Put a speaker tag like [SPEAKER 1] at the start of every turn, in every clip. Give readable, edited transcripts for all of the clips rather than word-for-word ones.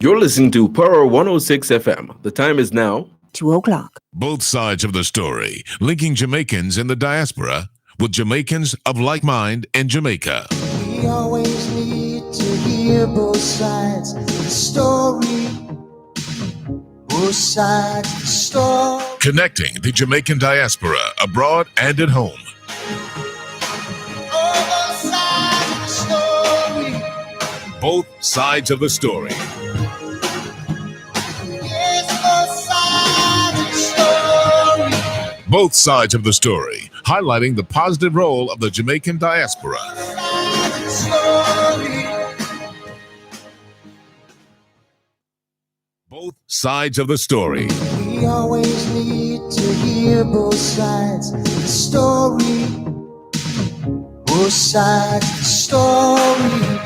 [SPEAKER 1] You're listening to Power 106 FM. The time is now
[SPEAKER 2] 2 o'clock.
[SPEAKER 3] Both sides of the story, linking Jamaicans in the diaspora with Jamaicans of like mind in Jamaica.
[SPEAKER 4] We always need to hear both sides of the story. Both sides of the story.
[SPEAKER 3] Connecting the Jamaican diaspora abroad and at home.
[SPEAKER 4] Both sides of the story.
[SPEAKER 3] Both sides of the story.
[SPEAKER 4] Yes, both sides of the story.
[SPEAKER 3] Both sides of the story, highlighting the positive role of the Jamaican diaspora. Both sides of the story.
[SPEAKER 4] We always need to hear both sides of the story. Both sides of the story.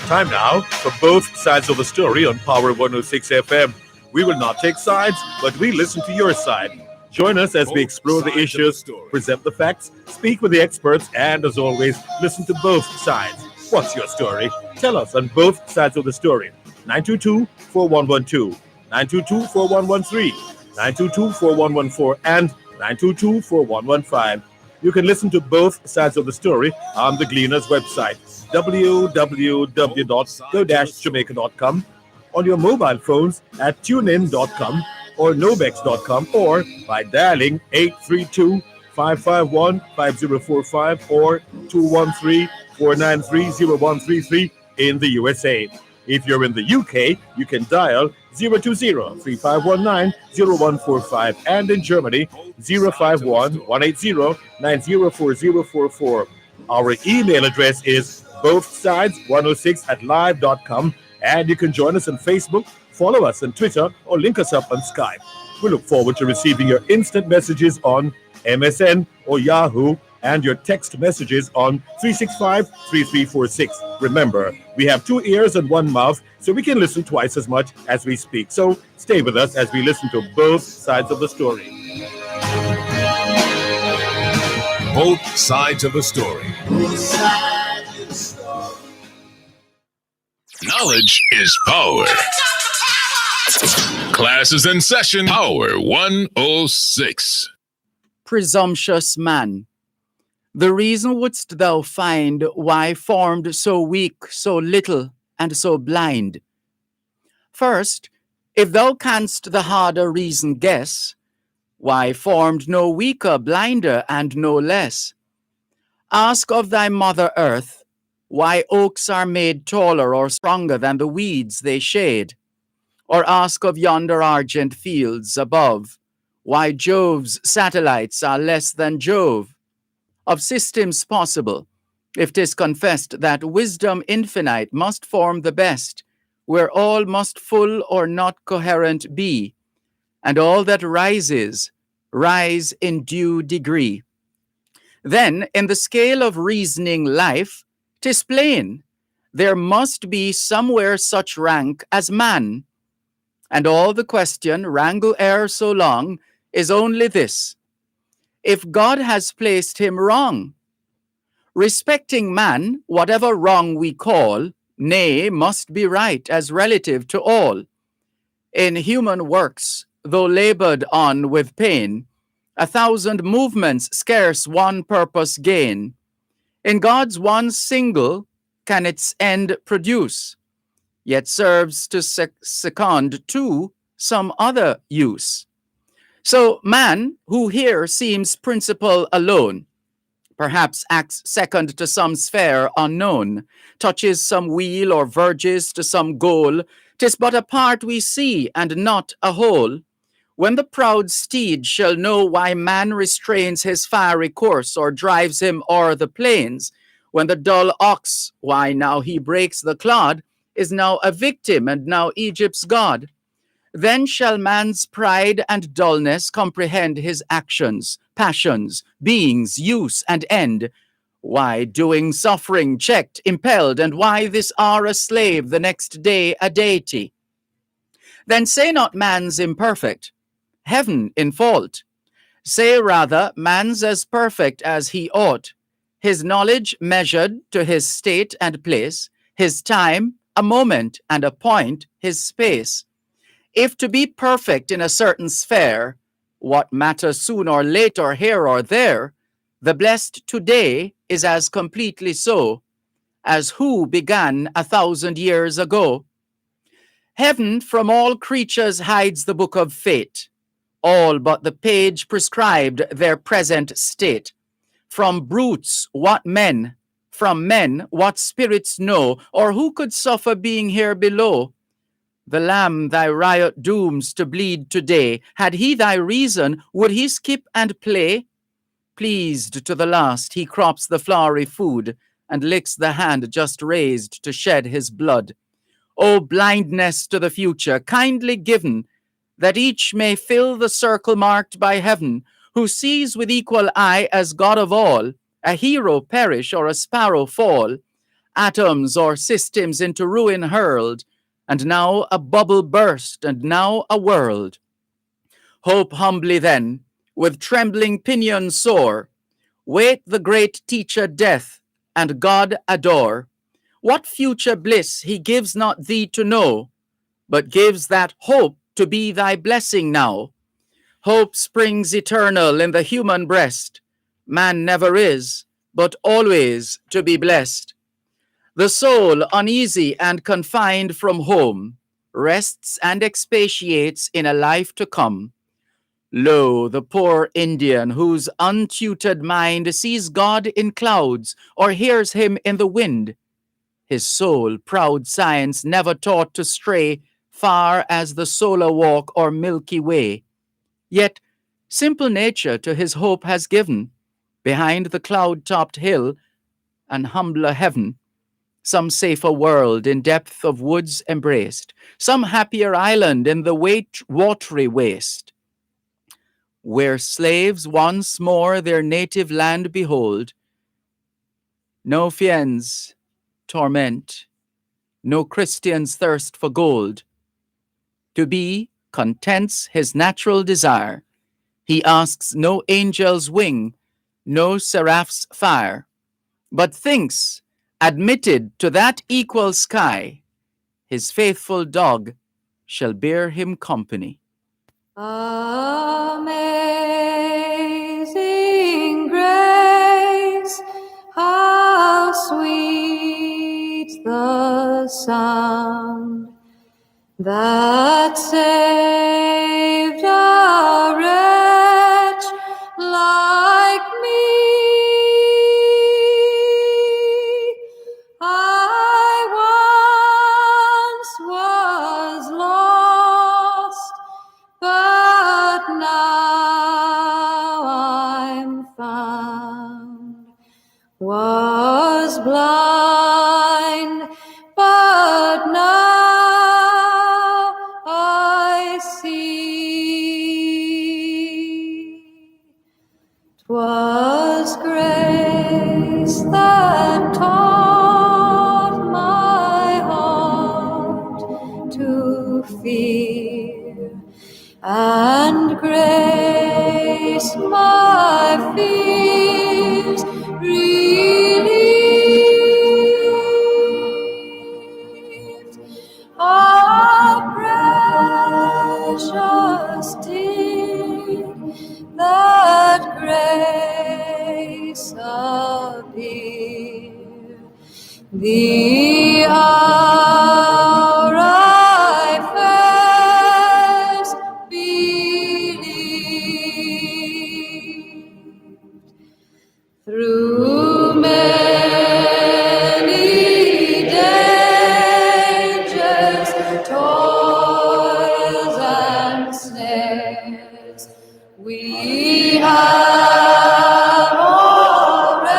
[SPEAKER 5] Time now for Both Sides of the Story on Power 106 FM. We will not take sides, but we listen to your side. Join us as we explore the issues, present the facts, speak with the experts, and as always, listen to both sides. What's your story? Tell us on Both Sides of the Story. 922-4112, 922-4113, 922-4114, and 922-4115. You can listen to both sides of the story on the Gleaner's website, www.go-jamaica.com, on your mobile phones at tunein.com or nobex.com, or by dialing 832-551-5045 or 213-493-0133 in the USA. If you're in the UK, you can dial 020-3519-0145, and in Germany, 051-180-904044. Our email address is bothsides106@live.com, and you can join us on Facebook, follow us on Twitter, or link us up on Skype. We look forward to receiving your instant messages on MSN or Yahoo, and your text messages on 365-3346. Remember, we have 2 ears and 1 mouth, so we can listen twice as much as we speak. So stay with us as we listen to both sides of the story.
[SPEAKER 3] Both sides of the story.
[SPEAKER 4] Both sides of the story.
[SPEAKER 3] Knowledge is power. Class is in session. Power 106.
[SPEAKER 6] Presumptuous man, the reason wouldst thou find why formed so weak, so little, and so blind? First, if thou canst the harder reason guess, why formed no weaker, blinder, and no less? Ask of thy mother earth, why oaks are made taller or stronger than the weeds they shade? Or ask of yonder argent fields above, why Jove's satellites are less than Jove? Of systems possible, if 'tis confessed that wisdom infinite must form the best, where all must full or not coherent be, and all that rises, rise in due degree. Then, in the scale of reasoning life, 'tis plain, there must be somewhere such rank as man. And all the question, wrangle e'er so long, is only this: if God has placed him wrong. Respecting man, whatever wrong we call, nay, must be right as relative to all. In human works, though labored on with pain, 1,000 movements scarce one purpose gain. In God's one single can its end produce, yet serves to second to some other use. So man, who here seems principal alone, perhaps acts second to some sphere unknown, touches some wheel or verges to some goal, 'tis but a part we see and not a whole. When the proud steed shall know why man restrains his fiery course or drives him o'er the plains, when the dull ox, why now he breaks the clod, is now a victim and now Egypt's god, then shall man's pride and dullness comprehend his actions, passions, beings, use, and end. Why doing suffering checked, impelled, and why this hour a slave, the next day a deity? Then say not man's imperfect, heaven in fault. Say rather man's as perfect as he ought, his knowledge measured to his state and place, his time a moment and appoint his space. If to be perfect in a certain sphere, what matters soon or late or here or there, the blessed today is as completely so as who began 1,000 years ago. Heaven from all creatures hides the book of fate, all but the page prescribed their present state. From brutes what men, from men what spirits know, or who could suffer being here below? The lamb thy riot dooms to bleed today, had he thy reason, would he skip and play? Pleased to the last, he crops the flowery food, and licks the hand just raised to shed his blood. O blindness to the future, kindly given, that each may fill the circle marked by heaven, who sees with equal eye as God of all, a hero perish or a sparrow fall, atoms or systems into ruin hurled, and now a bubble burst, and now a world. Hope humbly then, with trembling pinions soar, wait the great teacher death, and God adore. What future bliss he gives not thee to know, but gives that hope to be thy blessing now. Hope springs eternal in the human breast. Man never is, but always to be blessed. The soul, uneasy and confined from home, rests and expatiates in a life to come. Lo, the poor Indian, whose untutored mind sees God in clouds or hears him in the wind. His soul, proud science, never taught to stray far as the solar walk or Milky Way. Yet simple nature to his hope has given, behind the cloud-topped hill, an humbler heaven, some safer world in depth of woods embraced, some happier island in the watery waste, where slaves once more their native land behold. No fiends torment, no Christian's thirst for gold. To be contents his natural desire. He asks no angel's wing, no seraph's fire, but thinks, admitted to that equal sky, his faithful dog shall bear him company.
[SPEAKER 2] Amazing grace, how sweet the sound that saved a wretch like me. I once was lost, but now I'm found. Was blind, but now I see. 'Twas grace that taught my heart to fear, and grace my fears relieved. How precious did that grace appear, the hour I first believed. Through many dangers, toils, and snares, we have already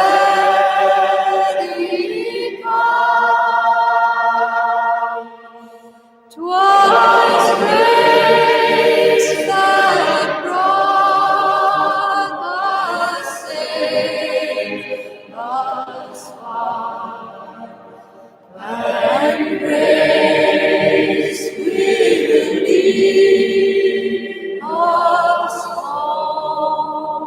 [SPEAKER 2] come. 'Twas grace that brought us safe thus far, and grace will lead us home.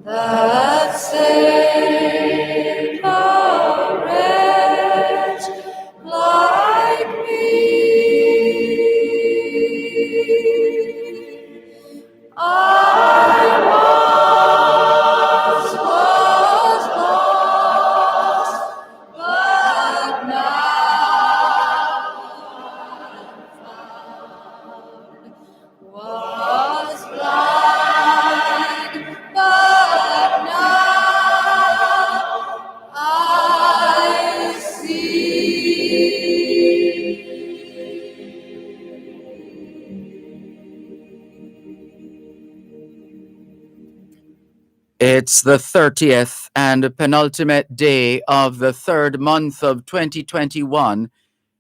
[SPEAKER 2] that saved a wretch like me. I was lost, but now was blind, but now I see.
[SPEAKER 6] It's the 30th and penultimate day of the third month of 2021,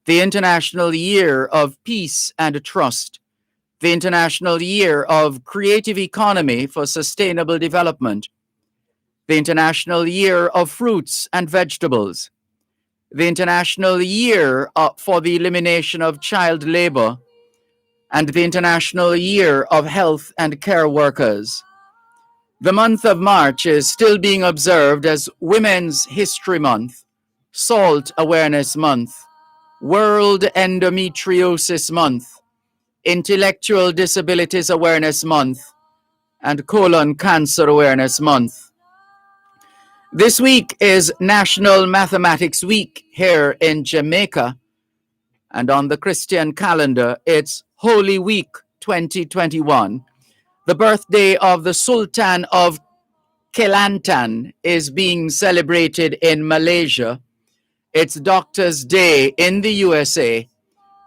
[SPEAKER 6] the International Year of Peace and Trust, the International Year of Creative Economy for Sustainable Development, the International Year of Fruits and Vegetables, the International Year for the Elimination of Child Labor, and the International Year of Health and Care Workers. The month of March is still being observed as Women's History Month, Salt Awareness Month, World Endometriosis Month, Intellectual Disabilities Awareness Month, and Colon Cancer Awareness Month. This week is National Mathematics Week here in Jamaica, and on the Christian calendar, it's Holy Week 2021. The birthday of the Sultan of Kelantan is being celebrated in Malaysia. It's Doctors' Day in the USA,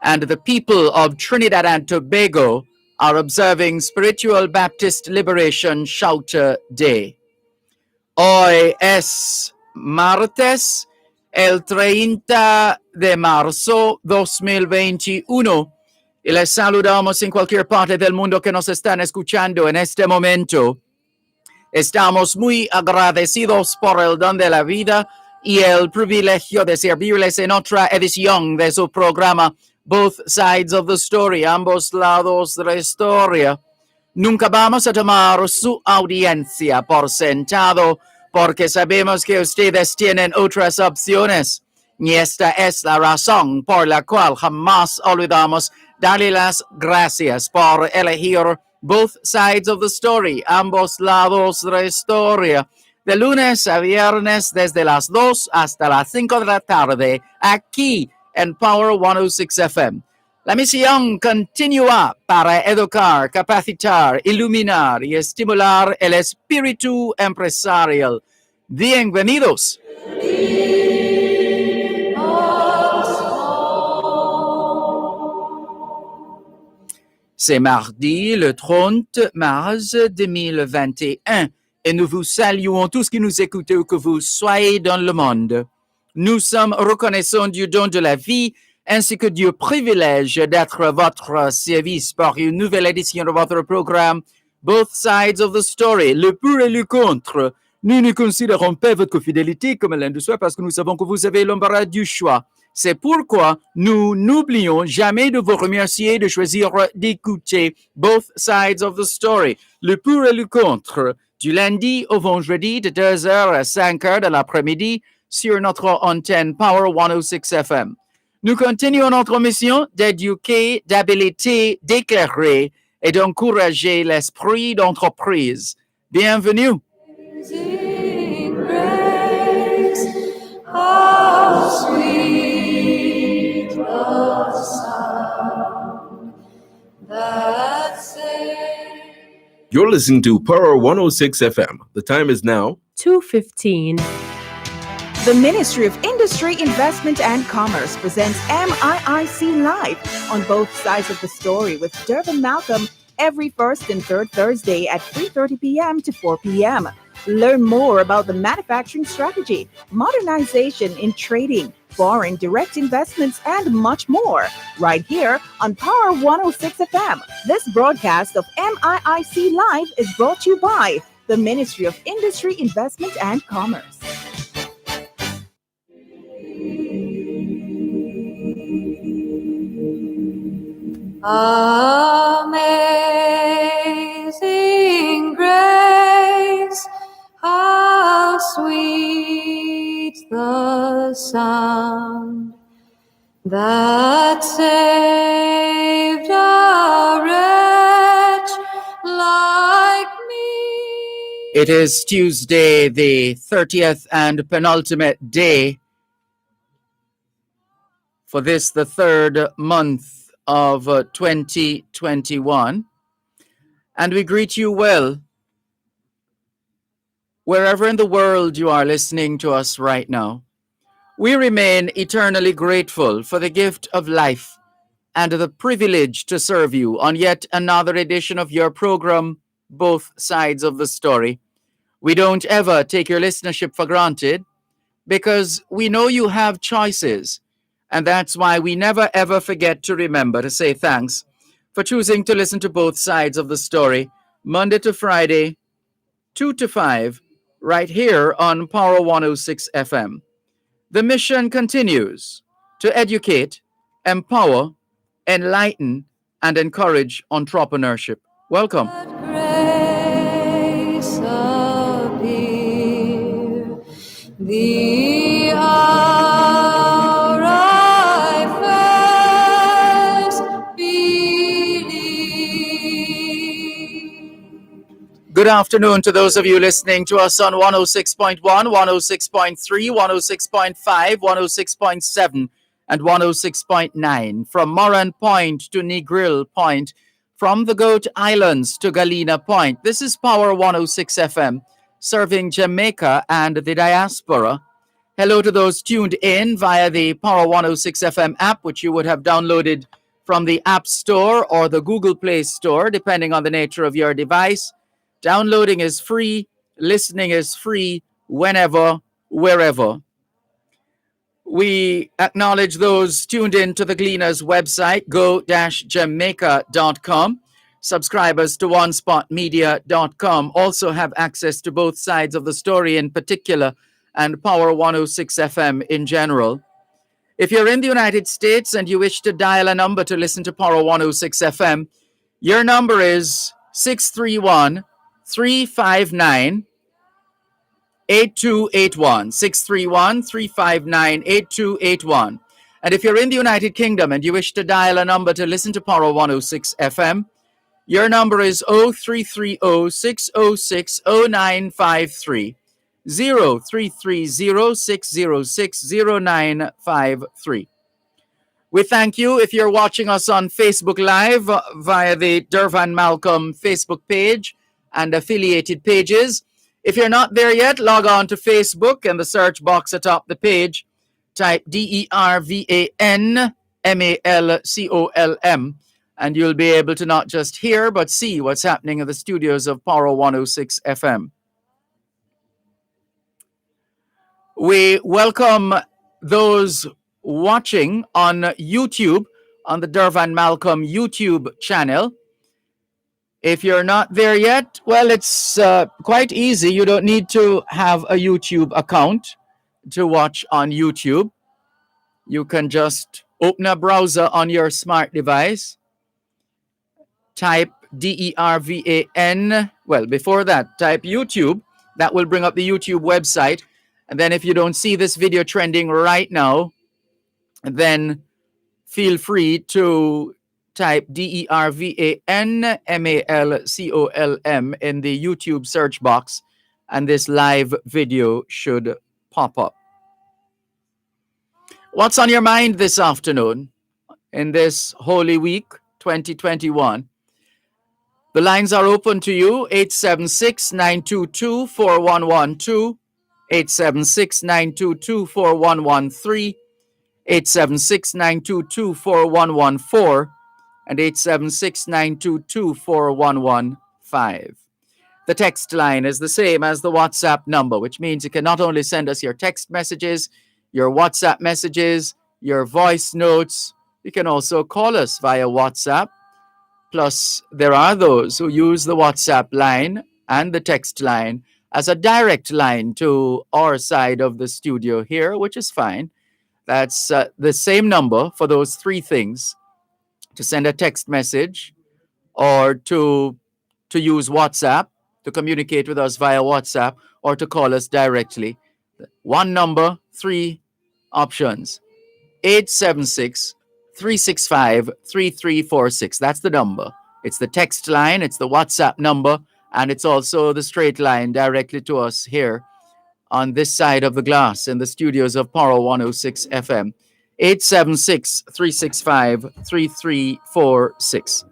[SPEAKER 6] and the people of Trinidad and Tobago are observing Spiritual Baptist Liberation Shouter Day. Hoy es martes, el 30 de marzo 2021. Y les saludamos en cualquier parte del mundo que nos están escuchando en este momento. Estamos muy agradecidos por el don de la vida y el privilegio de servirles en otra edición de su programa Both Sides of the Story, ambos lados de la historia. Nunca vamos a tomar su audiencia por sentado porque sabemos que ustedes tienen otras opciones. Y esta es la razón por la cual jamás olvidamos darle las gracias por elegir Both Sides of the Story, ambos lados de la historia, de lunes a viernes desde las 2 hasta las 5 de la tarde, aquí en Power 106 FM. La misión continúa para educar, capacitar, iluminar y estimular el espíritu empresarial. Bienvenidos. C'est mardi, le 30 mars 2021, et nous vous saluons tous qui nous écoutez où que vous soyez dans le monde. Nous sommes reconnaissants du don de la vie, ainsi que du privilège d'être à votre service pour une nouvelle édition de votre programme Both Sides of the Story, le pour et le contre. Nous ne considérons pas votre fidélité comme l'un de soi parce que nous savons que vous avez l'embarras du choix. C'est pourquoi nous n'oublions jamais de vous remercier de choisir d'écouter Both Sides of the Story, le pour et le contre, du lundi au vendredi de 2h à 5h de l'après-midi sur notre antenne Power 106 FM. Nous continuons notre mission d'éduquer, d'habiliter, d'éclairer et d'encourager l'esprit d'entreprise. Bienvenue.
[SPEAKER 2] Amazing grace, how sweet the sound that saved.
[SPEAKER 1] You're listening to Power 106 FM. The time is now
[SPEAKER 7] 2:15. The Ministry of Industry, Investment and Commerce presents MIIC Live on Both Sides of the Story with Dervan Malcolm every first and third Thursday at 3:30 p.m. to 4 p.m. Learn more about the manufacturing strategy, modernization in trading, foreign direct investments, and much more right here on Power 106 FM. This broadcast of MIIC Live is brought to you by the Ministry of Industry, Investment and Commerce.
[SPEAKER 2] Amazing grace, that saved a wretch like me.
[SPEAKER 6] It is Tuesday, the 30th and penultimate day for this, the third month of 2021. And we greet you well, wherever in the world you are listening to us right now. We remain eternally grateful for the gift of life and the privilege to serve you on yet another edition of your program, Both Sides of the Story. We don't ever take your listenership for granted because we know you have choices. And that's why we never ever forget to remember to say thanks for choosing to listen to Both Sides of the Story, Monday to Friday, 2 to 5, right here on Power 106 FM. The mission continues to educate, empower, enlighten, and encourage entrepreneurship. Welcome.
[SPEAKER 2] Let grace appear, the hour I first believed.
[SPEAKER 6] Good afternoon to those of you listening to us on 106.1, 106.3, 106.5, 106.7, and 106.9. From Moran Point to Negril Point, from the Goat Islands to Galena Point. This is Power 106 FM, serving Jamaica and the diaspora. Hello to those tuned in via the Power 106 FM app, which you would have downloaded from the App Store or the Google Play Store, depending on the nature of your device. Downloading is free, listening is free, whenever, wherever. We acknowledge those tuned in to the Gleaners website, go-jamaica.com. Subscribers to onespotmedia.com also have access to both sides of the story in particular and Power 106 FM in general. If you're in the United States and you wish to dial a number to listen to Power 106 FM, your number is 631 359 8281, 631 359 8281. And if you're in the United Kingdom and you wish to dial a number to listen to Power 106 FM, your number is 0330 606 0953, 0330 606 0953. We thank you if you're watching us on Facebook Live via the Dervan Malcolm Facebook page and affiliated pages. If you're not there yet, log on to Facebook in the search box atop the page. Type DERVAN MALCOLM, and you'll be able to not just hear but see what's happening in the studios of Power 106 FM. We welcome those watching on YouTube on the Dervan Malcolm YouTube channel. If you're not there yet, well, it's quite easy. You don't need to have a YouTube account to watch on YouTube. You can just open a browser on your smart device, type DERVAN. Well, before that, type YouTube. That will bring up the YouTube website. And then if you don't see this video trending right now, then feel free to type DERVAN MALCOLM in the YouTube search box, and this live video should pop up. What's on your mind this afternoon in this Holy Week 2021? The lines are open to you, 876-922-4112, 876-922-4113, 876-922-4114, and 876-922-4115. The text line is the same as the WhatsApp number, which means you can not only send us your text messages, your WhatsApp messages, your voice notes, you can also call us via WhatsApp. Plus, there are those who use the WhatsApp line and the text line as a direct line to our side of the studio here, which is fine. That's the same number for those three things: to send a text message or to use WhatsApp, to communicate with us via WhatsApp, or to call us directly. One number, three options. 876 365 3346. That's the number. It's the text line, it's the WhatsApp number, and it's also the straight line directly to us here on this side of the glass in the studios of Power 106 FM. 876 365 3346.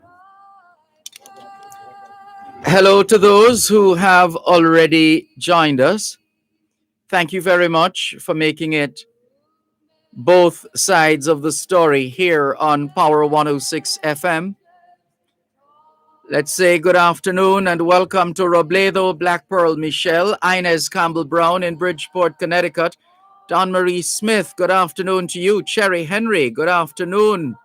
[SPEAKER 6] Hello to those who have already joined us. Thank you very much for making it both sides of the story here on Power 106 FM. Let's say good afternoon and welcome to Robledo, Black Pearl Michelle, Inez Campbell Brown in Bridgeport, Connecticut, Don Marie Smith, good afternoon to you. Cherry Henry, good afternoon.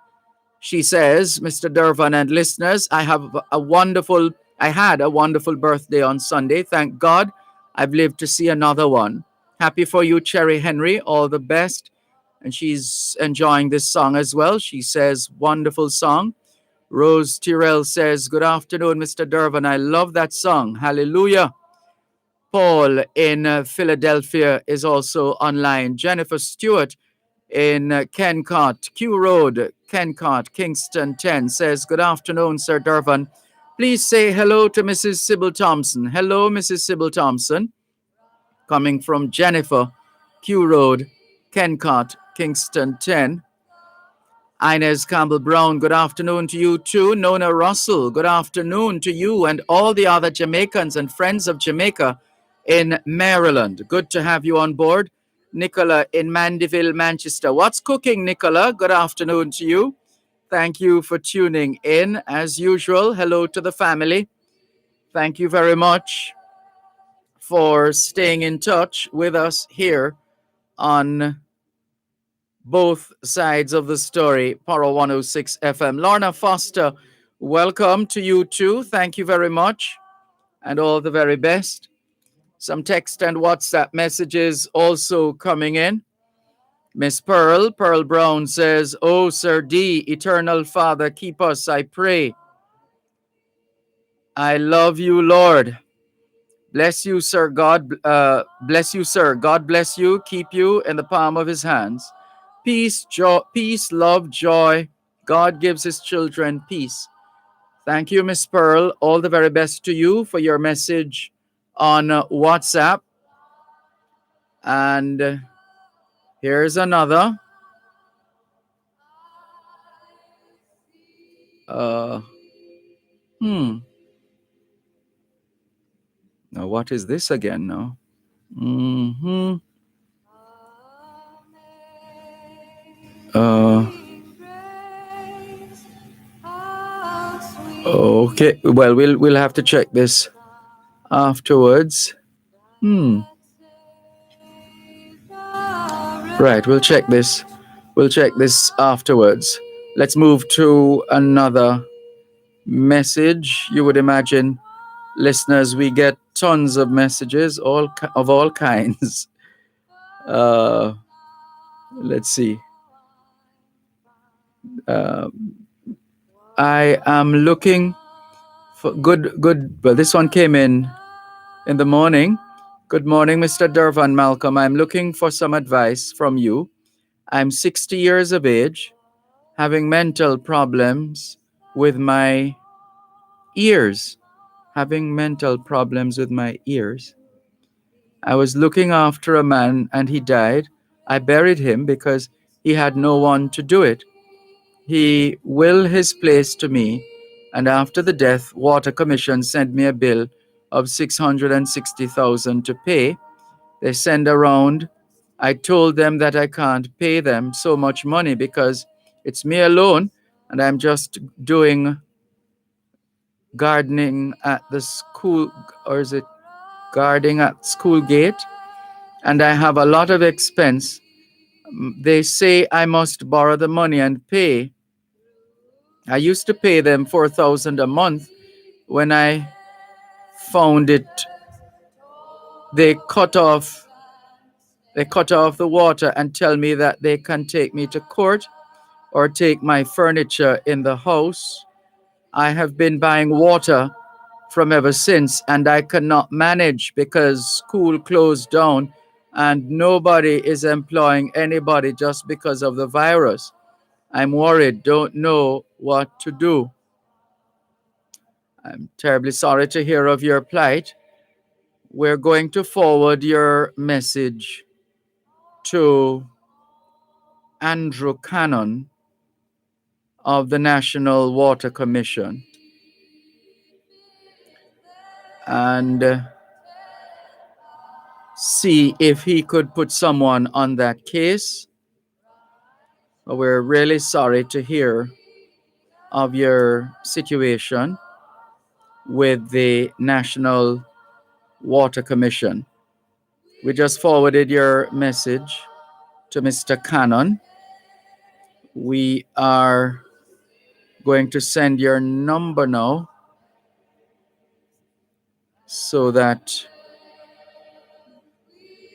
[SPEAKER 6] She says, Mr. Dervan and listeners, I had a wonderful birthday on Sunday. Thank God I've lived to see another one. Happy for you, Cherry Henry. All the best. And she's enjoying this song as well. She says, wonderful song. Rose Tyrell says, good afternoon, Mr. Dervan. I love that song. Hallelujah. Paul in Philadelphia is also online. Jennifer Stewart in Kencott, Q Road, Kencott, Kingston 10 says, good afternoon, Sir Dervan. Please say hello to Mrs. Sybil Thompson. Hello, Mrs. Sybil Thompson. Coming from Jennifer, Q Road, Kencott, Kingston 10. Inez Campbell Brown, good afternoon to you too. Nona Russell, good afternoon to you and all the other Jamaicans and friends of Jamaica in Maryland. Good to have you on board. Nicola in Mandeville, Manchester. What's cooking, Nicola? Good afternoon to you. Thank you for tuning in. As usual, hello to the family. Thank you very much for staying in touch with us here on both sides of the story, Power 106 FM. Lorna Foster, welcome to you too. Thank you very much and all the very best. Some text and WhatsApp messages also coming in. Miss Pearl Brown says, oh, Sir D, Eternal Father, keep us, I pray. I love you, Lord. Bless you, sir. God bless you, sir. God bless you, keep you in the palm of his hands. Peace, love, joy. God gives his children peace. Thank you, Miss Pearl. All the very best to you for your message on WhatsApp. And here's another. Now, what is this again now? Okay, well, we'll have to check this afterwards. Right, we'll check this. We'll check this afterwards. Let's move to another message. You would imagine, listeners, we get tons of messages, of all kinds. Let's see. I am looking for good. Well, this one came in the morning. Good morning, Mr. Dervan Malcolm. I'm looking for some advice from you. I'm 60 years of age, having mental problems with my ears. I was looking after a man and he died. I buried him because he had no one to do it. He willed his place to me, and after the death, Water Commission sent me a bill of $660,000 to pay. They send around. I told them that I can't pay them so much money because it's me alone, and I'm just doing gardening at the school, or is it guarding at school gate, and I have a lot of expense. They say I must borrow the money and pay. I used to pay them $4,000 a month. When I found it, they cut off the water and tell me that they can take me to court or take my furniture in the house. I have been buying water from ever since, and I cannot manage because school closed down and nobody is employing anybody just because of the virus. I'm worried, don't know what to do. I'm terribly sorry to hear of your plight. We're going to forward your message to Andrew Cannon of the National Water Commission. And see if he could put someone on that case. But we're really sorry to hear of your situation with the National Water Commission. We just forwarded your message to Mr. Cannon. We are going to send your number now so that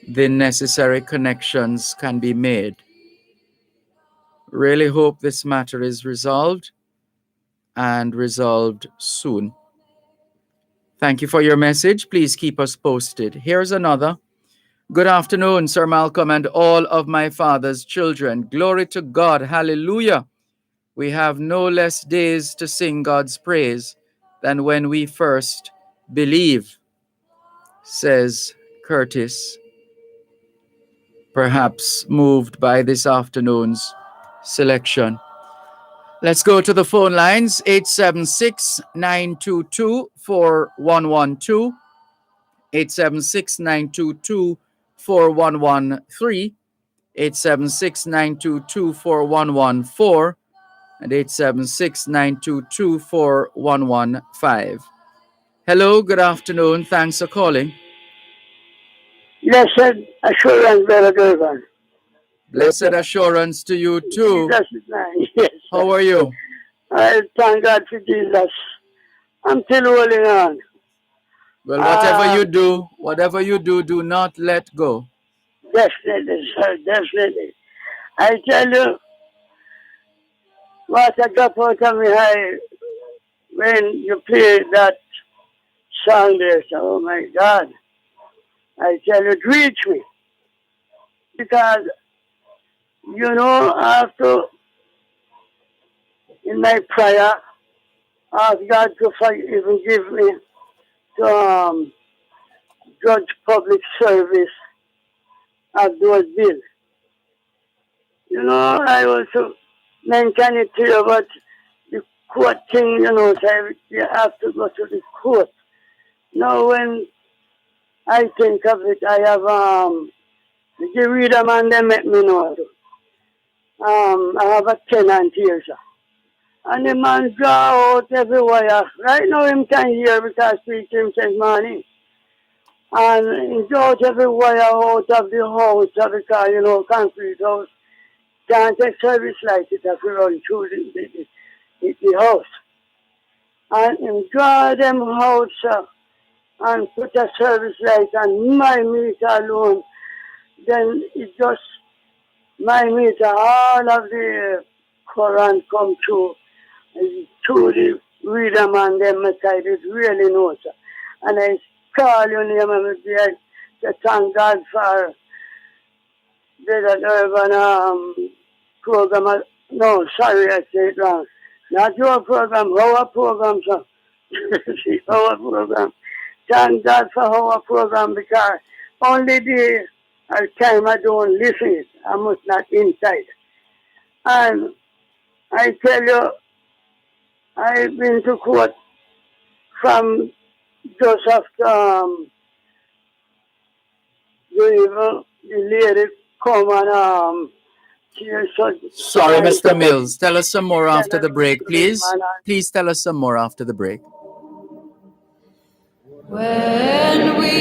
[SPEAKER 6] the necessary connections can be made. Really hope this matter is resolved and resolved soon. Thank you for your message. Please keep us posted. Here's another. Good afternoon, Sir Malcolm and all of my father's children. Glory to God. Hallelujah. We have no less days to sing God's praise than when we first believe, says Curtis, perhaps moved by this afternoon's selection. Let's go to the phone lines, 876-922-4112, 876-922-4113, 876-922-4114, and 876-922-4115. Hello, good afternoon. Thanks for calling.
[SPEAKER 8] Blessed assurance, Brother Dervan.
[SPEAKER 6] Blessed assurance to you too.
[SPEAKER 8] Jesus is mine. Yes.
[SPEAKER 6] How are you?
[SPEAKER 8] I thank God for Jesus. I'm still holding on.
[SPEAKER 6] Well, whatever you do, do not let go.
[SPEAKER 8] Definitely, sir, definitely. I tell you, what I got out of my eye when you play that song there. So, oh my God. I tell you, it reached me. Because, you know, after, in my prayer, ask God to forgive me to judge public service of those bills. You know, I also mentioned it to you about the court thing, you know, so you have to go to the court. Now, when I think of it, I have, the reader man, they make me know. I have a tenant here, sir. And the man draw out every wire. Right now, him can hear because speak to him says money. And he draw out every wire out of the house because, you know, concrete house. Can't take service like it if you run through the house. And him draw them out, sir, and put a service light on my meter alone. Then it just, my meter, all of the current come through the reader man, them side, it really knows, sir. And I call your name and I thank God for the urban program. No, sorry, I said it wrong. Not your program, our program, sir. Our program. Thank God for our program because only the time I don't listen it, I must not inside. And I tell you, I've been to court from just after the lady come and
[SPEAKER 6] Sorry, Mr. Mills. Tell us some more after the break, please. Please tell us some more after the break.
[SPEAKER 2] When we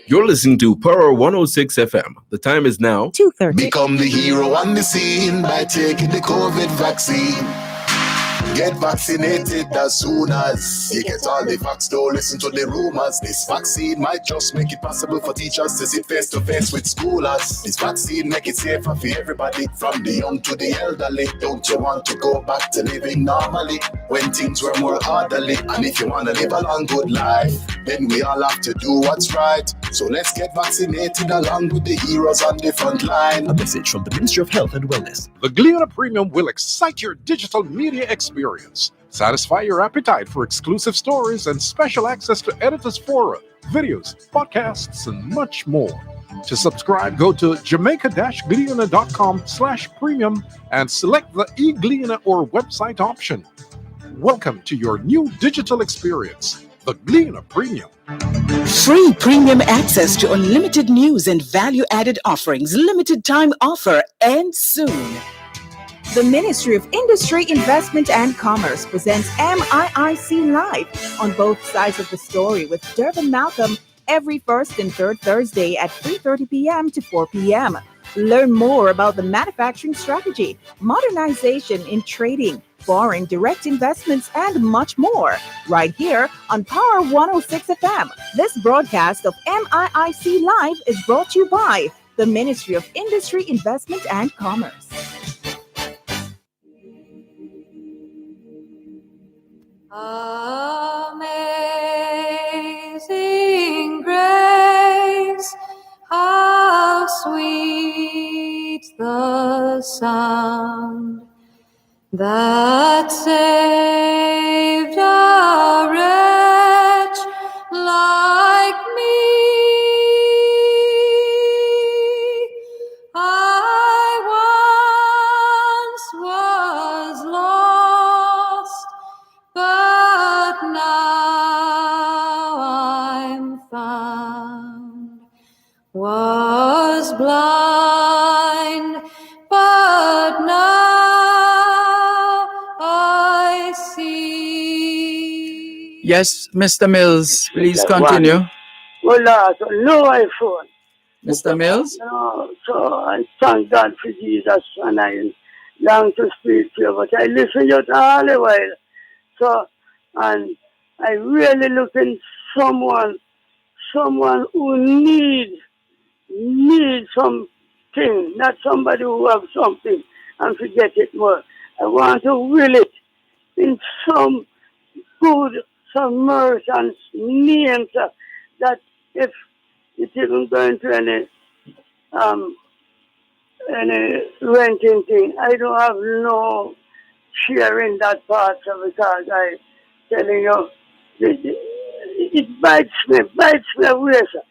[SPEAKER 1] You're listening to Power 106 FM. The time is now
[SPEAKER 7] 2:30.
[SPEAKER 9] Become the hero on the scene by taking the COVID vaccine. Get vaccinated as soon as you get all the facts. Don't listen to the rumors. This vaccine might just make it possible for teachers to sit face to face with schoolers. This vaccine make it safer for everybody, from the young to the elderly. Don't you want to go back to living normally when things were more orderly? And if you want to live a long good life, then we all have to do what's right. So let's get vaccinated along with the heroes on the front line.
[SPEAKER 10] A message from the Ministry of Health and Wellness.
[SPEAKER 11] The Gleaner Premium will excite your digital media experience, satisfy your appetite for exclusive stories and special access to editors' fora, videos, podcasts, and much more. To subscribe, go to jamaica-gleaner.com/premium and select the e-Gleaner or website option. Welcome to your new digital experience, the Gleaner Premium.
[SPEAKER 12] Free premium access to unlimited news and value-added offerings. Limited time offer ends soon.
[SPEAKER 7] The Ministry of Industry, Investment and Commerce presents MIIC Live on both sides of the story with Dervan Malcolm every first and third Thursday at 3:30 p.m. to 4 p.m. Learn more about the manufacturing strategy, modernization in trading, foreign direct investments, and much more, right here on Power 106 FM. This broadcast of MIIC Live is brought to you by the Ministry of Industry, Investment and Commerce.
[SPEAKER 2] Amazing grace, how sweet the sound that saved a wretch like me. I once was lost, but now I'm found. Was blind, but now I see.
[SPEAKER 6] Yes, Mr. Mills, please continue.
[SPEAKER 8] Well, so no iPhone.
[SPEAKER 6] Mr. Mills?
[SPEAKER 8] No, so I thank God for Jesus, and I long to speak to you, but I listen to you all the while. So, and I really looking someone who needs something, not somebody who have something and forget it more. I want to will it in some good, some merchants names that if it isn't going to any renting thing, I don't have no share in that part because I telling you it bites me away, sir.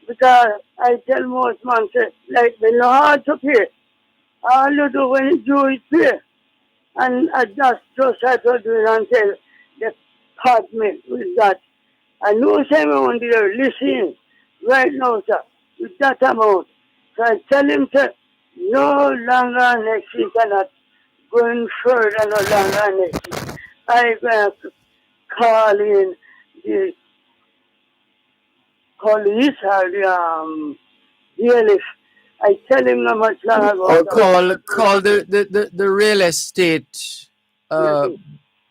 [SPEAKER 8] Because I tell most man say, like they know how to pay. All you do when you do is pay. And I just have to do it until they part me with that. I know someone there listening right now, sir, with that amount. So I tell him, sir, no longer next week, and not going further no longer next week. I'm going to call in the police or the bailiff. I tell him not much long ago.
[SPEAKER 6] Or call the real estate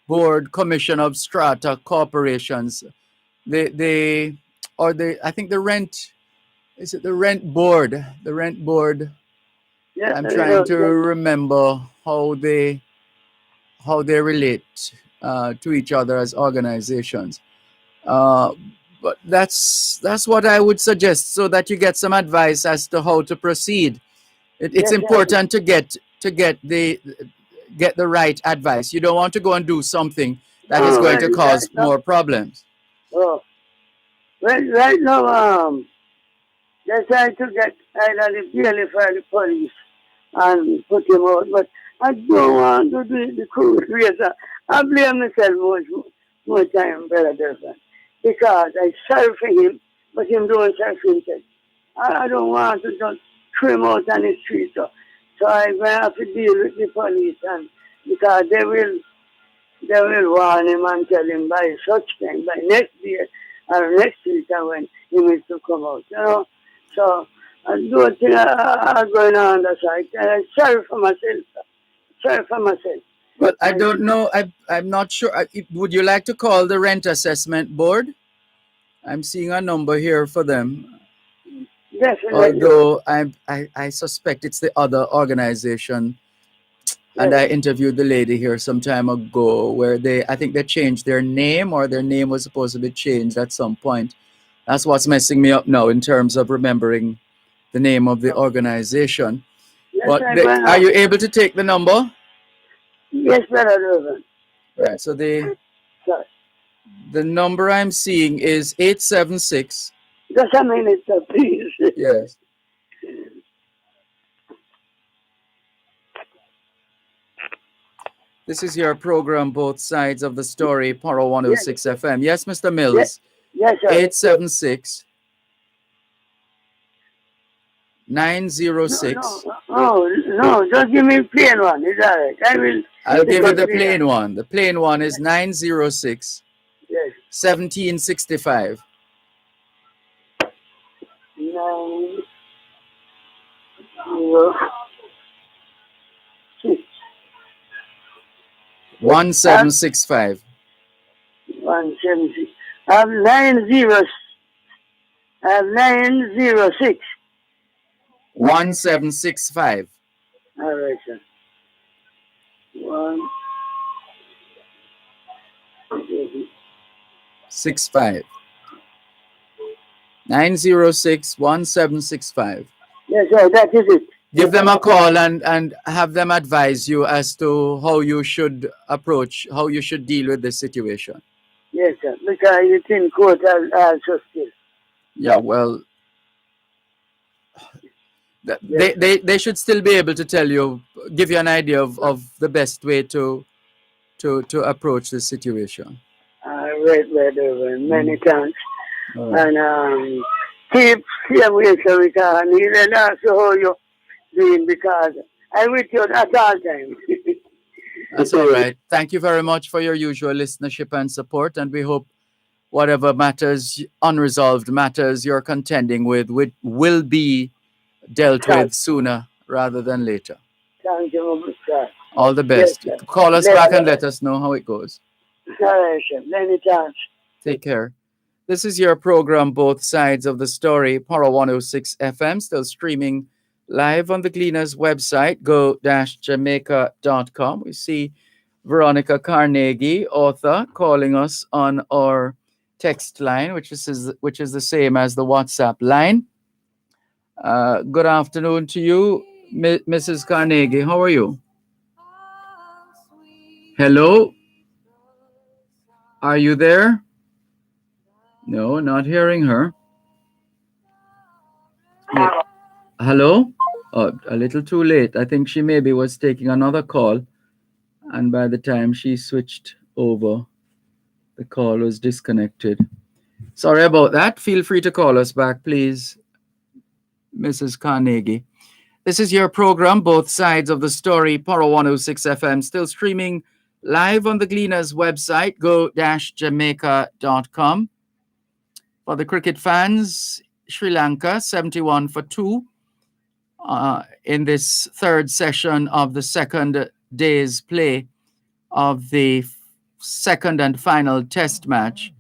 [SPEAKER 6] board, commission of strata corporations. I think the rent, is it the rent board? The rent board.
[SPEAKER 8] Yeah,
[SPEAKER 6] I'm trying to remember how they relate to each other as organizations. But that's what I would suggest, so that you get some advice as to how to proceed. It's important to get the right advice. You don't want to go and do something that is going to cause more problems.
[SPEAKER 8] Oh, right now, they're trying to get either the bailiff or the police and put him out, but I don't want to do the cruise racer. I blame myself more time, Brother Dervan, because I serve for him, but him don't serve for himself. I don't want to just throw him out on the street. So I'm going to have to deal with the police, and because they will warn him and tell him by such time, by next year or next week when he needs to come out, you know. So I don't think I'm going on the side. I serve for myself.
[SPEAKER 6] But I don't know. I'm not sure. Would you like to call the rent assessment board? I'm seeing a number here for them.
[SPEAKER 8] Definitely.
[SPEAKER 6] Although I suspect it's the other organization. And I interviewed the lady here some time ago where I think they changed their name, or their name was supposed to be changed at some point. That's what's messing me up now in terms of remembering the name of the organization.
[SPEAKER 8] Yes,
[SPEAKER 6] But
[SPEAKER 8] I went
[SPEAKER 6] are
[SPEAKER 8] up.
[SPEAKER 6] you able to take the number?
[SPEAKER 8] Yes, Brother Dervan.
[SPEAKER 6] Right. So
[SPEAKER 8] Sorry.
[SPEAKER 6] the number I'm seeing is 876.
[SPEAKER 8] Just a minute, sir, please.
[SPEAKER 6] Yes. This is your program, Both Sides of the Story, Paro 106 FM. Yes, Mr. Mills.
[SPEAKER 8] Yes, sir.
[SPEAKER 6] 876 906.
[SPEAKER 8] No, just give me plain one. It's all right.
[SPEAKER 6] I'll give you the plain one. The plain one is 906
[SPEAKER 8] Yes.
[SPEAKER 6] 1765.
[SPEAKER 8] 906.
[SPEAKER 6] 1765.
[SPEAKER 8] 176. I have 906.
[SPEAKER 6] 1765.
[SPEAKER 8] All right, sir.
[SPEAKER 6] 65. 906 1765.
[SPEAKER 8] Yes, sir, that is it.
[SPEAKER 6] Give them a call and have them advise you as to how you should approach, how you should deal with this situation.
[SPEAKER 8] Yes, sir. Because it's in court also still.
[SPEAKER 6] Yeah, well, they should still be able to tell you, give you an idea of the best way to approach the situation.
[SPEAKER 8] Right, brother. Many thanks.
[SPEAKER 6] Right.
[SPEAKER 8] And keep away so we can even ask how you doing, because I'm with you at all times.
[SPEAKER 6] That's all right. Thank you very much for your usual listenership and support, and we hope whatever matters, unresolved matters you're contending with will be dealt with sooner rather than later.
[SPEAKER 8] Thank you, sir.
[SPEAKER 6] All the best.
[SPEAKER 8] Yes,
[SPEAKER 6] Call us back and let us know how it goes.
[SPEAKER 8] All right, sir. Many thanks.
[SPEAKER 6] Take care. This is your program, Both Sides of the Story, Paro 106 FM, still streaming live on the Gleaners website, go-jamaica.com. We see Veronica Carnegie, author, calling us on our text line, which is the same as the WhatsApp line. Good afternoon to you, Mrs. Carnegie. How are you? Hello? Are you there? No, not hearing her. Hello? Oh, a little too late. I think she maybe was taking another call, and by the time she switched over, the call was disconnected. Sorry about that. Feel free to call us back, please, Mrs. Carnegie. This is your program, Both Sides of the Story, Paro 106 FM, still streaming live on the Gleaners website, go-jamaica.com. For the cricket fans, Sri Lanka 71 for 2 in this third session of the second day's play of the second and final test match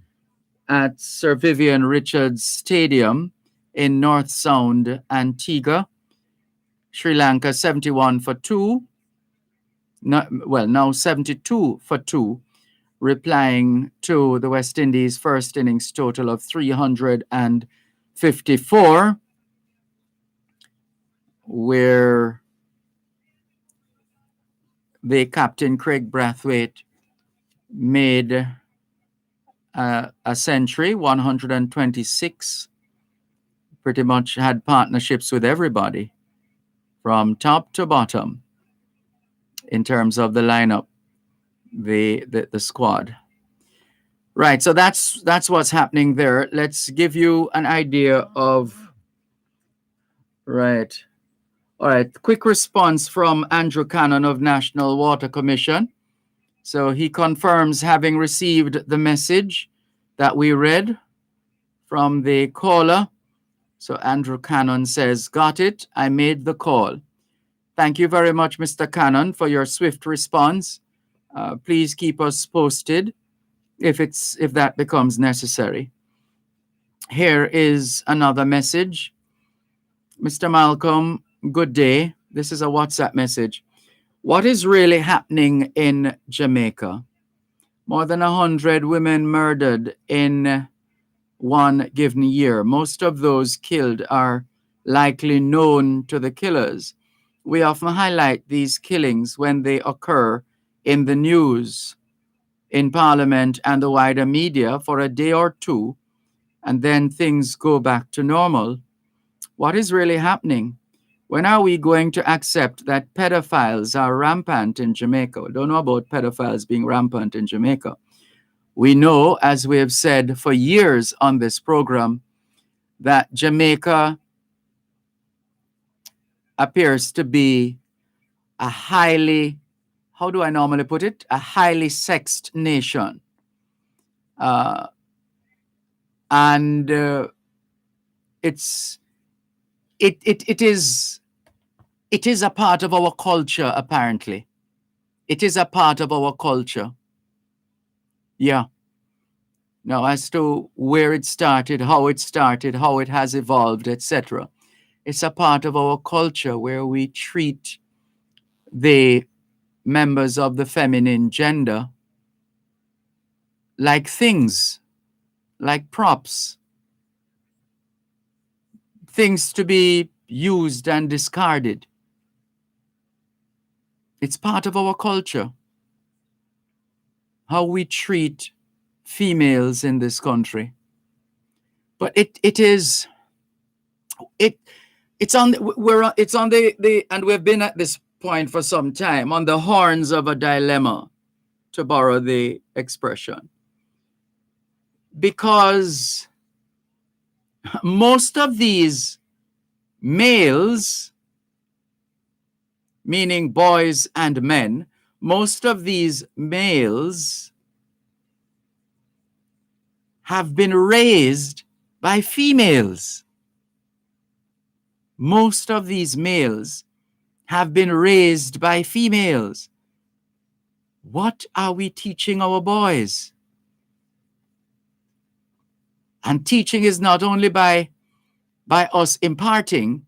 [SPEAKER 6] at Sir Vivian Richards Stadium in North Sound, Antigua. Sri Lanka 71 for 2. Now 72 for 2, replying to the West Indies' first innings total of 354, where the captain, Craig Brathwaite, made a century, 126, pretty much had partnerships with everybody from top to bottom in terms of the lineup, the squad. Right, so that's what's happening there. Let's give you an idea of, right. All right, quick response from Andrew Cannon of National Water Commission. So he confirms having received the message that we read from the caller. So Andrew Cannon says, got it, I made the call. Thank you very much, Mr. Cannon, for your swift response. Please keep us posted if that becomes necessary. Here is another message. Mr. Malcolm, good day. This is a WhatsApp message. What is really happening in Jamaica? More than 100 women murdered in one given year. Most of those killed are likely known to the killers. We often highlight these killings when they occur in the news, in Parliament, and the wider media for a day or two, and then things go back to normal. What is really happening? When are we going to accept that pedophiles are rampant in Jamaica? We don't know about pedophiles being rampant in Jamaica. We know, as we have said for years on this program, that Jamaica appears to be a highly, how do I normally put it? A highly sexed nation. It is a part of our culture, apparently. It is a part of our culture. Yeah. Now, as to where it started, how it has evolved, etc. It's a part of our culture where we treat the members of the feminine gender like things, like props, things to be used and discarded. It's part of our culture, how we treat females in this country. But it's on the and we've been at this point for some time, on the horns of a dilemma, to borrow the expression, because most of these males, meaning boys and men, most of these males have been raised by females. Most of these males have been raised by females. What are we teaching our boys? And teaching is not only by us imparting,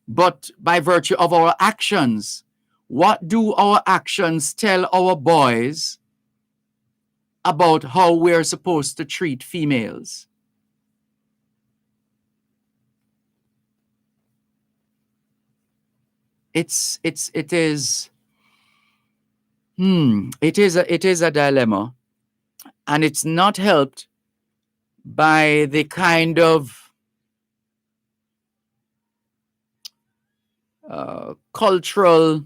[SPEAKER 6] but by virtue of our actions. What do our actions tell our boys about how we're supposed to treat females? It is a dilemma, and it's not helped by the kind of cultural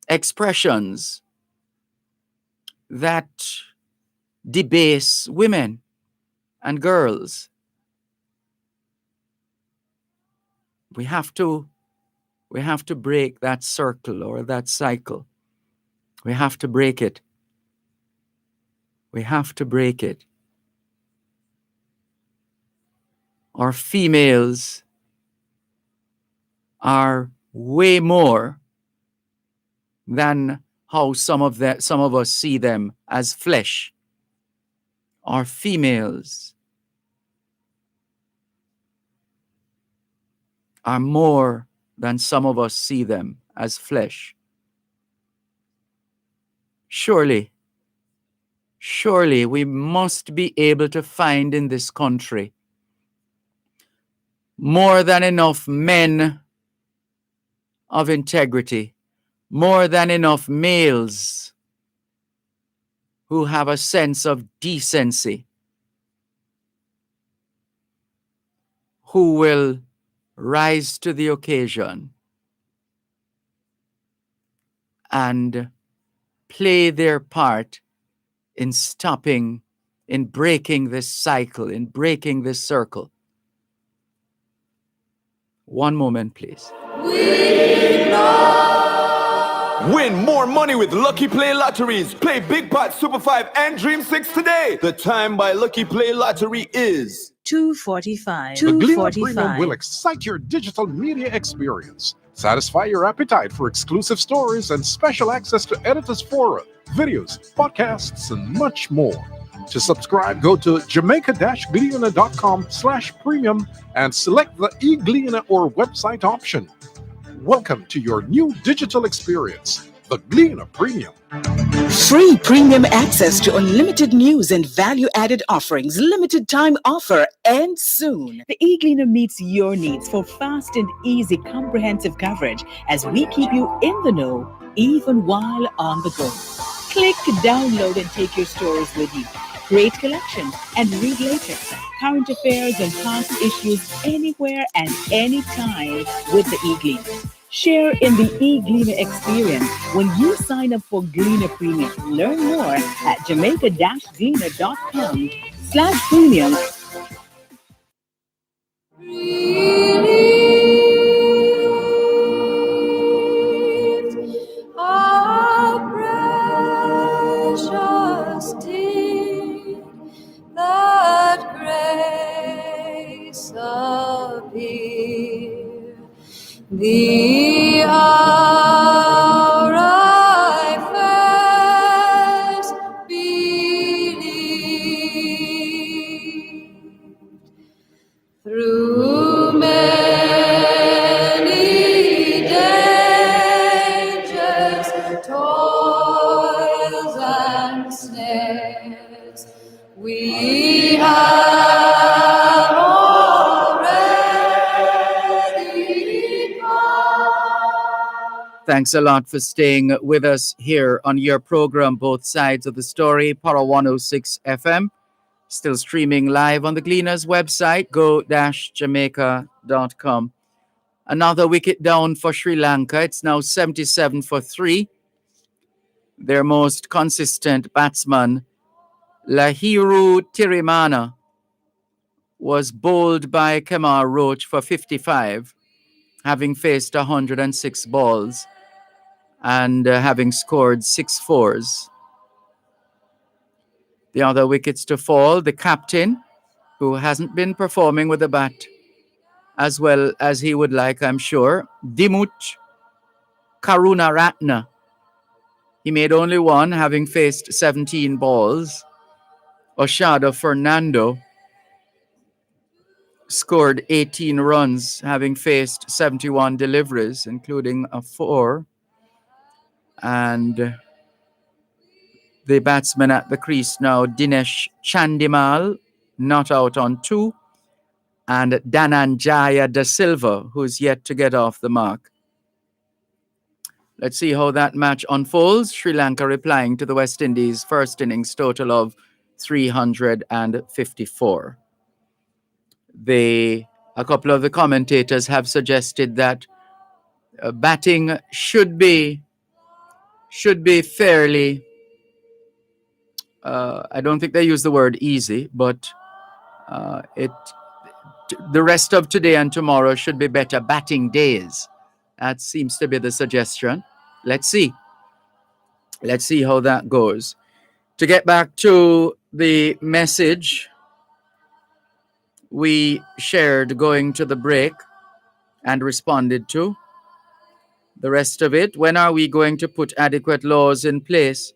[SPEAKER 6] expressions that debase women and girls. We have to break that circle or that cycle. We have to break it. We have to break it. Our females are way more than how some of us see them as flesh. Our females are more than some of us see them as flesh. Surely we must be able to find in this country more than enough men of integrity, more than enough males who have a sense of decency, who will rise to the occasion and play their part in stopping, in breaking this cycle, in breaking this circle. One moment, please.
[SPEAKER 13] Win more money with Lucky Play Lotteries. Play Big Pot, Super 5, and Dream 6 today. The time by Lucky Play Lottery is
[SPEAKER 11] 2:45. The Gleaner Premium will excite your digital media experience. Satisfy your appetite for exclusive stories and special access to editors' fora, videos, podcasts, and much more. To subscribe, go to jamaica-gleaner.com/premium and select the e-Gleaner or website option. Welcome to your new digital experience, the Gleaner Premium.
[SPEAKER 12] Free premium access to unlimited news and value-added offerings. Limited time offer ends soon.
[SPEAKER 7] The eGleaner meets your needs for fast and easy comprehensive coverage as we keep you in the know even while on the go. Click, download, and take your stories with you. Great collection and read later. Current affairs and past issues anywhere and anytime with the eGleaner. Share in the eGleaner experience when you sign up for Gleaner Premium. Learn more at jamaica-gleaner.com/premium.
[SPEAKER 2] How precious did that grace appear, the hour I first believed. Through many dangers, toils, and snares, we have already come.
[SPEAKER 6] Thanks a lot for staying with us here on your program, Both Sides of the Story, Power 106 FM. Still streaming live on the Gleaners website, go-jamaica.com. Another wicket down for Sri Lanka. It's now 77 for 3. Their most consistent batsman, Lahiru Tirimana, was bowled by Kemar Roach for 55, having faced 106 balls and having scored 6 fours. The other wickets to fall, the captain, who hasn't been performing with the bat as well as he would like, I'm sure, Dimuth Karunaratne. He made only one, having faced 17 balls. Oshada Fernando scored 18 runs, having faced 71 deliveries, including a 4. And the batsman at the crease now, Dinesh Chandimal, not out on 2. And Dhananjaya Da Silva, who's yet to get off the mark. Let's see how that match unfolds. Sri Lanka replying to the West Indies' first innings total of 354. A couple of the commentators have suggested that batting should be fairly, I don't think they use the word easy, but the rest of today and tomorrow should be better batting days. That seems to be the suggestion. Let's see. Let's see how that goes. To get back to the message we shared going to the break and responded to, the rest of it, when are we going to put adequate laws in place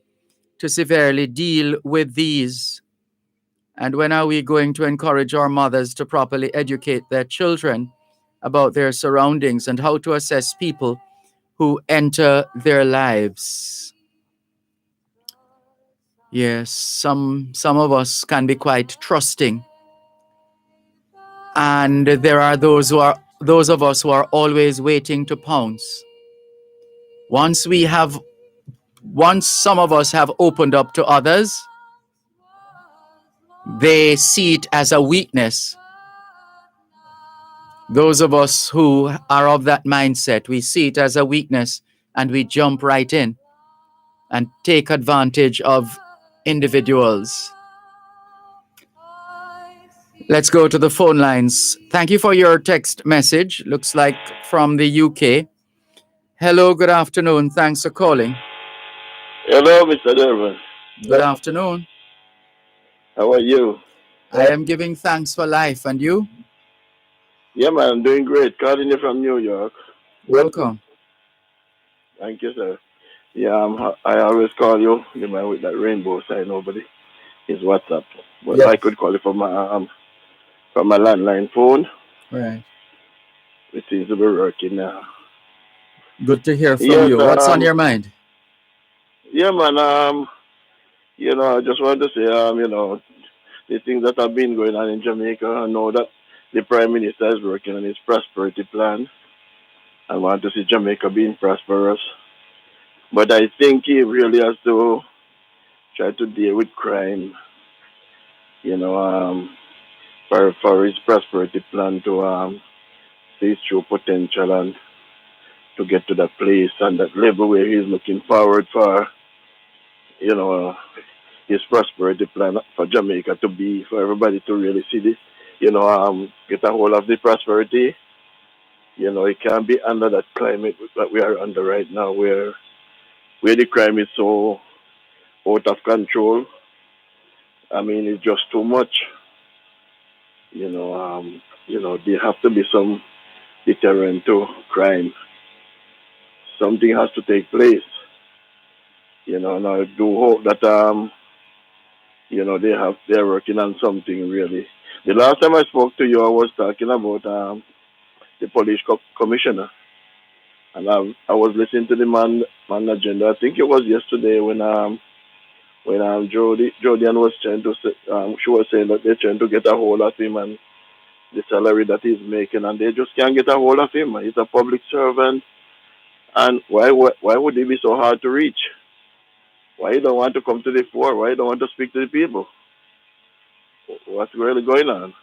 [SPEAKER 6] to severely deal with these? And when are we going to encourage our mothers to properly educate their children about their surroundings and how to assess people who enter their lives? Yes, some of us can be quite trusting. And there are those of us who are always waiting to pounce. Once some of us have opened up to others, they see it as a weakness. Those of us who are of that mindset, we see it as a weakness and we jump right in and take advantage of individuals. Let's go to the phone lines. Thank you for your text message. Looks like from the UK. Hello, good afternoon. Thanks for calling.
[SPEAKER 14] Hello, Mr. Dervan.
[SPEAKER 6] Good afternoon.
[SPEAKER 14] How are you?
[SPEAKER 6] I am giving thanks for life. And you?
[SPEAKER 14] Yeah, man, I'm doing great. Calling you from New York.
[SPEAKER 6] Welcome.
[SPEAKER 14] Thank you, sir. Yeah, I always call you, the man with that rainbow sign over his WhatsApp. But I
[SPEAKER 6] Yes.
[SPEAKER 14] could call you from my landline phone.
[SPEAKER 6] Right.
[SPEAKER 14] It seems to be working now.
[SPEAKER 6] Good to hear from
[SPEAKER 14] Yes,
[SPEAKER 6] you. What's on your mind?
[SPEAKER 14] yeah, man. I just want to say, the things that have been going on in Jamaica. I know that the Prime Minister is working on his prosperity plan. I want to see Jamaica being prosperous. But I think he really has to try to deal with crime, you know, for his prosperity plan to see his true potential and to get to that place and that level where he's looking forward for, you know, his prosperity plan for Jamaica to be, for everybody to really see this, get a hold of the prosperity. It can't be under that climate that we are under right now where the crime is so out of control. I mean, it's just too much. There have to be some deterrent to crime. Something has to take place. And I do hope that they're working on something really. The last time I spoke to you, I was talking about the police commissioner, and I was listening to the man agenda. I think it was yesterday when Jodian was trying to say, she was saying that they're trying to get a hold of him and the salary that he's making, and they just can't get a hold of him. He's a public servant, and why would he be so hard to reach? Why you don't want to come to the fore? Why you don't want to speak to the people? What's really going on?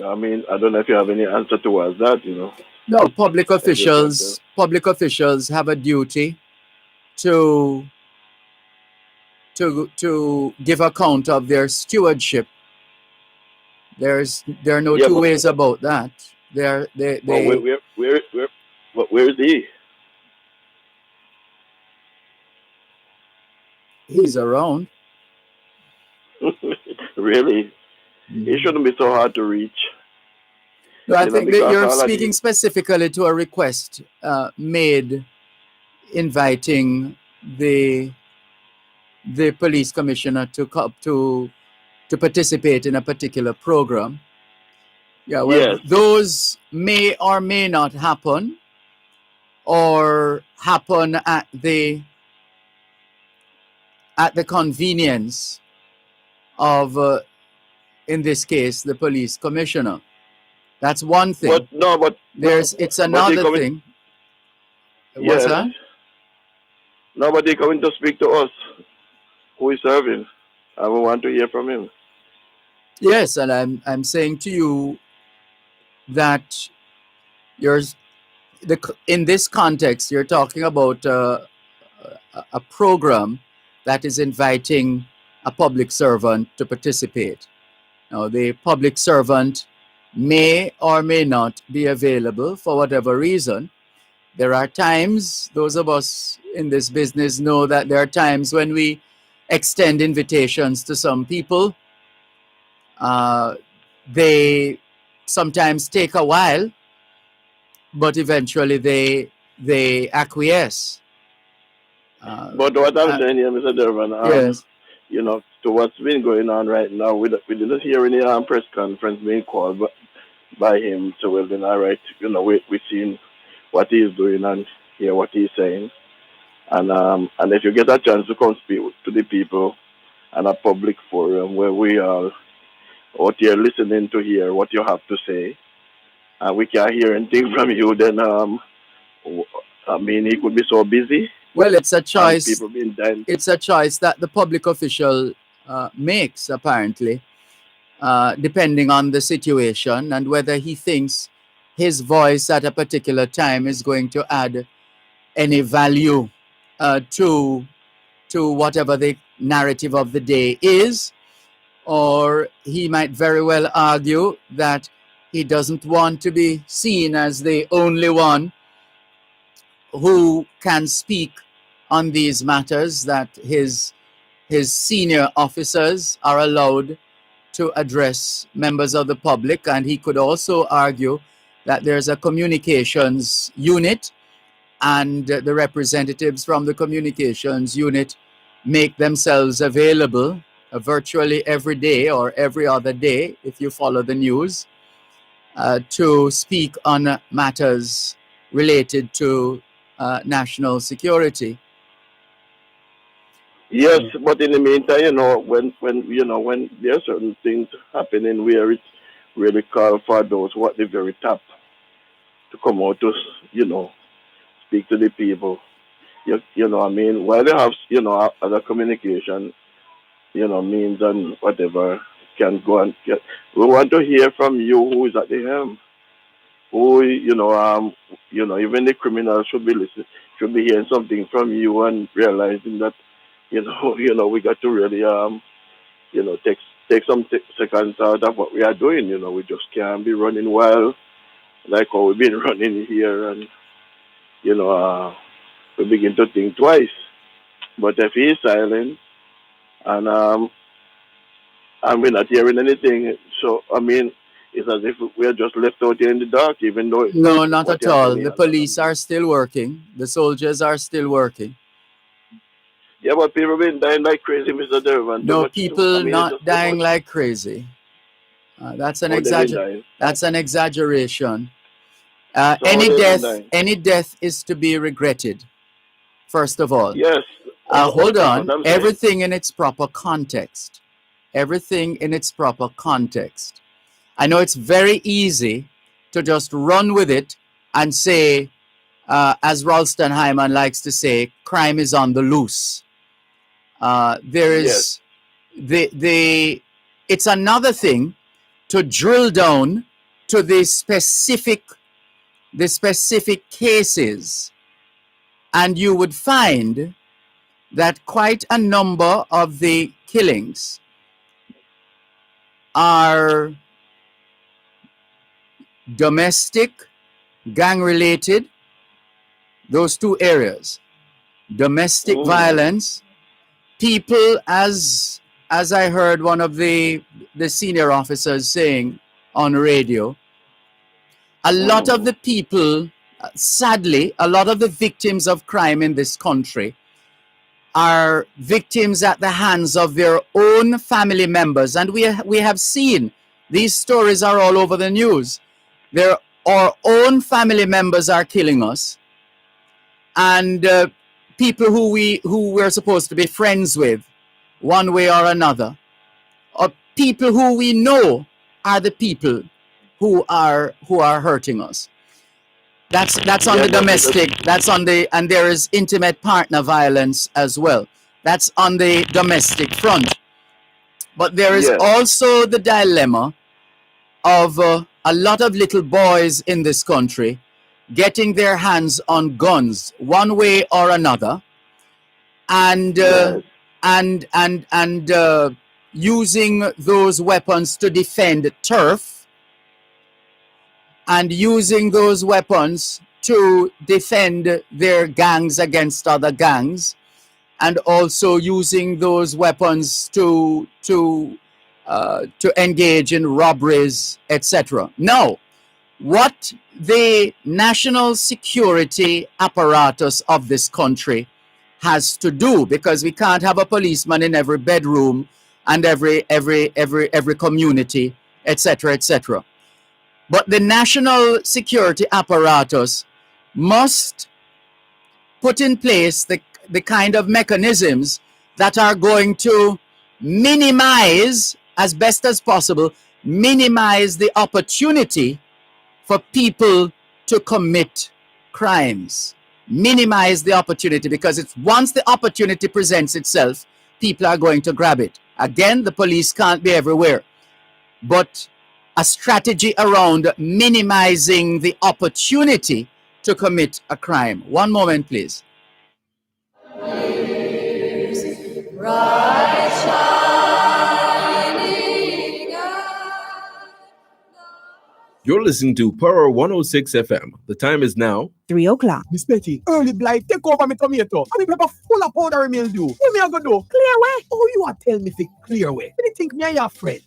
[SPEAKER 14] I mean, I don't know if you have any answer towards that.
[SPEAKER 6] No, public
[SPEAKER 14] I just want to.
[SPEAKER 6] officials have a duty to give account of their stewardship. There are no
[SPEAKER 14] Yeah,
[SPEAKER 6] two ways about that. They
[SPEAKER 14] but where is he?
[SPEAKER 6] He's around.
[SPEAKER 14] Really? He shouldn't be so hard to reach.
[SPEAKER 6] No, I think that
[SPEAKER 14] Because
[SPEAKER 6] you're
[SPEAKER 14] all of
[SPEAKER 6] speaking
[SPEAKER 14] these.
[SPEAKER 6] specifically to a request made inviting the police commissioner to participate in a particular program. Yeah, well,
[SPEAKER 14] Yes.
[SPEAKER 6] those may or may not happen, or happen at the convenience of, in this case, the police commissioner. That's one thing.
[SPEAKER 14] But no, but
[SPEAKER 6] It's
[SPEAKER 14] but he
[SPEAKER 6] another
[SPEAKER 14] coming.
[SPEAKER 6] thing. What's
[SPEAKER 14] Yes.
[SPEAKER 6] that?
[SPEAKER 14] Nobody coming to speak to us. Who is serving? I will want to hear from him.
[SPEAKER 6] Yes, and I'm saying to you that in this context, you're talking about a program that is inviting a public servant to participate. Now, the public servant may or may not be available for whatever reason. There are times, those of us in this business know that there are times when we extend invitations to some people. They sometimes take a while, but eventually they acquiesce.
[SPEAKER 14] But what I'm saying here, Mr. Dervan,
[SPEAKER 6] Yes.
[SPEAKER 14] To what's been going on right now, we didn't hear any press conference being called by him. So, well, then, all right, we seen what he's doing and hear what he's saying. And if you get a chance to come speak to the people at a public forum where we are out here listening to hear what you have to say, and we can't hear anything from you, then, I mean, he could be so busy.
[SPEAKER 6] Well, it's a choice.
[SPEAKER 14] People being dying.
[SPEAKER 6] It's a choice that the public official makes, apparently, depending on the situation and whether he thinks his voice at a particular time is going to add any value to whatever the narrative of the day is, or he might very well argue that he doesn't want to be seen as the only one who can speak on these matters, that his senior officers are allowed to address members of the public, and he could also argue that there's a communications unit, and the representatives from the communications unit make themselves available virtually every day or every other day, if you follow the news, to speak on matters related to national security.
[SPEAKER 14] Yes, but in the meantime, when there are certain things happening where it really call for those who at the very top to come out to, speak to the people. I mean, while they have, other communication, means and whatever can go and get. We want to hear from you who is at the helm. Who, even the criminals should be listening, should be hearing something from you and realizing that, we got to really, take some seconds out of what we are doing. We just can't be running wild like how we've been running here, and we begin to think twice. But if he's silent and we're not hearing anything, so I mean, it's as if we are just left out here in the dark, even though
[SPEAKER 6] No, not at all. The police are still working. The soldiers are still working.
[SPEAKER 14] Yeah, but people been dying like crazy, Mr. Dervan.
[SPEAKER 6] No, people not dying like crazy. That's an exaggeration. Any death is to be regretted. First of all,
[SPEAKER 14] yes.
[SPEAKER 6] Hold on. Everything in its proper context. Everything in its proper context. I know it's very easy to just run with it and say, as Ralston Hyman likes to say, crime is on the loose. There is it's another thing to drill down to the specific cases, and you would find that quite a number of the killings are domestic, gang-related, those two areas. Domestic violence, people, as I heard one of the senior officers saying on radio, a lot of the people, sadly, a lot of the victims of crime in this country are victims at the hands of their own family members. And we have seen, these stories are all over the news. Our own family members are killing us. And people who we're supposed to be friends with, one way or another, or people who we know are the people who are hurting us. That's on the domestic, and there is intimate partner violence as well. That's on the domestic front. But there is also the dilemma of a lot of little boys in this country getting their hands on guns one way or another, and using those weapons to defend turf, and using those weapons to defend their gangs against other gangs, and also using those weapons to engage in robberies, etc. Now, what the national security apparatus of this country has to do, because we can't have a policeman in every bedroom and every community, etc., etc. But the national security apparatus must put in place the kind of mechanisms that are going to minimize, as best as possible, minimize the opportunity for people to commit crimes. Minimize the opportunity, because it's once the opportunity presents itself, people are going to grab it. Again, the police can't be everywhere, but a strategy around minimizing the opportunity to commit a crime. One moment, please.
[SPEAKER 1] You're listening to Power 106 FM. The time is now
[SPEAKER 7] 3 o'clock.
[SPEAKER 15] Miss Betty, early blight take over me tomato. And me pepper full of powdery mildew. What me I go do?
[SPEAKER 7] Clear way.
[SPEAKER 15] Oh, you are tell me fi clear way. You think me and your friend?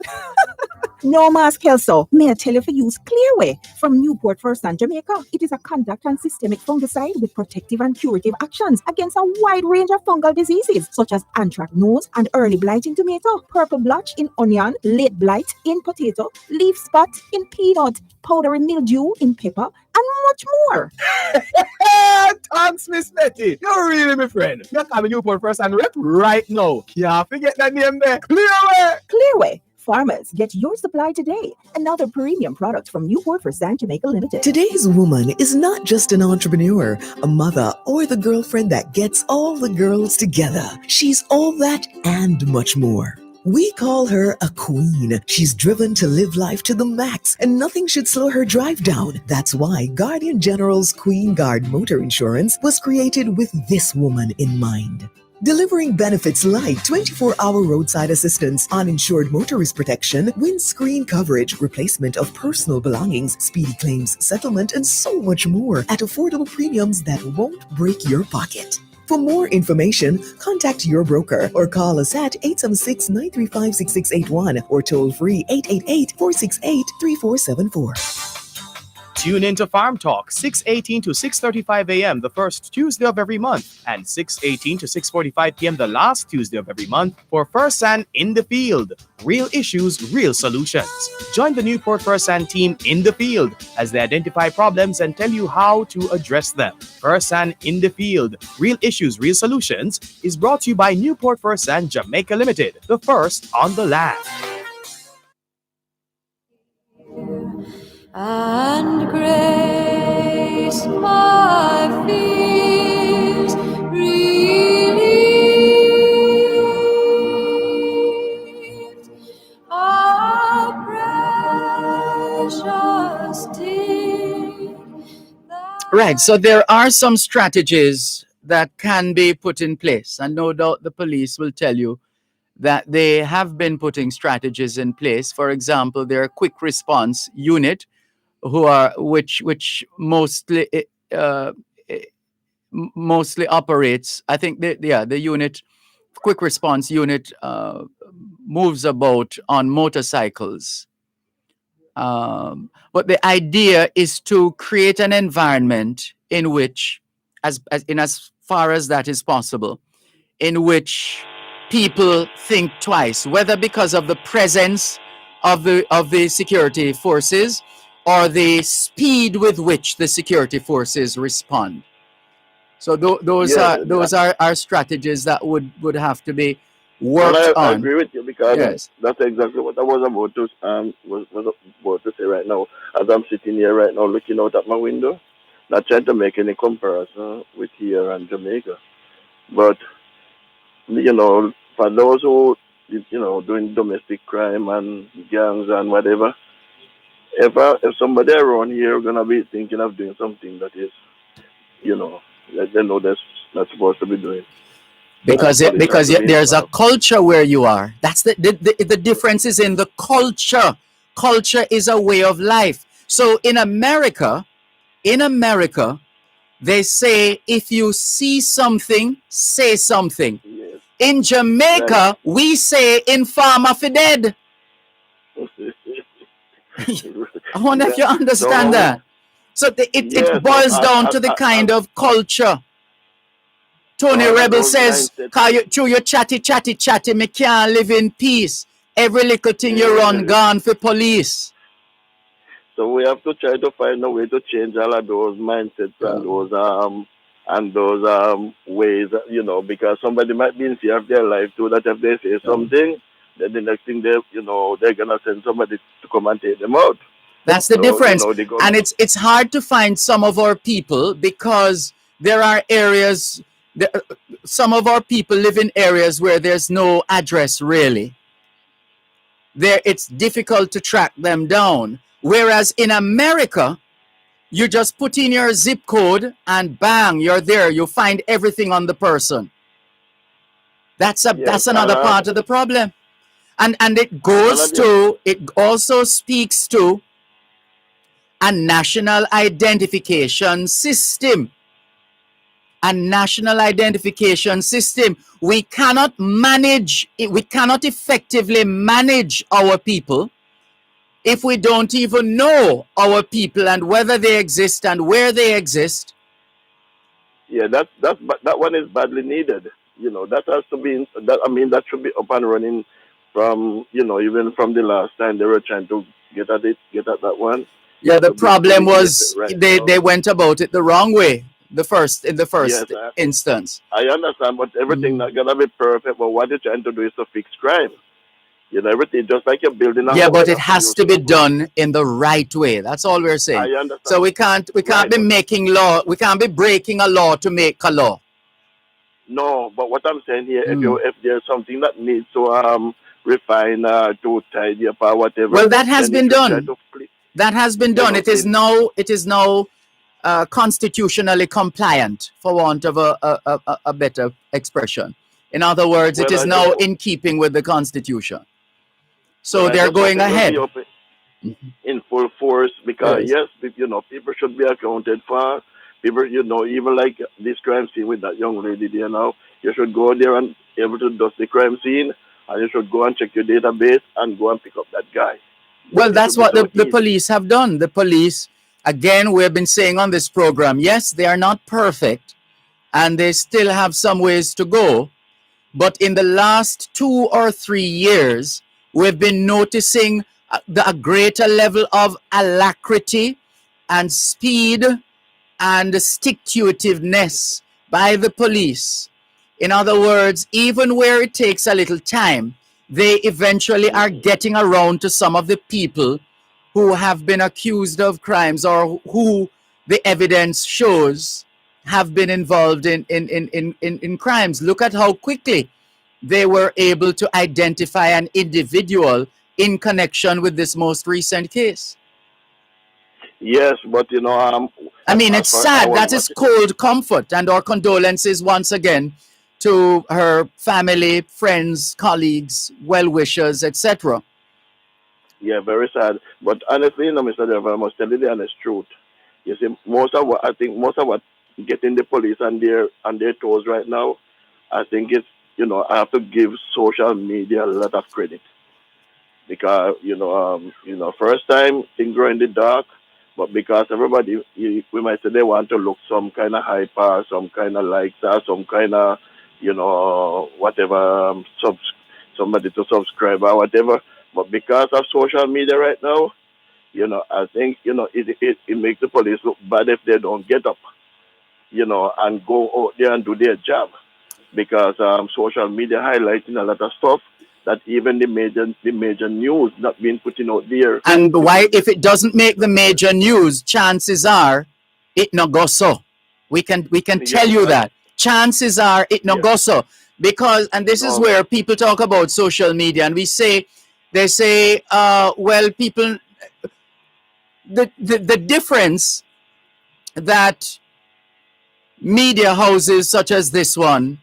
[SPEAKER 7] No mask, Kelso. May I tell you to use Clearway from Newport First and Jamaica. It is a contact and systemic fungicide with protective and curative actions against a wide range of fungal diseases such as anthracnose and early blight in tomato, purple blotch in onion, late blight in potato, leaf spot in peanut, powdery mildew in pepper, and much more.
[SPEAKER 15] Thanks, Miss Betty. You're really my friend. You're coming Newport First and rep right now. Can't forget that name there. Clearway.
[SPEAKER 7] Clearway. Farmers, get your supply today. Another premium product from Newport for San Jamaica Limited.
[SPEAKER 16] Today's woman is not just an entrepreneur, a mother, or the girlfriend that gets all the girls together. She's all that and much more. We call her a queen. She's driven to live life to the max, and nothing should slow her drive down. That's why Guardian General's Queen Guard Motor Insurance was created with this woman in mind. Delivering benefits like 24-hour roadside assistance, uninsured motorist protection, windscreen coverage, replacement of personal belongings, speedy claims settlement, and so much more at affordable premiums that won't break your pocket. For more information, contact your broker or call us at 876-935-6681 or toll free 888-468-3474.
[SPEAKER 17] Tune into Farm Talk, 6:18 to 6:35 a.m. the first Tuesday of every month, and 6:18 to 6:45 p.m. the last Tuesday of every month for First San in the Field. Real issues, real solutions. Join the Newport First San team in the field as they identify problems and tell you how to address them. First San in the Field, Real Issues, Real Solutions is brought to you by Newport First San Jamaica Limited, the first on the land.
[SPEAKER 2] And grace my fears relieved. A precious deed.
[SPEAKER 6] Right. So there are some strategies that can be put in place, and no doubt the police will tell you that they have been putting strategies in place. For example, their quick response unit, which mostly mostly operates. I think the unit, quick response unit, moves about on motorcycles. But the idea is to create an environment in which, as far as that is possible, in which people think twice, whether because of the presence of the security forces or the speed with which the security forces respond. So those are strategies that would have to be worked on.
[SPEAKER 14] I agree with you because
[SPEAKER 6] yes,
[SPEAKER 14] that's exactly what I was about to say right now. As I'm sitting here right now, looking out at my window, not trying to make any comparison with here and Jamaica, but for those who doing domestic crime and gangs and whatever, if somebody around here gonna be thinking of doing something that is, that they know that's not supposed to be doing.
[SPEAKER 6] because there's a culture where you are. That's the difference is in the culture. Culture is a way of life. So in America, they say if you see something, say something.
[SPEAKER 14] Yes.
[SPEAKER 6] In Jamaica, we say informer for dead. I wonder if you understand that. So it boils down to the kind of culture. Tony Rebel says, through your chatty, me can't live in peace. Every little thing you run gone for police.
[SPEAKER 14] So we have to try to find a way to change all of those mindsets and those ways, because somebody might be in fear of their life too, that if they say something, then the next thing they're gonna send somebody to come and take them out.
[SPEAKER 6] That's the difference. And it's hard to find some of our people because there are areas, some of our people live in areas where there's no address really. It's difficult to track them down. Whereas in America, you just put in your zip code and bang, you're there. You find everything on the person. That's another part of the problem. And it also speaks to a national identification system. A national identification system. We cannot effectively manage our people if we don't even know our people and whether they exist and where they exist.
[SPEAKER 14] Yeah, that one is badly needed. That has to be that. I mean, that should be up and running from even from the last time they were trying to get at that one.
[SPEAKER 6] Yeah, the
[SPEAKER 14] But we
[SPEAKER 6] problem
[SPEAKER 14] couldn't get
[SPEAKER 6] was
[SPEAKER 14] it right
[SPEAKER 6] they went about it the wrong way in the first
[SPEAKER 14] Yes,
[SPEAKER 6] instance.
[SPEAKER 14] I understand, but everything not gonna be perfect. But what you're trying to do is to fix crime. Everything just like you're building a
[SPEAKER 6] Yeah,
[SPEAKER 14] house.
[SPEAKER 6] but
[SPEAKER 14] you
[SPEAKER 6] it
[SPEAKER 14] have to
[SPEAKER 6] has
[SPEAKER 14] use
[SPEAKER 6] to be
[SPEAKER 14] some-
[SPEAKER 6] done in the right way. That's all we're saying.
[SPEAKER 14] I understand.
[SPEAKER 6] So we can't be making law. We can't be breaking a law to make a law.
[SPEAKER 14] No, but what I'm saying here, if there's something that needs to refine, to tidy up or whatever,
[SPEAKER 6] Well, that has
[SPEAKER 14] then you
[SPEAKER 6] been
[SPEAKER 14] should try
[SPEAKER 6] done.
[SPEAKER 14] to
[SPEAKER 6] That has been done. It is now constitutionally compliant, for want of a better expression. In other words, it
[SPEAKER 14] Well,
[SPEAKER 6] is
[SPEAKER 14] I
[SPEAKER 6] now
[SPEAKER 14] just-
[SPEAKER 6] in keeping with the Constitution. So
[SPEAKER 14] well, I
[SPEAKER 6] they're
[SPEAKER 14] just hope
[SPEAKER 6] going
[SPEAKER 14] it will be
[SPEAKER 6] ahead.
[SPEAKER 14] up in full force because
[SPEAKER 6] Yes.
[SPEAKER 14] people should be accounted for. People, even like this crime scene with that young lady there now, you should go there and able to dust the crime scene, and you should go and check your database and go and pick up that guy.
[SPEAKER 6] Well, that's
[SPEAKER 14] should be
[SPEAKER 6] what
[SPEAKER 14] so
[SPEAKER 6] the
[SPEAKER 14] easy.
[SPEAKER 6] police have done. The police, again, we've been saying on this program, yes, they are not perfect and they still have some ways to go. But in the last 2 or 3 years, we've been noticing a greater level of alacrity and speed and stick-to-itiveness by the police. In other words, even where it takes a little time, they eventually are getting around to some of the people who have been accused of crimes or who the evidence shows have been involved in crimes. Look at how quickly they were able to identify an individual in connection with this most recent case.
[SPEAKER 14] Yes, but
[SPEAKER 6] I mean,
[SPEAKER 14] as
[SPEAKER 6] it's
[SPEAKER 14] far- I
[SPEAKER 6] sad.
[SPEAKER 14] was
[SPEAKER 6] That is
[SPEAKER 14] watching-
[SPEAKER 6] cold comfort, and our condolences once again to her family, friends, colleagues, well-wishers, etc.
[SPEAKER 14] Yeah, very sad. But honestly, Mr. Dervan, I must tell you the honest truth. You see, most of what getting the police on their toes right now, I think it's I have to give social media a lot of credit because first time things were in the dark, but because everybody we might say they want to look some kind of hype or some kind of likes or some kind of whatever somebody to subscribe or whatever. But because of social media right now, I think it makes the police look bad if they don't get up, and go out there and do their job, because social media highlighting a lot of stuff that even the major news not being putting out there.
[SPEAKER 6] And why, if it doesn't make the major news, chances are it no go so. We can tell you that. Chances are it no go so. Because, and this is where people talk about social media and they say, well, people, the difference that media houses such as this one,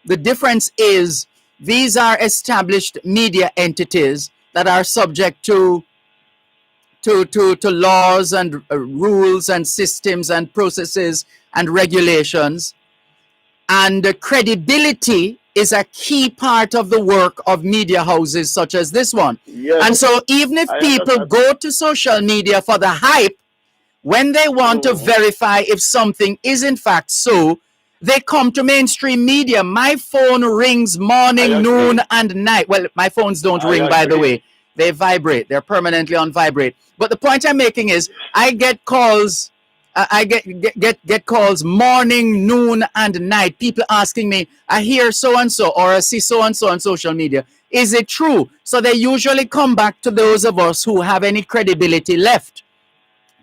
[SPEAKER 6] the difference is these are established media entities that are subject to laws and rules and systems and processes and regulations. And credibility is a key part of the work of media houses such as this one.
[SPEAKER 14] Yes,
[SPEAKER 6] and so even if
[SPEAKER 14] I
[SPEAKER 6] people
[SPEAKER 14] understand.
[SPEAKER 6] go to social media for the hype, when they want to verify if something is in fact so, they come to mainstream media. My phone rings morning, noon, and night. Well, my phones don't ring, by the way. They vibrate. They're permanently on vibrate. But the point I'm making is I get calls. I get calls morning, noon, and night. People asking me, I hear so-and-so or I see so-and-so on social media. Is it true? So they usually come back to those of us who have any credibility left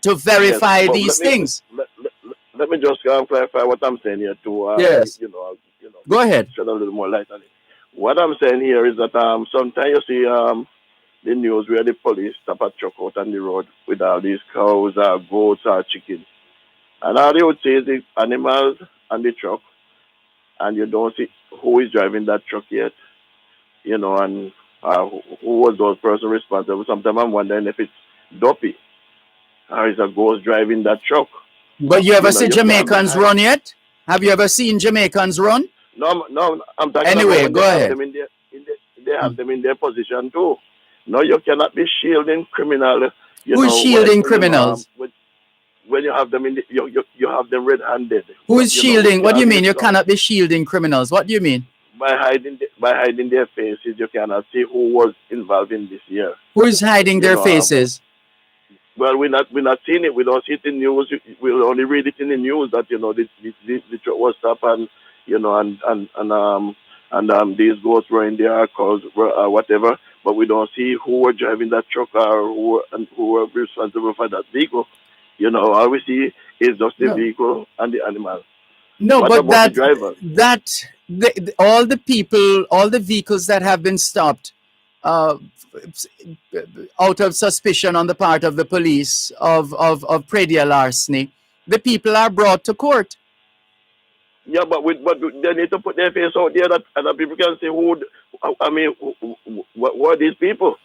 [SPEAKER 6] to verify
[SPEAKER 14] Yes, but
[SPEAKER 6] these things.
[SPEAKER 14] Let me just clarify what I'm saying here too.
[SPEAKER 6] Yes. Go ahead.
[SPEAKER 14] Shed a little more light on it. What I'm saying here is that sometimes you see the news where the police stop a truck out on the road with all these cows or goats or chickens, and all they would see is the animals and the truck, and you don't see who is driving that truck yet, and who was those person responsible. Sometimes I'm wondering if it's dopey. or is a ghost driving that truck.
[SPEAKER 6] But you ever
[SPEAKER 14] You know,
[SPEAKER 6] see
[SPEAKER 14] you can't be
[SPEAKER 6] Jamaicans
[SPEAKER 14] hiding.
[SPEAKER 6] run yet? Have you ever seen Jamaicans run?
[SPEAKER 14] No, I'm talking about
[SPEAKER 6] Anyway,
[SPEAKER 14] when
[SPEAKER 6] go
[SPEAKER 14] they have
[SPEAKER 6] ahead.
[SPEAKER 14] them they have them in their position too. No, you cannot be shielding criminal.
[SPEAKER 6] Who is shielding criminals?
[SPEAKER 14] When you have them you have them red-handed.
[SPEAKER 6] Who is shielding? What do you mean? You
[SPEAKER 14] So
[SPEAKER 6] cannot be shielding criminals. What do you mean?
[SPEAKER 14] by hiding their faces, you cannot see who was involved in this year.
[SPEAKER 6] Who is hiding their faces?
[SPEAKER 14] Well, we're not seeing it. We don't see it in news. We'll only read it in the news that the truck was stopped and these ghosts were in their cars whatever. But we don't see who were driving that truck or who were responsible for that vehicle. All we see is just the vehicle and the animal.
[SPEAKER 6] No,
[SPEAKER 14] what
[SPEAKER 6] but
[SPEAKER 14] about the driver?
[SPEAKER 6] all the people, all the vehicles that have been stopped out of suspicion on the part of the police of predial larceny, the people are brought to court.
[SPEAKER 14] Yeah, but they need to put their face out there that other people can say who are these people?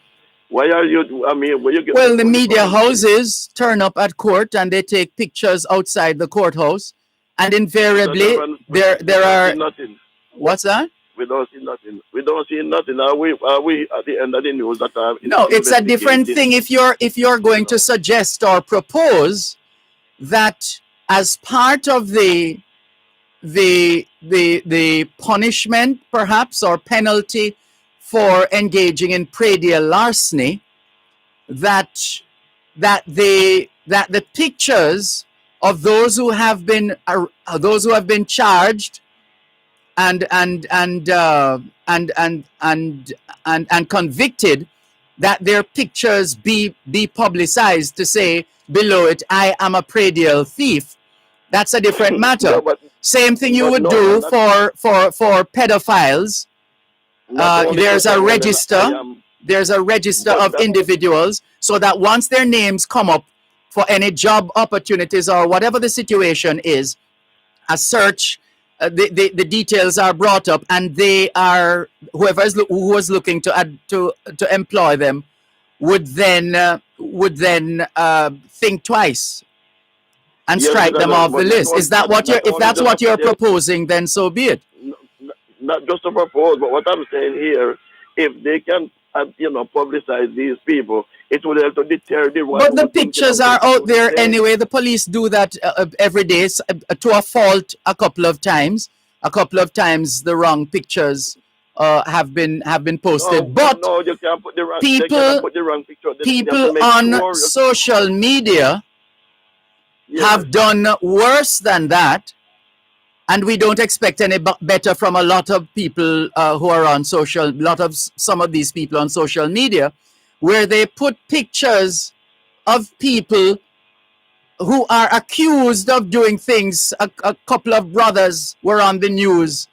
[SPEAKER 14] Why are you? Where you get?
[SPEAKER 6] Well, the media houses turn up at court and they take pictures outside the courthouse, and invariably there are.
[SPEAKER 14] Nothing.
[SPEAKER 6] What's that?
[SPEAKER 14] We don't see nothing. We don't see nothing. Are we at the end of the news that
[SPEAKER 6] no, it's a different thing if you're going to suggest or propose that as part of the punishment perhaps or penalty for engaging in predial larceny, that the pictures of those who have been charged and convicted, that their pictures be publicized to say below it, I am a predial thief. That's a different matter. Same thing you would do for pedophiles. There's a register of individuals, so that once their names come up for any job opportunities or whatever the situation is, a search, the details are brought up, and they are who was looking to employ them would then think twice and strike them off the list. Is that what if that's what you're proposing, then so be it.
[SPEAKER 14] Not just to propose, but what I'm saying here, if they can, publicize these people, it will help to deter the one.
[SPEAKER 6] But the pictures are out there anyway. The police do that every day to a fault. A couple of times, the wrong pictures have been posted.
[SPEAKER 14] You can't put the wrong, picture.
[SPEAKER 6] People on social media have done worse than that. And we don't expect any better from a lot of people who are on some of these people on social media, where they put pictures of people who are accused of doing things. A couple of brothers were on the news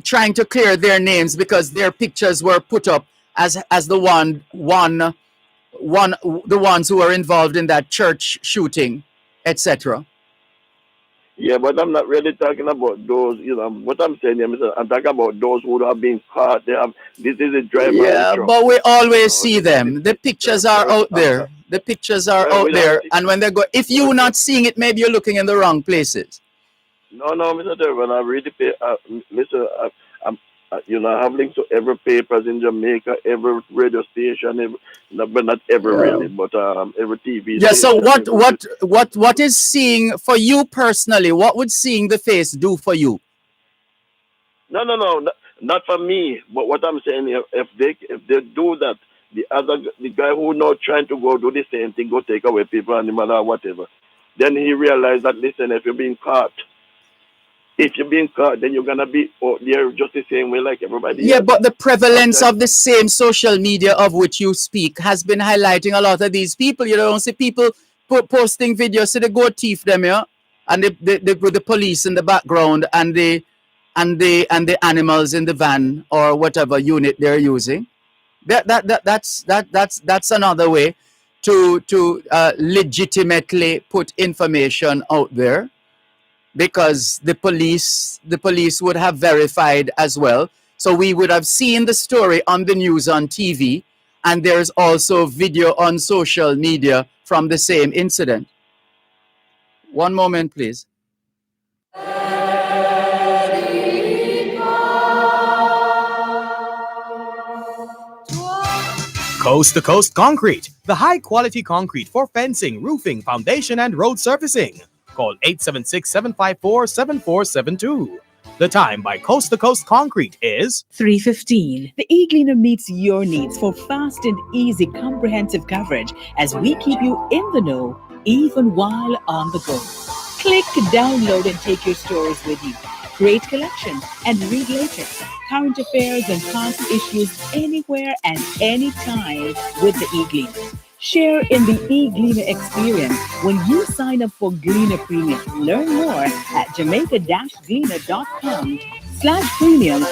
[SPEAKER 6] trying to clear their names because their pictures were put up as the ones who were involved in that church shooting, etc.
[SPEAKER 14] Yeah, but I'm not really talking about those, what I'm saying here, I'm talking about those who have been caught. This is a driver.
[SPEAKER 6] Yeah, but we always see them. The pictures are out there. The pictures are out there. And when they go, if you're not seeing it, maybe you're looking in the wrong places.
[SPEAKER 14] No, Mr. Dervan, I read the paper. Listen, I have links to every papers in Jamaica, every radio station, but not every really, but every TV.
[SPEAKER 6] Yeah. So what is seeing for you personally? What would seeing the face do for you?
[SPEAKER 14] No, not for me. But what I'm saying, if they do that, the guy who now trying to go do the same thing, go take away people and or whatever, then he realized that listen, if you're being caught. If you're being caught, then you're gonna be out there just the same way like everybody.
[SPEAKER 6] Yeah, but the prevalence of the same social media of which you speak has been highlighting a lot of these people. You don't see people posting videos, so they go thief them, yeah, and they with the police in the background and the animals in the van or whatever unit they're using. That's another way to legitimately put information out there. Because the police would have verified as well. So we would have seen the story on the news on TV, and there's also video on social media from the same incident. One moment, please.
[SPEAKER 17] Coast to Coast Concrete, the high quality concrete for fencing, roofing, foundation, and road surfacing. Call 876 754 7472. The time by Coast to Coast Concrete is
[SPEAKER 12] 3:15. The e-Gleaner meets your needs for fast and easy comprehensive coverage as we keep you in the know even while on the go. Click, download, and take your stories with you. Create collection and read later. Current affairs and past issues anywhere and anytime with the e-Gleaner. Share in the e-Gleaner experience when you sign up for Gleaner Premium. Learn more at jamaica-gleaner.com/premium.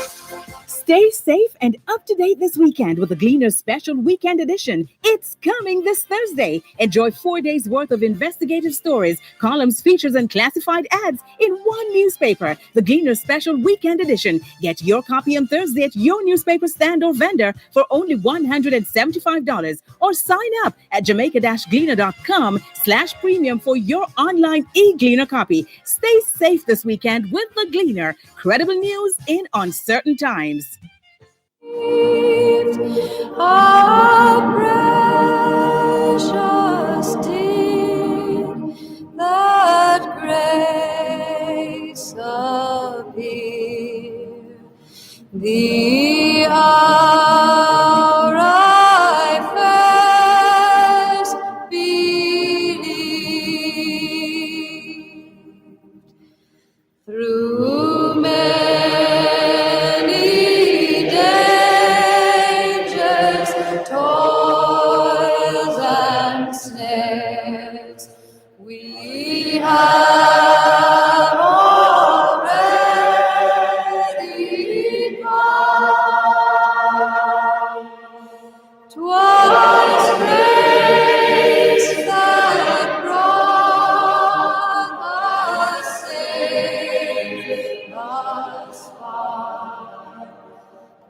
[SPEAKER 12] Stay safe and up to date this weekend with the Gleaner Special Weekend Edition. It's coming this Thursday. Enjoy 4 days worth of investigative stories, columns, features, and classified ads in one newspaper. The Gleaner Special Weekend Edition. Get your copy on Thursday at your newspaper stand or vendor for only $175 or sign up at jamaica-gleaner.com/premium for your online e-Gleaner copy. Stay safe this weekend with the Gleaner. Credible news in uncertain times.
[SPEAKER 2] Our precious deed, that grace appear, the hour I first believed. Through many dangers, toils, and snares, we have already come. 'Twas grace that brought us safe thus far,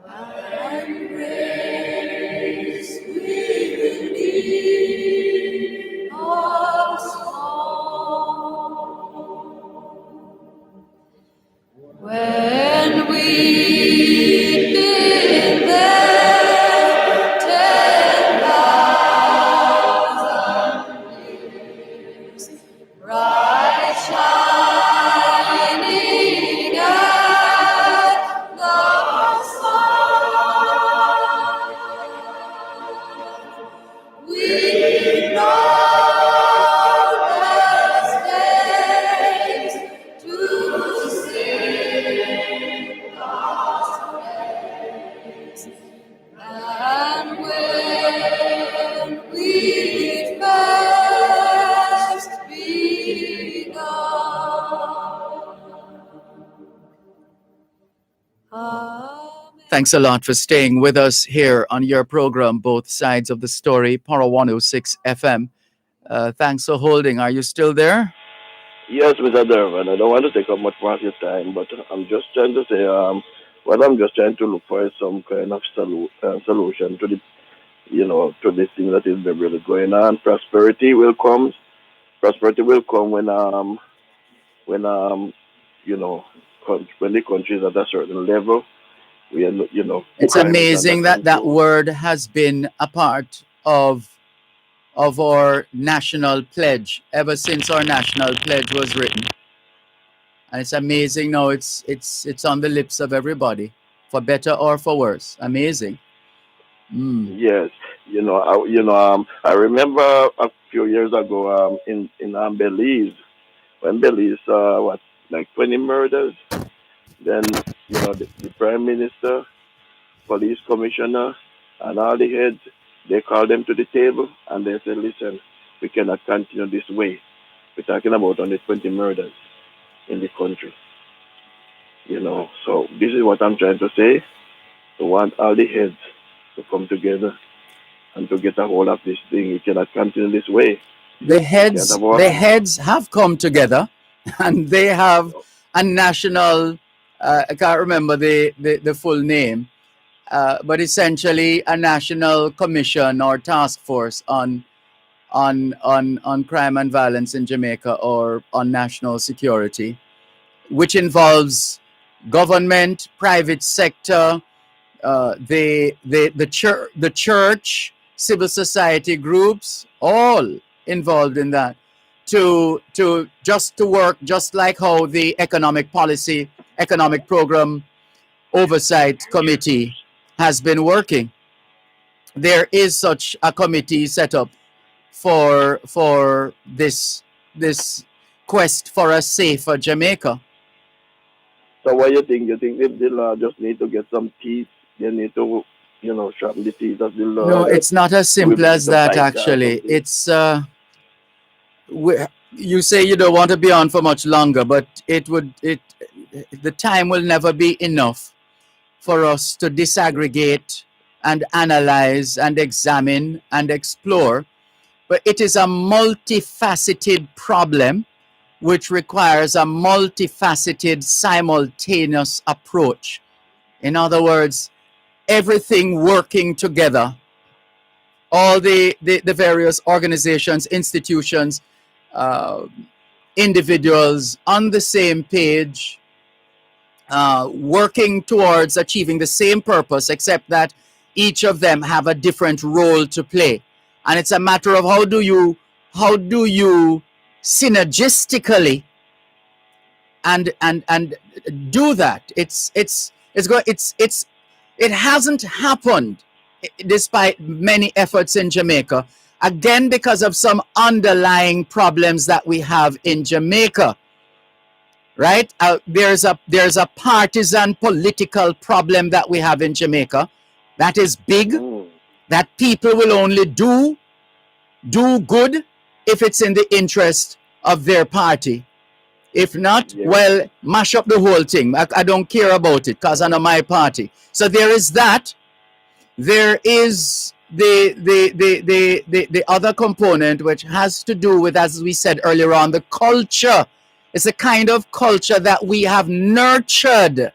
[SPEAKER 2] and grace will lead us home. When we've been there 10,000 years, bright shining at the sun, we know there's days to sing God's praise. And when we first begun.
[SPEAKER 6] Thanks a lot for staying with us here on your program, Both Sides of the Story, Power 106 FM. Thanks for holding. Are you still there?
[SPEAKER 14] Yes, Mr. Dervan, I don't want to take up much more of your time, but I'm just trying to say, I'm just trying to look for some kind of solution to the, to this thing that is really going on. Prosperity will come. Prosperity will come when when the country is at a certain level.
[SPEAKER 6] It's amazing that that word has been a part of our national pledge ever since our national pledge was written, and it's amazing now it's on the lips of everybody, for better or for worse. Amazing.
[SPEAKER 14] Yes, I remember a few years ago in Belize, when Belize saw 20 murders. Then the prime minister, police commissioner, and all the heads, they called them to the table and they said, "Listen, we cannot continue this way. We're talking about only 20 murders in the country." So this is what I'm trying to say. We want all the heads to come together and to get a hold of this thing. We cannot continue this way.
[SPEAKER 6] The heads have come together, and they have a national. I can't remember the full name, but essentially a national commission or task force on on crime and violence in Jamaica or on national security, which involves government, private sector, the church, civil society groups, all involved in that, to work just like how the economic program oversight committee has been working. There is such a committee set up for this quest for a safer Jamaica.
[SPEAKER 14] So what you think? You think the law just need to get some teeth? They need to, sharpen the teeth of the law.
[SPEAKER 6] No, it's not as simple as that. Actually,
[SPEAKER 14] something.
[SPEAKER 6] it's you say you don't want to be on for much longer, but the time will never be enough for us to disaggregate and analyze and examine and explore. But it is a multifaceted problem which requires a multifaceted, simultaneous approach. In other words, everything working together, all the various organizations, institutions, individuals on the same page, working towards achieving the same purpose, except that each of them have a different role to play. And it's a matter of how do you synergistically and do that. It hasn't happened despite many efforts in Jamaica, again because of some underlying problems that we have in Jamaica. Right? There's a partisan political problem that we have in Jamaica that is big, that people will only do good if it's in the interest of their party. If not, well, mash up the whole thing. I don't care about it because I'm not my party. So there is that. There is the other component, which has to do with, as we said earlier on, the culture. It's a kind of culture that we have nurtured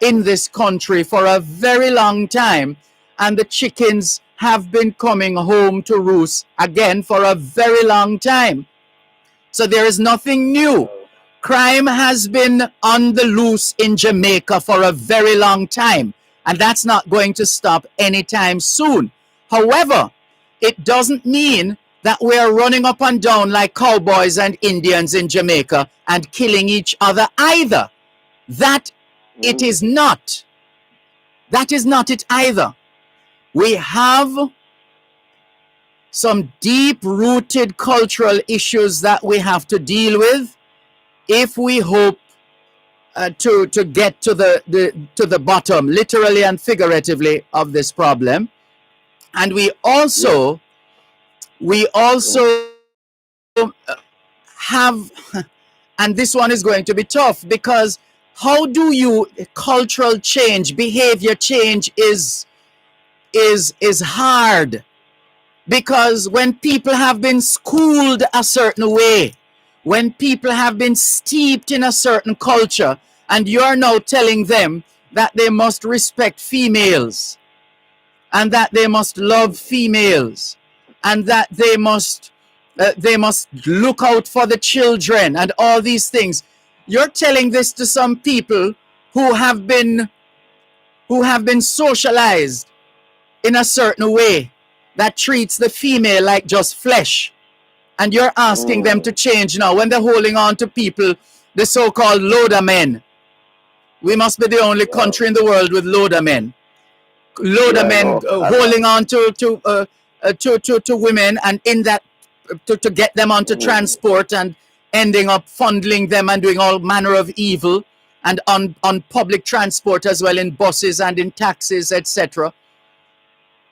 [SPEAKER 6] in this country for a very long time. And the chickens have been coming home to roost again for a very long time. So there is nothing new. Crime has been on the loose in Jamaica for a very long time. And that's not going to stop anytime soon. However, it doesn't mean that we are running up and down like cowboys and Indians in Jamaica and killing each other either. That it is not. That is not it either. We have some deep-rooted cultural issues that we have to deal with if we hope to get to the bottom, literally and figuratively, of this problem. And we also have, and this one is going to be tough, because how do you cultural change, behavior change is hard, because when people have been schooled a certain way, when people have been steeped in a certain culture, and you're now telling them that they must respect females, and that they must love females, and that they must look out for the children and all these things. You're telling this to some people who have been socialized in a certain way that treats the female like just flesh. And you're asking them to change now when they're holding on to people, the so-called loader men. We must be the only country in the world with loader men. Loader men holding on to women, and in that to get them onto transport and ending up fondling them and doing all manner of evil, and on public transport as well, in buses and in taxis, etc.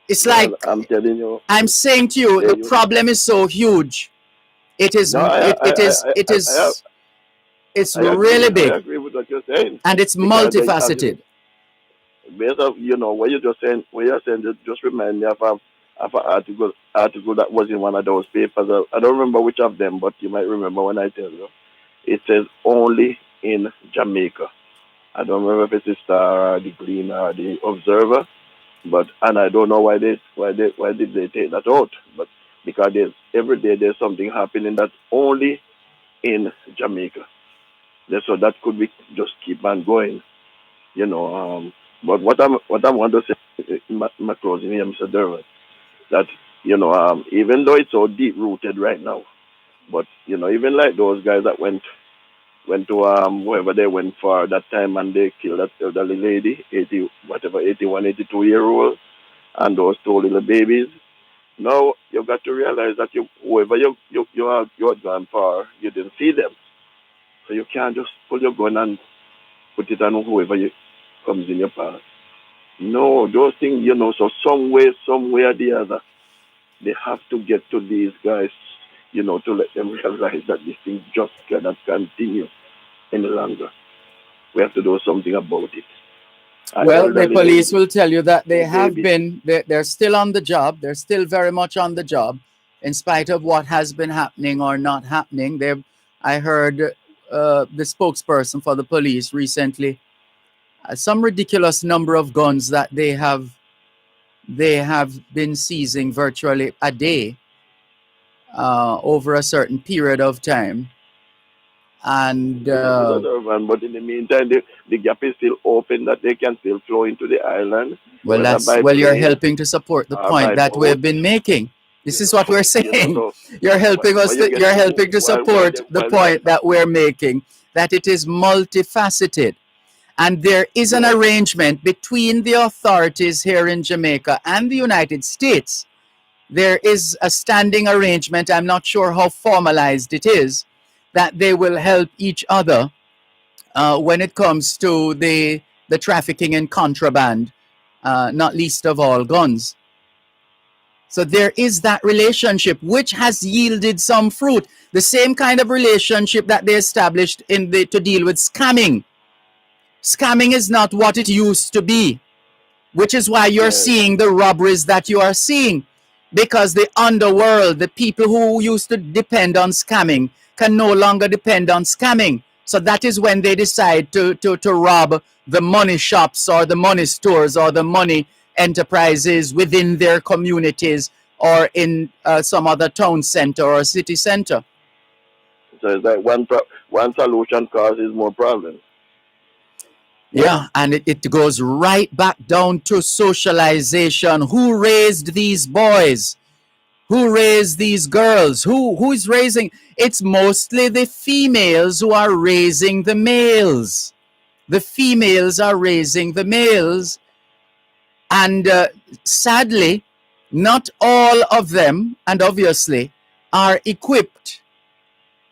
[SPEAKER 6] It's like,
[SPEAKER 14] I'm telling you,
[SPEAKER 6] I'm saying to you, the problem is so huge. It is. It's really big.
[SPEAKER 14] I agree with what you're saying,
[SPEAKER 6] and it's multifaceted.
[SPEAKER 14] Based of what you're saying, just remind me of an article that was in one of those papers. I don't remember which of them, but you might remember when I tell you. It says only in Jamaica. I don't remember if it's the Star or the Gleaner or the Observer, and I don't know why did they take that out. But because every day there's something happening that's only in Jamaica. So that could be just keep on going, you know. But what I want to say in my closing here, Mr. Dervan, that even though it's so deep rooted right now, but even like those guys that went to wherever they went for that time and they killed that elderly lady, 81, 82-year old, and those two little babies. Now you got to realize that whoever you had gone for, you didn't see them. So you can't just pull your gun and put it on whoever comes in your path. No, those things, so some way or the other, they have to get to these guys, to let them realize that this thing just cannot continue any longer. We have to do something about it.
[SPEAKER 6] Well, the police will tell you that they have been, they're still on the job. They're still very much on the job, in spite of what has been happening or not happening. I heard the spokesperson for the police recently, some ridiculous number of guns that they have been seizing virtually a day over a certain period of time. And
[SPEAKER 14] but in the meantime, the gap is still open that they can still flow into the island.
[SPEAKER 6] Well, you're helping to support the point that we've been making. This is what we're saying. You're helping us. You're helping to support the point that we're making, that it is multifaceted, and there is an arrangement between the authorities here in Jamaica and the United States. There is a standing arrangement. I'm not sure how formalized it is, that they will help each other when it comes to the trafficking and contraband, not least of all guns. So there is that relationship which has yielded some fruit. The same kind of relationship that they established to deal with scamming. Scamming is not what it used to be, which is why you're seeing the robberies that you are seeing. Because the underworld, the people who used to depend on scamming, can no longer depend on scamming. So that is when they decide to rob the money shops or the money stores or the money enterprises within their communities or in some other town center or city center.
[SPEAKER 14] So it's like one solution causes more problems.
[SPEAKER 6] Yeah, and it goes right back down to socialization. Who raised these boys? Who raised these girls? Who is raising? It's mostly the females who are raising the males. The females are raising the males. And sadly, not all of them, and obviously, are equipped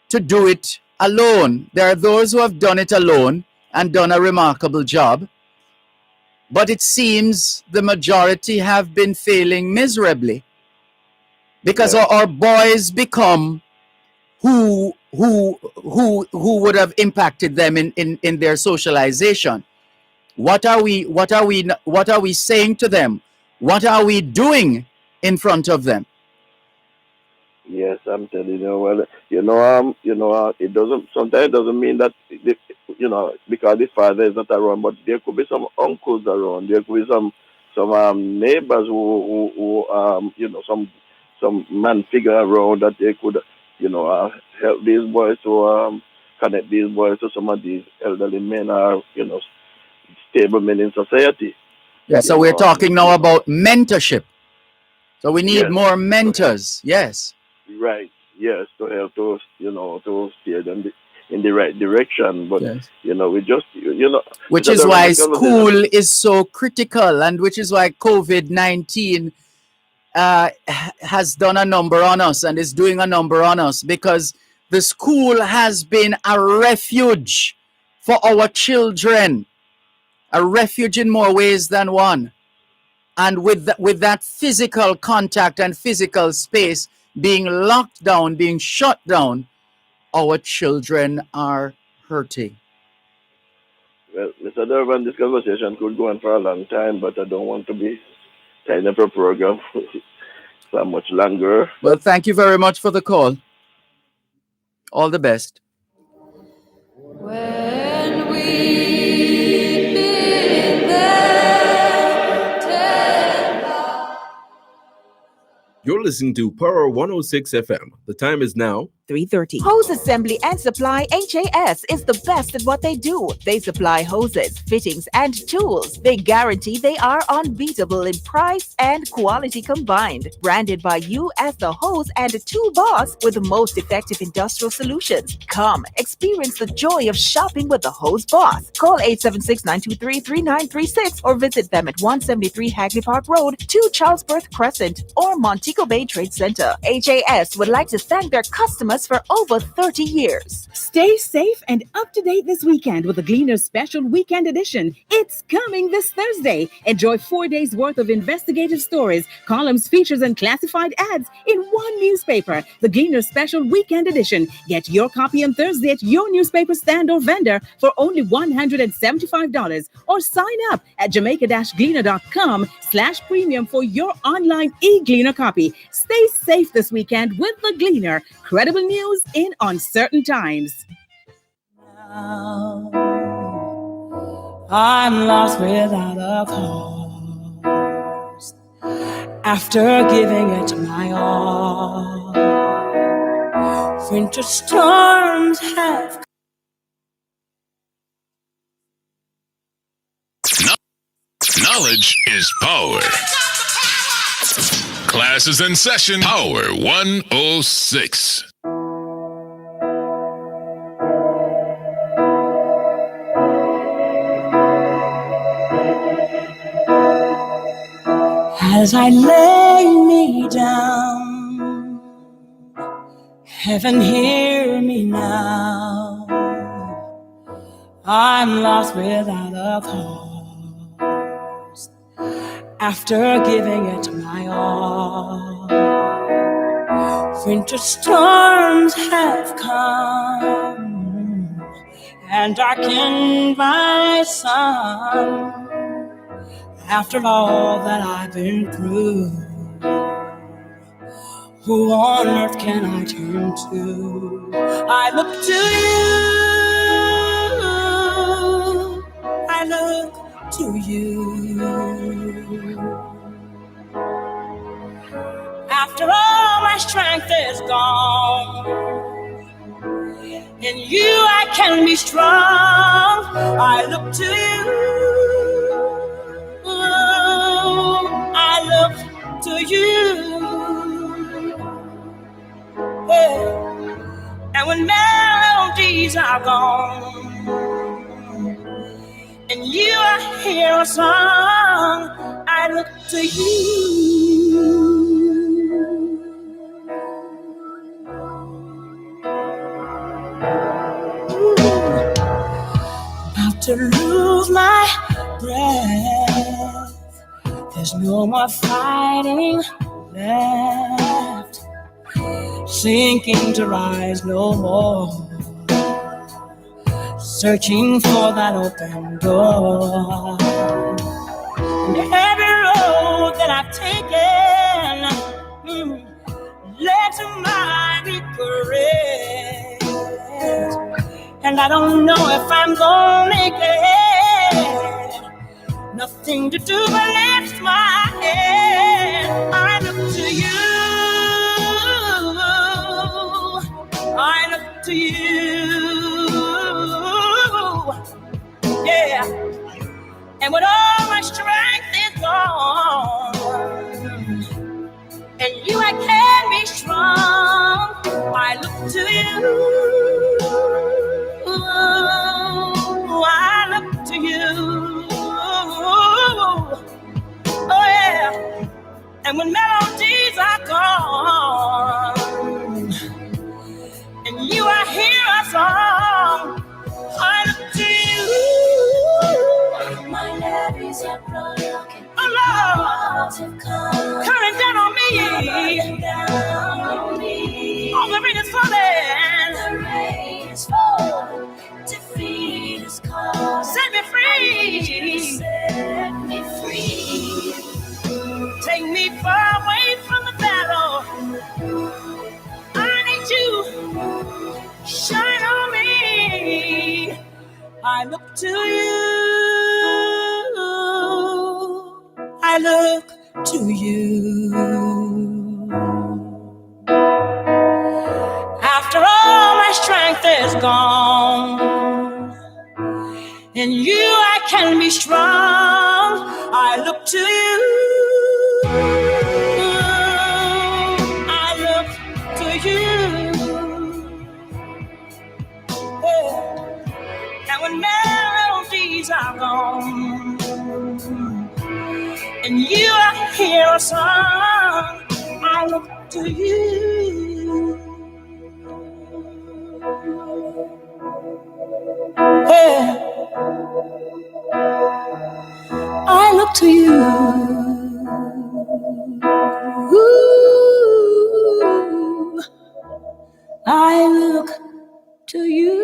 [SPEAKER 6] to do it alone. There are those who have done it alone and done a remarkable job. But it seems the majority have been failing miserably. Because our boys become who would have impacted them in their socialization. What are we saying to them? What are we doing in front of them?
[SPEAKER 14] Yes, I'm telling you. Well, it doesn't. Sometimes it doesn't mean that because the father is not around, but there could be some uncles around. There could be some neighbors who some man figure around that they could help these boys to connect these boys to some of these elderly men or stable men in society.
[SPEAKER 6] Yeah. So we're talking now about mentorship. So we need more mentors. Yes.
[SPEAKER 14] Right. Yes, to help to to steer them in the right direction. But we just
[SPEAKER 6] which is why school is so critical, and which is why COVID-19 has done a number on us and is doing a number on us, because the school has been a refuge for our children, a refuge in more ways than one. And with that physical contact and physical space being locked down, being shut down, our children are hurting.
[SPEAKER 14] Well, Mr. Dervan, this conversation could go on for a long time, but I don't want to be tying up a program for much longer.
[SPEAKER 6] Well, thank you very much for the call. All the best.
[SPEAKER 2] When we've been there 10,000
[SPEAKER 1] You're listening to Power 106 FM. The time is now
[SPEAKER 7] 3:30. Hose Assembly and Supply HAS is the best at what they do. They supply hoses, fittings, and tools. They guarantee they are unbeatable in price and quality combined. Branded by you as the hose and tool boss with the most effective industrial solutions. Come, experience the joy of shopping with the hose boss. Call 876-923-3936 or visit them at 173 Hagley Park Road, 2 Charlesworth Crescent, or Montego Bay Trade Center. HAS would like to thank their customers for over 30 years.
[SPEAKER 12] Stay safe and up to date this weekend with the Gleaner Special Weekend Edition. It's coming this Thursday. Enjoy 4 days worth of investigative stories, columns, features, and classified ads in one newspaper. The Gleaner Special Weekend Edition. Get your copy on Thursday at your newspaper stand or vendor for only $175 or sign up at jamaica-gleaner.com/premium for your online e-Gleaner copy. Stay safe this weekend with the Gleaner. Credible news in uncertain times.
[SPEAKER 2] I'm lost without a cause. After giving it my all, winter storms have.
[SPEAKER 3] Knowledge is power. Class is in session. Power 106.
[SPEAKER 2] As I lay me down, heaven hear me now. I'm lost without a cause. After giving it my all, winter storms have come and darkened my sun. After all that I've been through, who on earth can I turn to? I look to you, I look to you. After all my strength is gone, in you I can be strong. I look to you, I look to you. Yeah. And when melodies are gone and you hear a song, I look to you. About to lose my breath. There's no more fighting left. Sinking to rise no more. Searching for that open door. And every road that I've taken led to my regret. And I don't know if I'm gonna make it. Nothing to do but lift my head. I look to you. I look to you. Yeah. And when all my strength is gone, and you I can be strong, I look to you. I look to you. Oh yeah. And when melodies are gone and you I hear a song, I look to you. My levees are broken. Oh Lord, coming down on me. All the rain is falling. The rain is falling. Defeat is called. Set me free. Set me free. Take me far away from the battle. I need you. Shine on me. I look to you. I look to you. In you I can be strong. I look to you. I look to you. Yeah. And when melodies are gone, and you I hear a song, I look to you. Yeah. I look to you. Ooh, I look to you.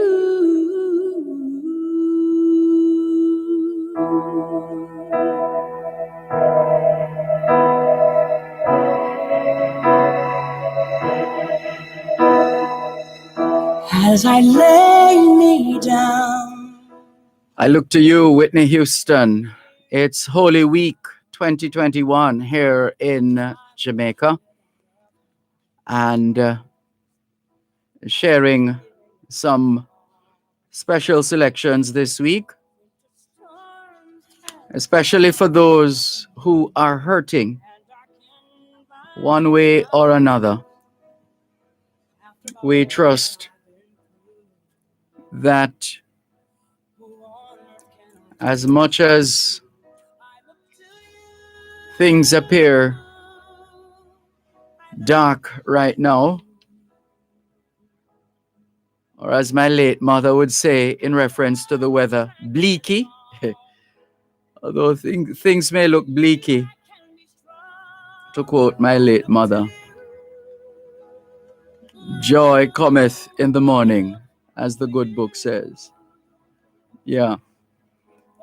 [SPEAKER 2] As I lay me down.
[SPEAKER 6] I look to you, Whitney Houston. It's Holy Week 2021 here in Jamaica, and sharing some special selections this week, especially for those who are hurting one way or another. We trust that as much as things appear dark right now, or as my late mother would say in reference to the weather, bleaky, although things may look bleaky, to quote my late mother, joy cometh in the morning, as the good book says. Yeah.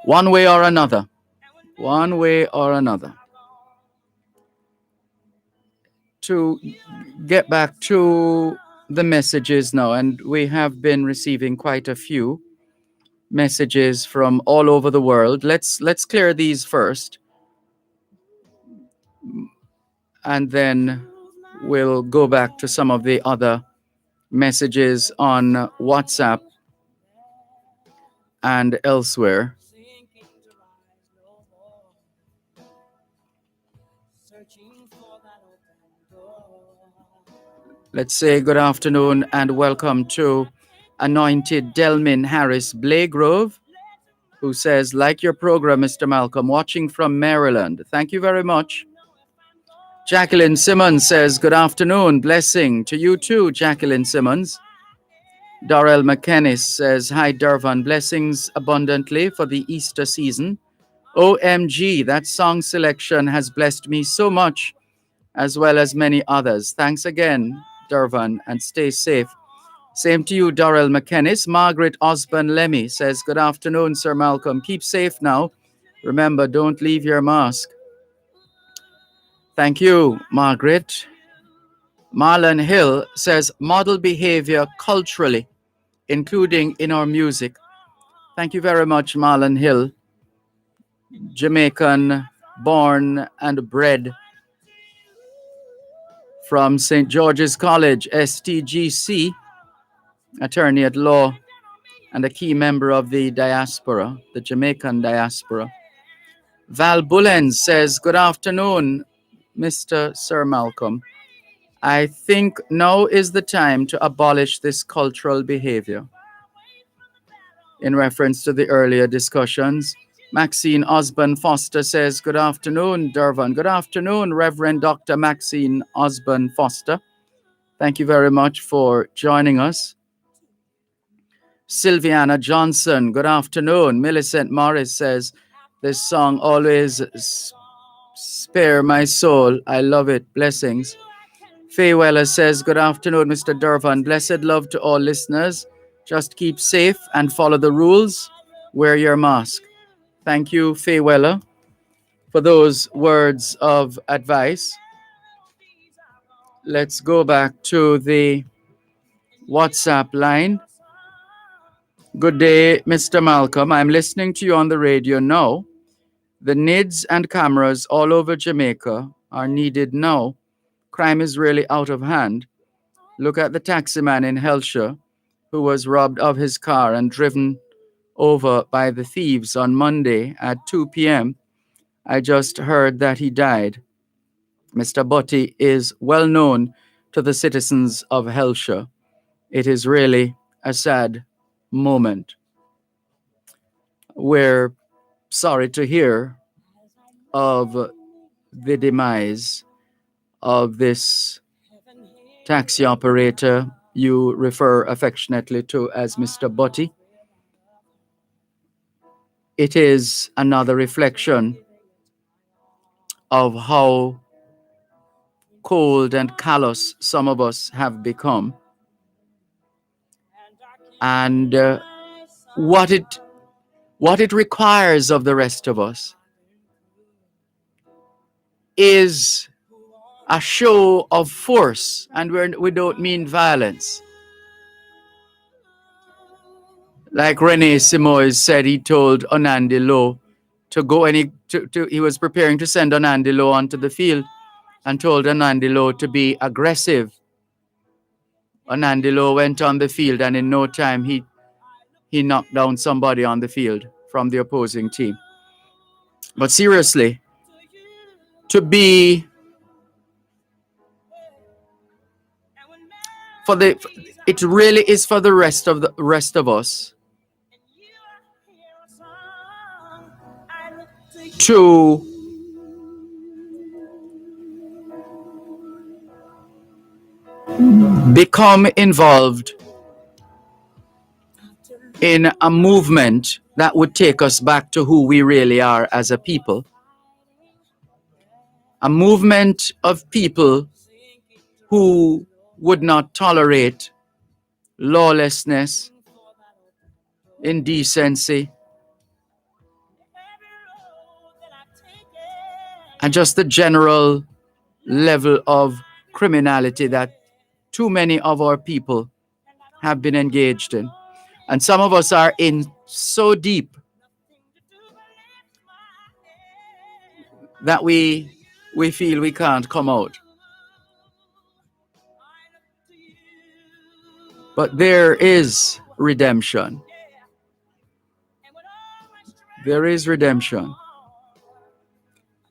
[SPEAKER 6] One way or another. One way or another. To get back to the messages now, and we have been receiving quite a few messages from all over the world. Let's clear these first, and then we'll go back to some of the other messages on WhatsApp and elsewhere. Let's say good afternoon and welcome to Anointed Delmin Harris Blagrove, who says, like your program, Mr. Malcolm, watching from Maryland. Thank you very much. Jacqueline Simmons says, good afternoon, blessing to you too, Jacqueline Simmons. Darrell McKennis says, hi, Dervan, blessings abundantly for the Easter season. OMG, that song selection has blessed me so much, as well as many others. Thanks again, Dervan, and stay safe. Same to you, Darrell McKennis. Margaret Osborne Lemmy says, good afternoon, Sir Malcolm. Keep safe now. Remember, don't leave your mask. Thank you, Margaret. Marlon Hill says, model behavior culturally, including in our music. Thank you very much, Marlon Hill. Jamaican, born and bred from St. George's College, STGC, attorney at law, and a key member of the diaspora, the Jamaican diaspora. Val Bullens says, good afternoon, Mr. Sir Malcolm. I think now is the time to abolish this cultural behavior. In reference to the earlier discussions, Maxine Osborne Foster says, good afternoon, Dervan. Good afternoon, Reverend Dr. Maxine Osborne Foster. Thank you very much for joining us. Sylviana Johnson, good afternoon. Millicent Morris says, this song always spare my soul. I love it. Blessings. Faye Weller says, good afternoon, Mr. Dervan. Blessed love to all listeners. Just keep safe and follow the rules. Wear your mask. Thank you, Faye Weller, for those words of advice. Let's go back to the WhatsApp line. Good day, Mr. Malcolm. I'm listening to you on the radio now. The NIDS and cameras all over Jamaica are needed now. Crime is really out of hand. Look at the taxi man in Hellshire who was robbed of his car and driven over by the thieves on Monday at 2 p.m., I just heard that he died. Mr. Butty is well known to the citizens of Hellshire. It is really a sad moment. We're sorry to hear of the demise of this taxi operator you refer affectionately to as Mr. Butty. It is another reflection of how cold and callous some of us have become, and what it requires of the rest of us is a show of force, and we don't mean violence. Like Rene Simoes said, he told Onandi Lowe to go, and he was preparing to send Onandi Lowe onto the field, and told Onandi Lowe to be aggressive. Onandi Lowe went on the field, and in no time he knocked down somebody on the field from the opposing team. But seriously, it really is for the rest of us to become involved in a movement that would take us back to who we really are as a people. A movement of people who would not tolerate lawlessness, indecency, and just the general level of criminality that too many of our people have been engaged in. And some of us are in so deep that we feel we can't come out. But there is redemption. There is redemption.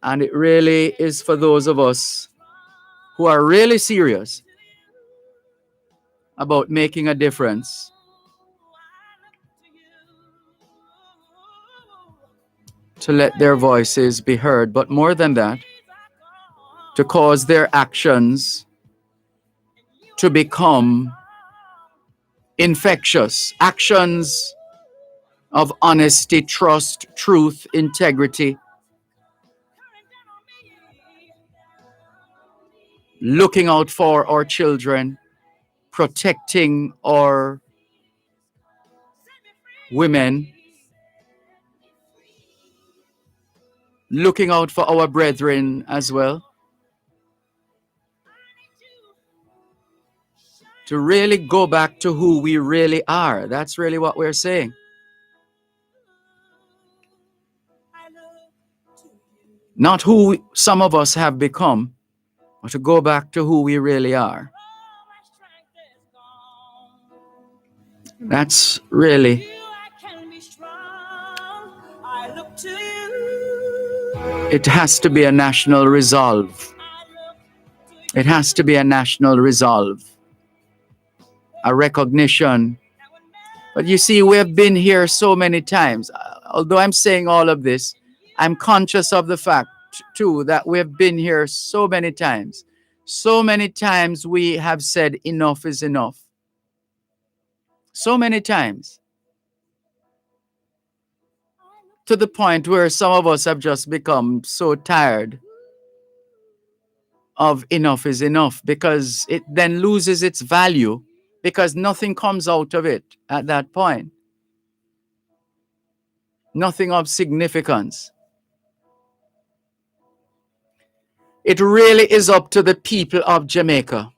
[SPEAKER 6] And it really is for those of us who are really serious about making a difference. To let their voices be heard, but more than that, to cause their actions to become infectious, actions of honesty, trust, truth, integrity, looking out for our children, protecting our women, looking out for our brethren as well. To really go back to who we really are. That's really what we're saying. Not who some of us have become, but to go back to who we really are. That's really it has to be a national resolve. It has to be a national resolve. A recognition. But you see, we have been here so many times. Although I'm saying all of this, I'm conscious of the fact, too, that we have been here so many times. So many times we have said enough is enough. So many times. To the point where some of us have just become so tired of enough is enough, because it then loses its value, because nothing comes out of it at that point. Nothing of significance. It really is up to the people of Jamaica.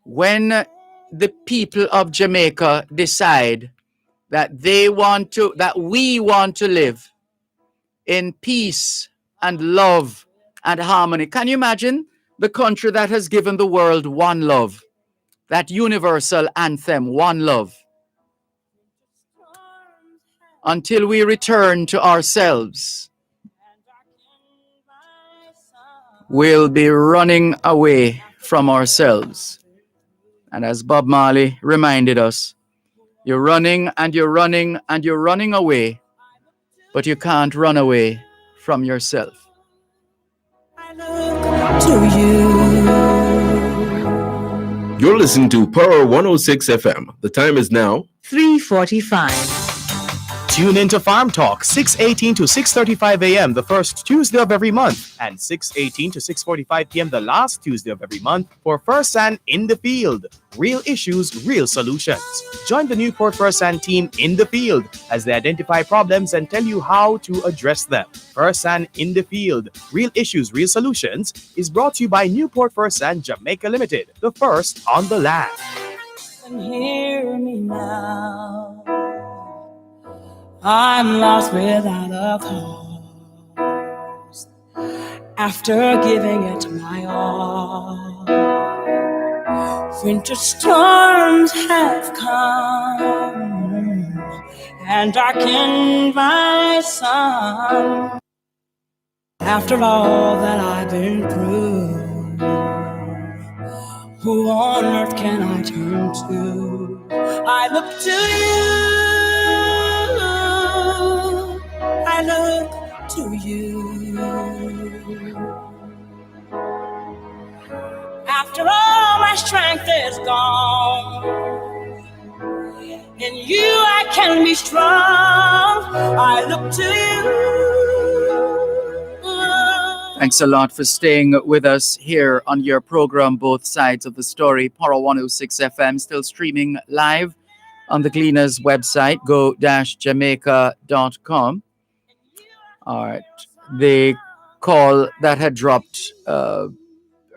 [SPEAKER 6] When the people of Jamaica decide that we want to live in peace and love and harmony. Can you imagine the country that has given the world one love? That universal anthem, one love. until we return to ourselves, we'll be running away from ourselves. And as Bob Marley reminded us, you're running and you're running and you're running away, but you can't run away from yourself.
[SPEAKER 2] To you.
[SPEAKER 1] You're listening to Power 106 FM. The time is now
[SPEAKER 12] 3:45.
[SPEAKER 17] Tune into Farm Talk, 6:18 to 6:35 a.m. the first Tuesday of every month, and 6:18 to 6:45 p.m. the last Tuesday of every month for First Hand in the Field. Real issues, real solutions. Join the Newport First Hand team in the field as they identify problems and tell you how to address them. First Hand in the Field, Real Issues, Real Solutions is brought to you by Newport First Hand Jamaica Limited, the first on the land.
[SPEAKER 2] And hear me now. I'm lost without a cause. After giving it my all, winter storms have come and darkened my sun. After all that I've been through, who on earth can I turn to? I look to you. I look to you. After all my strength is gone, in you I can be strong. I look to you.
[SPEAKER 6] Thanks a lot for staying with us here on your program, Both Sides of the Story. Power 106 FM, still streaming live on the Cleaners website, go-jamaica.com. All right. The call that had dropped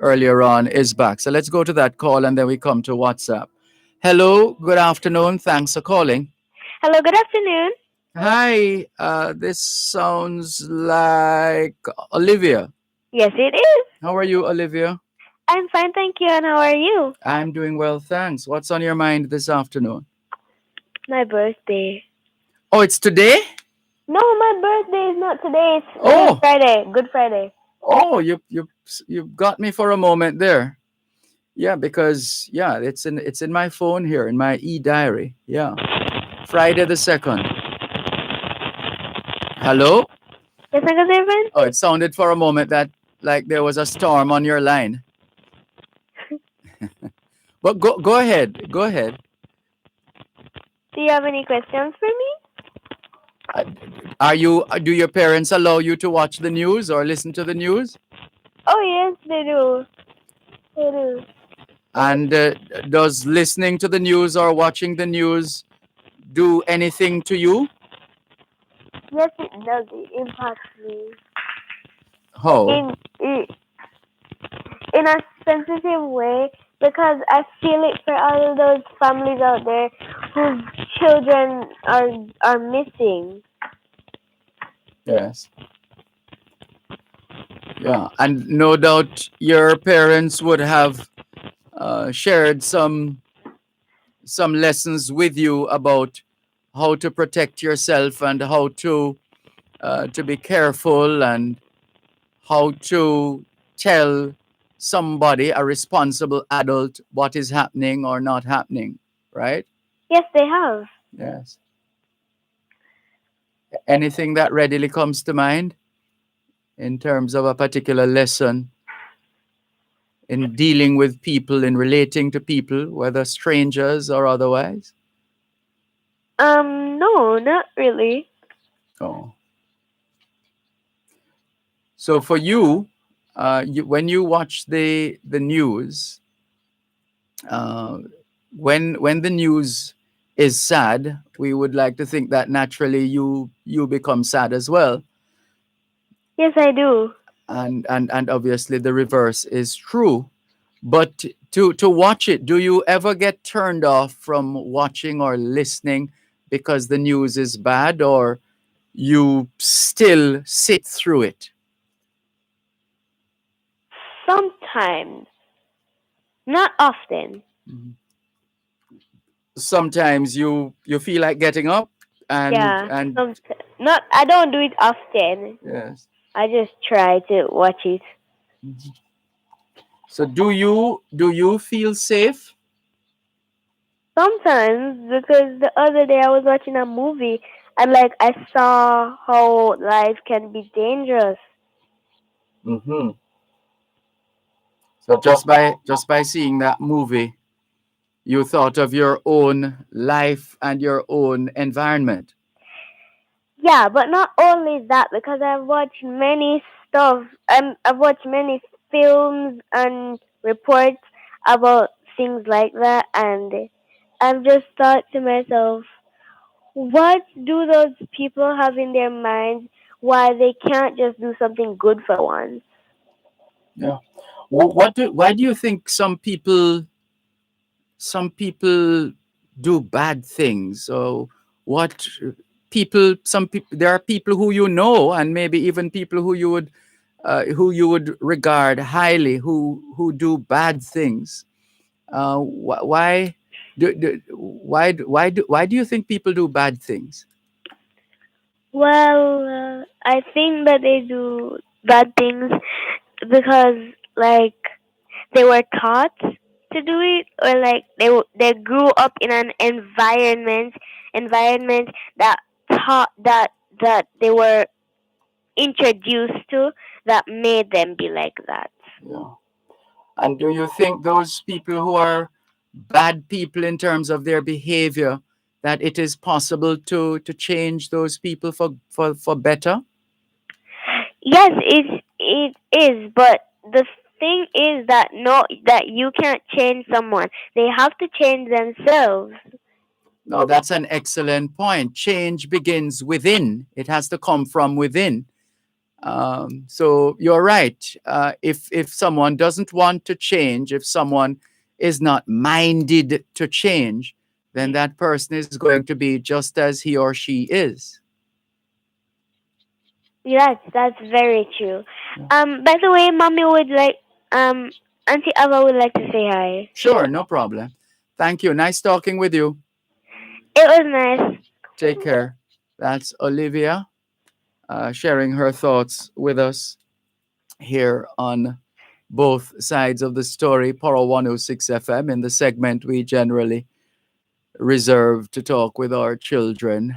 [SPEAKER 6] earlier on is back. So let's go to that call and then we come to WhatsApp. Hello, good afternoon. Thanks for calling.
[SPEAKER 18] Hello, good afternoon.
[SPEAKER 6] Hi, this sounds like Olivia.
[SPEAKER 18] Yes, it is.
[SPEAKER 6] How are you, Olivia?
[SPEAKER 18] I'm fine, thank you. And how are you?
[SPEAKER 6] I'm doing well, thanks. What's on your mind this afternoon?
[SPEAKER 18] My birthday.
[SPEAKER 6] Oh, it's today?
[SPEAKER 18] No, my birthday is not today. It's
[SPEAKER 6] Oh.
[SPEAKER 18] Friday. Good Friday.
[SPEAKER 6] Oh, you got me for a moment there. Yeah, because it's in my phone here, in my e-diary. Yeah. Friday the 2nd. Hello?
[SPEAKER 18] Yes, Uncle Dervan?
[SPEAKER 6] Oh, it sounded for a moment that like there was a storm on your line. But go ahead. Go ahead.
[SPEAKER 18] Do you have any questions for me?
[SPEAKER 6] Do your parents allow you to watch the news or listen to the news?
[SPEAKER 18] Oh, yes, they do. They do.
[SPEAKER 6] And does listening to the news or watching the news do anything to you?
[SPEAKER 18] Yes, it does. It impacts me.
[SPEAKER 6] How?
[SPEAKER 18] In a sensitive way, because I feel it for all of those families out there whose children are missing.
[SPEAKER 6] Yes. Yeah, and no doubt your parents would have shared some lessons with you about how to protect yourself and how to be careful and how to tell somebody, a responsible adult, what is happening or not happening, right?
[SPEAKER 18] Yes, they have.
[SPEAKER 6] Yes. Anything that readily comes to mind in terms of a particular lesson in dealing with people, in relating to people, whether strangers or otherwise?
[SPEAKER 18] No, not really.
[SPEAKER 6] Oh. So for you, when you watch the news, when the news is sad, we would like to think that naturally you become sad as well.
[SPEAKER 18] Yes, I do.
[SPEAKER 6] And obviously the reverse is true. But to watch it, do you ever get turned off from watching or listening because the news is bad, or you still sit through it?
[SPEAKER 18] Sometimes. Not often.
[SPEAKER 6] Sometimes you feel like getting up and
[SPEAKER 18] not. I don't do it often.
[SPEAKER 6] yes.
[SPEAKER 18] I just try to watch it.
[SPEAKER 6] So do you feel safe?
[SPEAKER 18] Sometimes, because the other day I was watching a movie and like I saw how life can be dangerous.
[SPEAKER 6] Mm-hmm. So just by seeing that movie, you thought of your own life and your own environment.
[SPEAKER 18] Yeah, but not only that, because I've watched many stuff. I've watched many films and reports about things like that, and I've just thought to myself, what do those people have in their minds? Why they can't just do something good for once?
[SPEAKER 6] Yeah. Why do you think some people do bad things? So what some people, there are people who you know, and maybe even people who you would regard highly, who do bad things. Why do you think people do bad things?
[SPEAKER 18] Well, I think that they do bad things because, like, they were taught to do it, or like they grew up in an environment that taught that they were introduced to that made them be like that.
[SPEAKER 6] Yeah. And do you think those people who are bad people in terms of their behavior, that it is possible to change those people for better?
[SPEAKER 18] Yes, it is, but the thing is that no, that you can't change someone. They have to change themselves.
[SPEAKER 6] No, that's an excellent point. Change begins within. It has to come from within. So you're right. If someone doesn't want to change, if someone is not minded to change, then that person is going to be just as he or she is.
[SPEAKER 18] Yes, that's very true. By the way, mommy would like Auntie Ava would like to say hi.
[SPEAKER 6] Sure, no problem. Thank you. Nice talking with you.
[SPEAKER 18] It was nice.
[SPEAKER 6] Take care. That's Olivia sharing her thoughts with us here on both sides of the story, Poro 106 FM, in the segment we generally reserve to talk with our children.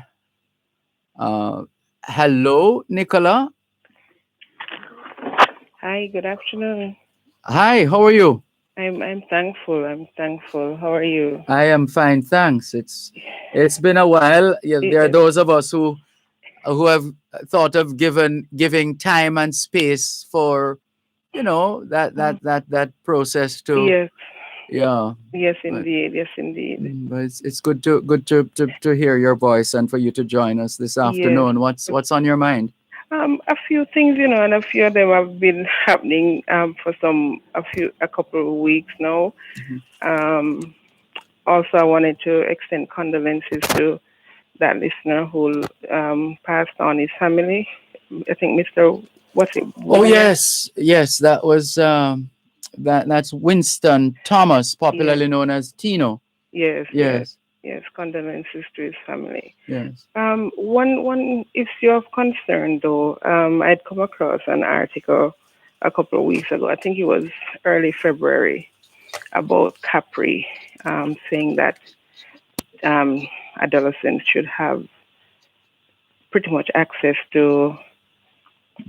[SPEAKER 6] Hello, Nicola.
[SPEAKER 19] Hi, good afternoon.
[SPEAKER 6] Hi, how are you?
[SPEAKER 19] I'm thankful. I'm thankful. How are you?
[SPEAKER 6] I am fine, thanks. It's been a while. Yeah, there are those of us who have thought of giving time and space for that process to
[SPEAKER 19] Yes.
[SPEAKER 6] yeah.
[SPEAKER 19] Yes,
[SPEAKER 6] But,
[SPEAKER 19] indeed. Yes, indeed.
[SPEAKER 6] but it's good to hear your voice and for you to join us this
[SPEAKER 19] Yes.
[SPEAKER 6] afternoon. What's on your mind?
[SPEAKER 19] A few things, and a few of them have been happening for a couple of weeks now. Also, I wanted to extend condolences to that listener who passed on, his family. I think Mr. What's it?
[SPEAKER 6] Oh yes, that was that's Winston Thomas, popularly known as Tino.
[SPEAKER 19] Yes. Condolences to his family.
[SPEAKER 6] Yes.
[SPEAKER 19] One issue of concern, though, I'd come across an article a couple of weeks ago. I think it was early February about Capri, saying that adolescents should have pretty much access to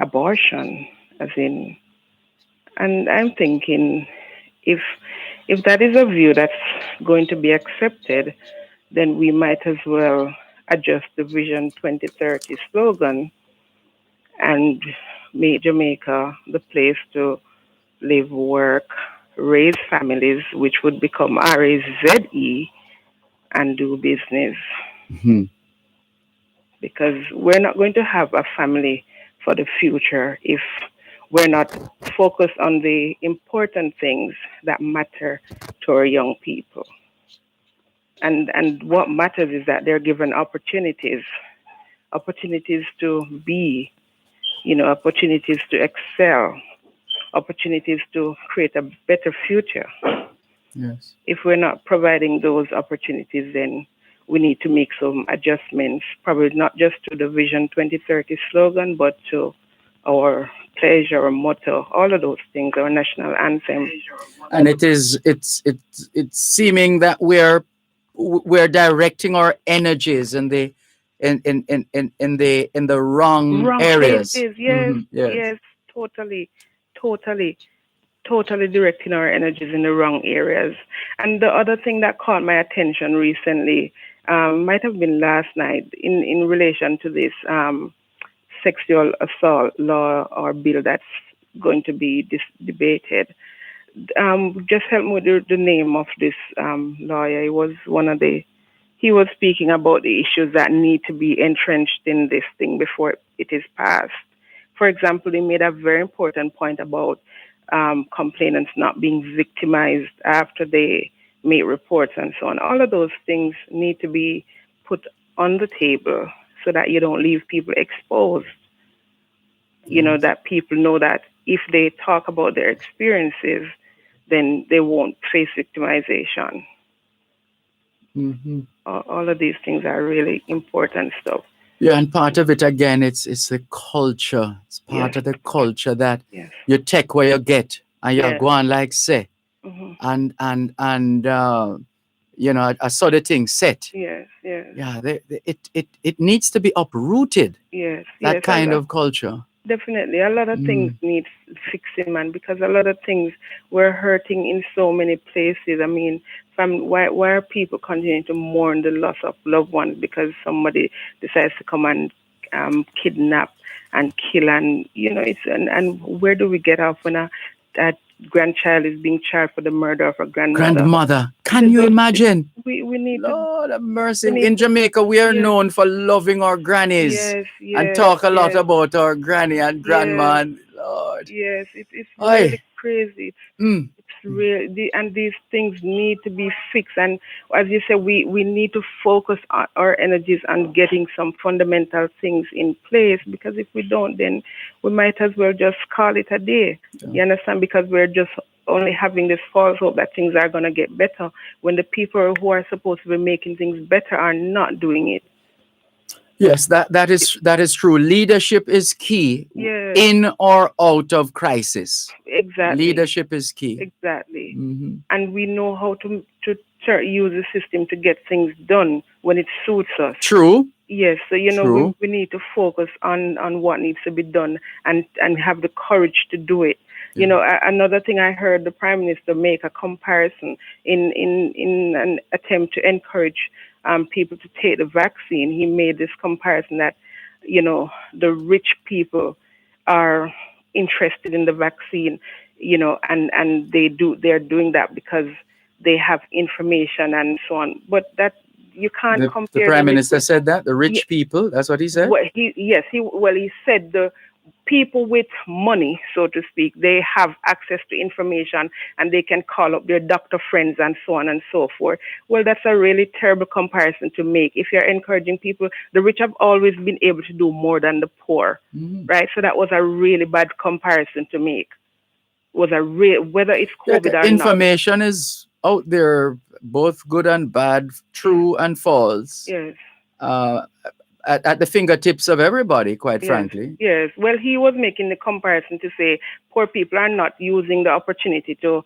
[SPEAKER 19] abortion, as in, and I'm thinking if that is a view that's going to be accepted, then we might as well adjust the Vision 2030 slogan and make Jamaica the place to live, work, raise families, which would become RAZE, and do business.
[SPEAKER 6] Mm-hmm.
[SPEAKER 19] Because we're not going to have a family for the future if we're not focused on the important things that matter to our young people. And what matters is that they're given opportunities to be, opportunities to excel, opportunities to create a better future.
[SPEAKER 6] Yes.
[SPEAKER 19] If we're not providing those opportunities, then we need to make some adjustments, probably not just to the Vision 2030 slogan, but to our pledge, our motto, all of those things, our national anthem.
[SPEAKER 6] And it's seeming that we're directing our energies in the wrong areas.
[SPEAKER 19] Places. Yes,
[SPEAKER 6] Mhm, yes.
[SPEAKER 19] yes, totally directing our energies in the wrong areas. And the other thing that caught my attention recently, might have been last night, in relation to this sexual assault law or bill that's going to be debated. Just help me with the name of this lawyer. He was speaking about the issues that need to be entrenched in this thing before it is passed. For example, he made a very important point about complainants not being victimized after they make reports and so on. All of those things need to be put on the table so that you don't leave people exposed. You know, that people know that if they talk about their experiences, then they won't face victimization.
[SPEAKER 6] Mm-hmm.
[SPEAKER 19] All of these things are really important stuff.
[SPEAKER 6] Yeah, and part of it again, it's the culture. It's part of the culture that you take where you get, and you go on like say, and you know, I saw the thing set.
[SPEAKER 19] Yes.
[SPEAKER 6] Yeah, it needs to be uprooted.
[SPEAKER 19] Yes.
[SPEAKER 6] That kind of culture.
[SPEAKER 19] Definitely, a lot of things need fixing, man. Because a lot of things we're hurting in so many places. I mean, why are people continuing to mourn the loss of loved ones because somebody decides to come and kidnap and kill, and you know, and where do we get off when that grandchild is being charged for the murder of a
[SPEAKER 6] grandmother? Can you imagine?
[SPEAKER 19] We need
[SPEAKER 6] Lord have mercy. In Jamaica, we are known for loving our grannies and talk a lot about our granny and grandma. And Lord,
[SPEAKER 19] it's really crazy. It's really, and these things need to be fixed. And as you said, we need to focus our energies on getting some fundamental things in place, because if we don't, then we might as well just call it a day. You understand? Because we're just only having this false hope that things are going to get better when the people who are supposed to be making things better are not doing it.
[SPEAKER 6] Yes, that is true. Leadership is key in or out of crisis.
[SPEAKER 19] Exactly.
[SPEAKER 6] Leadership is key.
[SPEAKER 19] Exactly.
[SPEAKER 6] Mm-hmm.
[SPEAKER 19] And we know how to use the system to get things done when it suits us.
[SPEAKER 6] True.
[SPEAKER 19] Yes, so you know we need to focus on what needs to be done and have the courage to do it. You know, another thing I heard the Prime Minister make a comparison in an attempt to encourage people to take the vaccine. He made this comparison that, you know, the rich people are interested in the vaccine, you know, and they're doing that because they have information and so on. But that you can't compare.
[SPEAKER 6] The Prime Minister said that the rich people. That's what he said.
[SPEAKER 19] Well, he said the people with money, so to speak, they have access to information and they can call up their doctor friends and so on and so forth. Well, that's a really terrible comparison to make. If you're encouraging people, the rich have always been able to do more than the poor, right? So that was a really bad comparison to make. Whether it's COVID or not.
[SPEAKER 6] Information is out there, both good and bad, true and false.
[SPEAKER 19] Yes.
[SPEAKER 6] At the fingertips of everybody, quite frankly.
[SPEAKER 19] Yes. Well, he was making the comparison to say poor people are not using the opportunity to,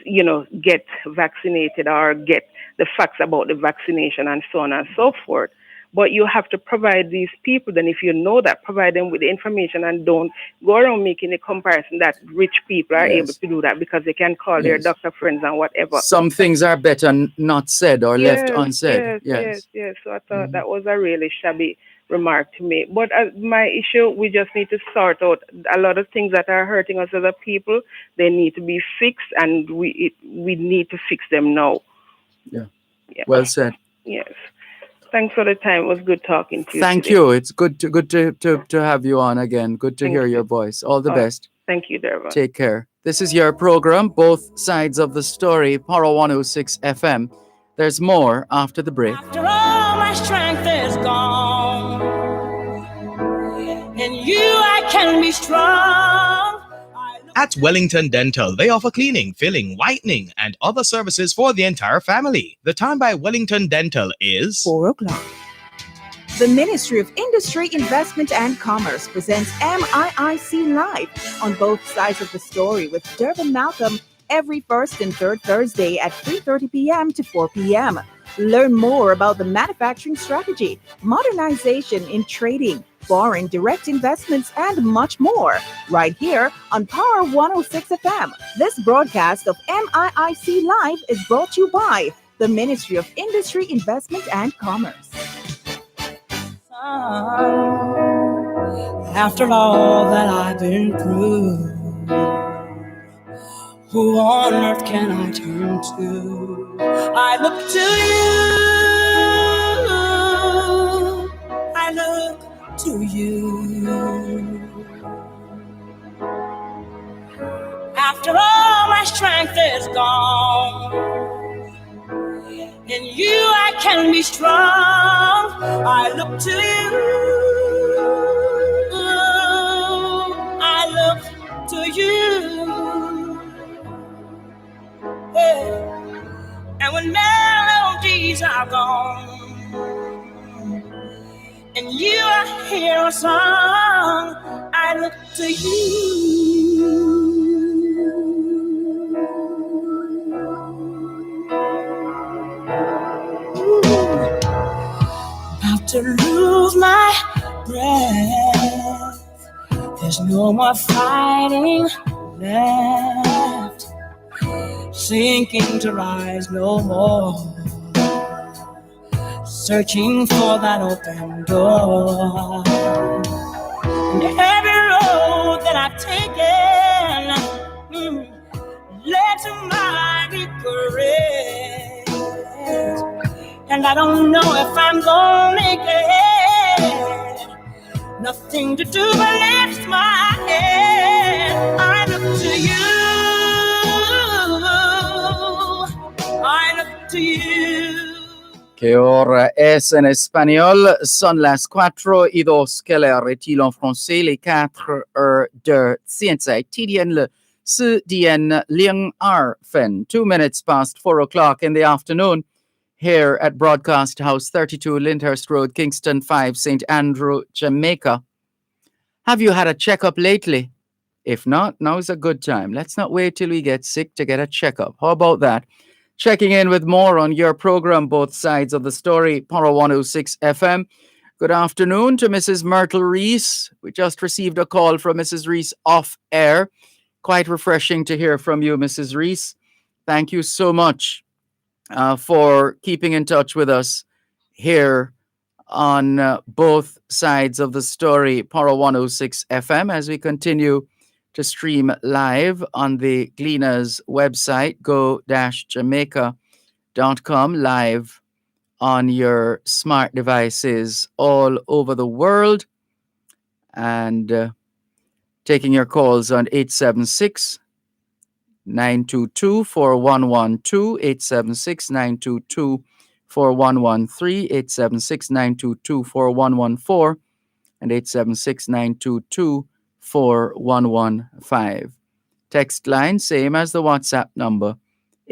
[SPEAKER 19] you know, get vaccinated or get the facts about the vaccination and so on and so forth. But you have to provide these people, then if you know that, provide them with the information and don't go around making a comparison that rich people are able to do that because they can call their doctor friends and whatever.
[SPEAKER 6] Some things are better not said or left unsaid.
[SPEAKER 19] Yes. So I thought that was a really shabby remark to make. But my issue, we just need to sort out a lot of things that are hurting us as a people. They need to be fixed, and we need to fix them now.
[SPEAKER 6] Yeah. Well said.
[SPEAKER 19] Yes. Thanks for the time. It was good talking to you.
[SPEAKER 6] Thank you. It's good to have you on again. Good to hear your voice. All the best.
[SPEAKER 19] Thank you, Dervan.
[SPEAKER 6] Take care. This is your program, Both Sides of the Story, Power 106 FM. There's more after the break.
[SPEAKER 2] After all my strength is gone, in you I can be strong.
[SPEAKER 17] At Wellington Dental, they offer cleaning, filling, whitening, and other services for the entire family. The time by Wellington Dental is
[SPEAKER 7] 4 o'clock. The Ministry of Industry, Investment and Commerce presents MIIC Live on both sides of the story with Dervan Malcolm every first and third Thursday at 3:30 p.m. to 4 p.m. Learn more about the manufacturing strategy, modernization in trading, foreign direct investments, and much more right here on Power 106 FM. This broadcast of MIIC Live is brought to you by the Ministry of Industry, Investment and Commerce.
[SPEAKER 2] After all that I've been through, who on earth can I turn to? I look to you. I look to you. After all my strength is gone, in you I can be strong. I look to you. I look to you. And when melodies are gone, and you hear a song, I look to you. About to lose my breath. There's no more fighting left. Sinking to rise no more. Searching for that open door. And every road that I've taken led to my regret. And I don't know if I'm gonna make it. Nothing to do but lift my head. I look to you. I look to you.
[SPEAKER 6] Que ahora es en espagnol, son las 4:02 qu'elle est-il en français, les 4 de Tianzai, TDN le CDN Liang R Fen, 2 minutes past 4 o'clock in the afternoon, here at Broadcast House 32 Lyndhurst Road, Kingston 5, St. Andrew, Jamaica. Have you had a checkup lately? If not, now's a good time. Let's not wait till we get sick to get a checkup. How about that? Checking in with more on your program, both sides of the story, Power 106 FM. Good afternoon to Mrs. Myrtle Reese. We just received a call from Mrs. Reese off air. Quite refreshing to hear from you, Mrs. Reese. Thank you so much for keeping in touch with us here on both sides of the story, Power 106 FM, as we continue to stream live on the Gleaners website, go-jamaica.com, live on your smart devices all over the world, and taking your calls on 876-922-4112, 876-922-4113, 876-922-4114, and 876-922-4115. Text line, same as the WhatsApp number,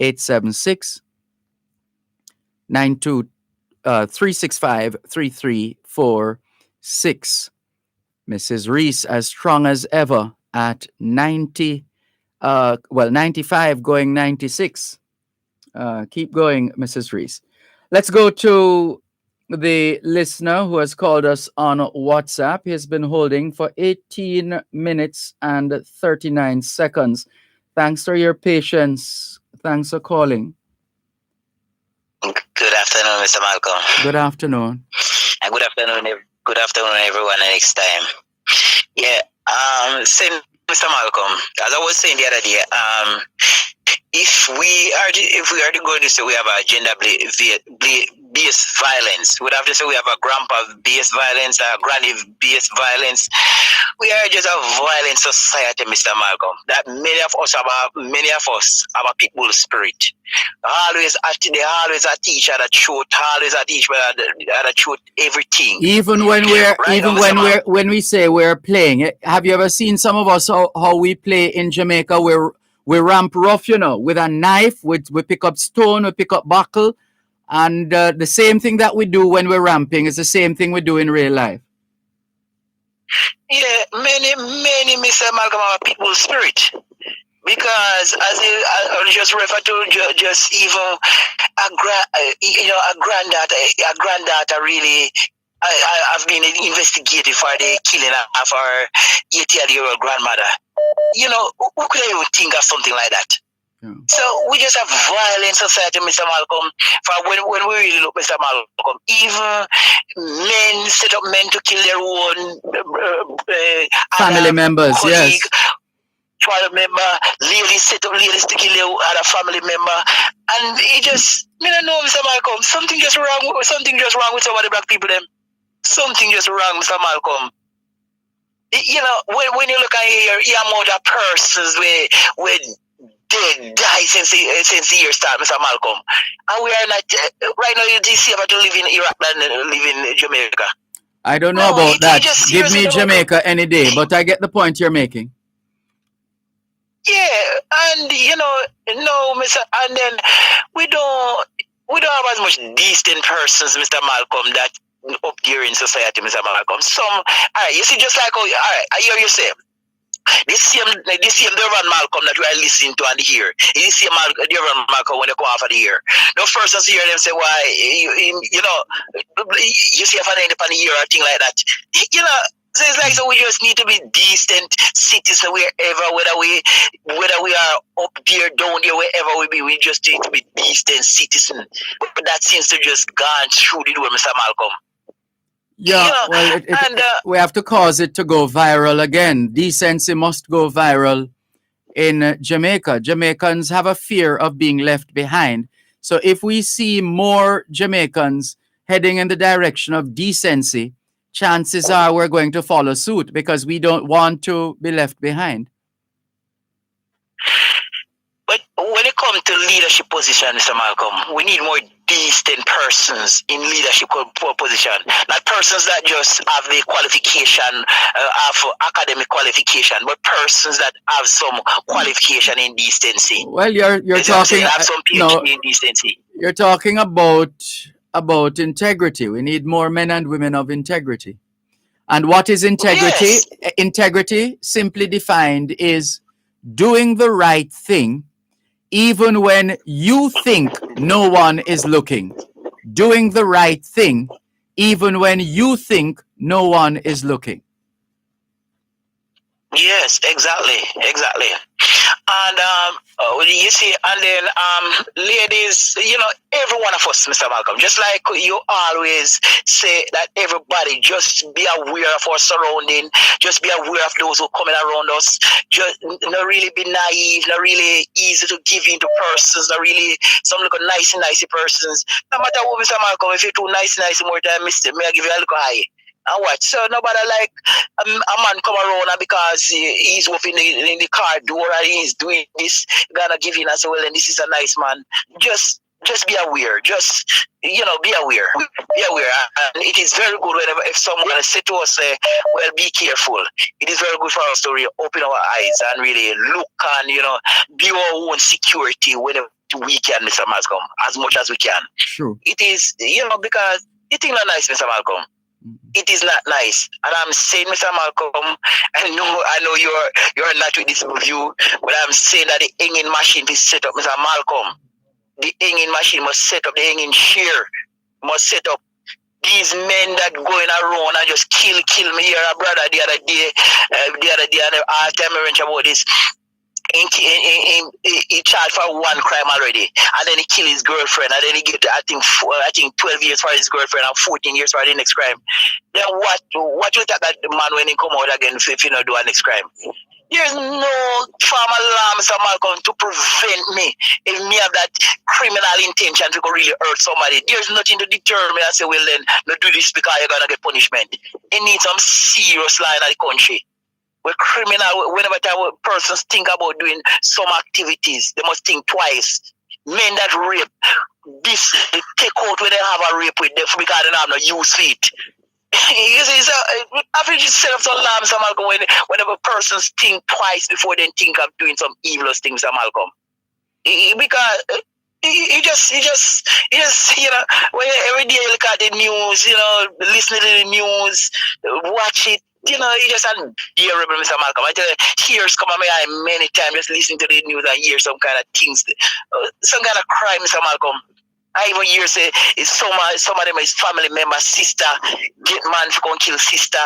[SPEAKER 6] 876-365-3346. Mrs. Reese, as strong as ever at 95 going 96. Keep going, Mrs. Reese. Let's go to the listener who has called us on WhatsApp. He has been holding for 18 minutes and 39 seconds. Thanks for your patience. Thanks for calling.
[SPEAKER 20] Good afternoon, Mr. Malcolm.
[SPEAKER 6] Good afternoon.
[SPEAKER 20] And good afternoon, everyone, next time. Yeah, same, Mr. Malcolm. As I was saying the other day, if we are going to say we have a based violence, we'd have to say we have a grandpa based violence, a granny based violence. We are just a violent society, Mr. Malcolm. That many of us have a people spirit. They always teach the truth, always teach the truth, everything.
[SPEAKER 6] Even when when we say we're playing, have you ever seen some of us how we play in Jamaica? We ramp rough, with a knife. We pick up stone, we pick up buckle, and the same thing that we do when we're ramping is the same thing we do in real life.
[SPEAKER 20] Yeah, many Mr. Malcolm have a people spirit. Because as I just refer to just even a granddaughter really I've been investigated for the killing of our 80-year-old grandmother. Who could even think of something like that? Yeah. So we just have violent society, Mr. Malcolm. For when we really look, Mr. Malcolm, even men set up men to kill their own
[SPEAKER 6] family members,
[SPEAKER 20] colleague,
[SPEAKER 6] yes.
[SPEAKER 20] Family member, ladies set up ladies to kill their other family member, and it just, I don't know, Mr. Malcolm, something just wrong with some of the black people. Them, something just wrong, Mr. Malcolm. When you look at your amount of persons where dead die since the year start, Mr. Malcolm, and we are not right now. It's safer to live in Iraq than live in Jamaica.
[SPEAKER 6] I don't know about that. Give me Jamaica any day, but I get the point you're making.
[SPEAKER 20] Yeah, and no, Mr. And then we don't have as much decent persons, Mr. Malcolm, that up there in society, Mr. Malcolm. You see, just like I hear you say, this same Dervan Malcolm that we are listening to and hear, this same Dervan Malcolm when they come off of the ear. No persons hear them say why you see if I end up on the ear or thing like that. So it's like, so we just need to be decent citizens wherever, whether we are up there, down there, wherever we be, we just need to be decent citizens. But that seems to just gone through the door, Mr. Malcolm.
[SPEAKER 6] Yeah, well, we have to cause it to go viral again. Decency must go viral in Jamaica. Jamaicans have a fear of being left behind. So if we see more Jamaicans heading in the direction of decency, chances are we're going to follow suit because we don't want to be left behind.
[SPEAKER 20] But when it comes to leadership position, Mr. Malcolm, we need more decent persons in leadership position. Not persons that just have the qualification, have academic qualification, but persons that have some qualification in decency.
[SPEAKER 6] Well, you're talking
[SPEAKER 20] have some PhD in decency.
[SPEAKER 6] You're talking about integrity. We need more men and women of integrity. And what is integrity? Yes. Integrity, simply defined, is doing the right thing even when you think no one is looking. Doing the right thing even when you think no one is looking.
[SPEAKER 20] Yes, exactly. And you see, and then ladies, every one of us, Mr. Malcolm, just like you always say that everybody just be aware of our surrounding, just be aware of those who are coming around us, just not really be naive, not really easy to give in to persons, not really some little nice persons. No matter what, Mr. Malcolm, if you're too nice more time, mister, may I give you a little high? And what? So nobody like a man come around and because he's opening in the car door and he's doing this, gonna give in and say, well, and this is a nice man. Just be aware. Just be aware. Be aware. And it is very good whenever if someone say to us, well, be careful. It is very good for us to really open our eyes and really look and be our own security whenever we can, Mr. Malcolm, as much as we can.
[SPEAKER 6] Sure.
[SPEAKER 20] It is because it is not nice, Mr. Malcolm. It is not nice, and I'm saying, Mr. Malcolm, I know you're not with this view, but I'm saying that the hanging machine is set up, Mr. Malcolm. The hanging machine must set up, the hanging chair must set up. These men that going around and just kill me here, a brother the other day, and I tell me about this. He charged for one crime already, and then he killed his girlfriend, and then he get I think 12 years for his girlfriend and 14 years for the next crime. Then what you think that the man when he come out again if you not do a next crime? There's no farm alarm, Mr. Malcolm, to prevent me if me have that criminal intention to go really hurt somebody. There's nothing to deter me and say, well then, no do this because you're gonna get punishment. It needs some serious line of the country. Where criminal, whenever persons think about doing some activities, they must think twice. Men that rape, this take out when they have a rape with them because they don't have no use for it. You see, so I think just set up some alarms, Mr. Malcolm, whenever persons think twice before they think of doing some evilous things, Mr. Malcolm. Because you just, you know, when every day you look at the news, you know, listen to the news, watch it, you know, you just unbearable, Mr. Malcolm. I tell you, tears come on my eye many times just listening to the news and hear some kind of things, some kind of crime, Mr. Malcolm. I even hear say some of them is family member, sister, get man for going kill sister.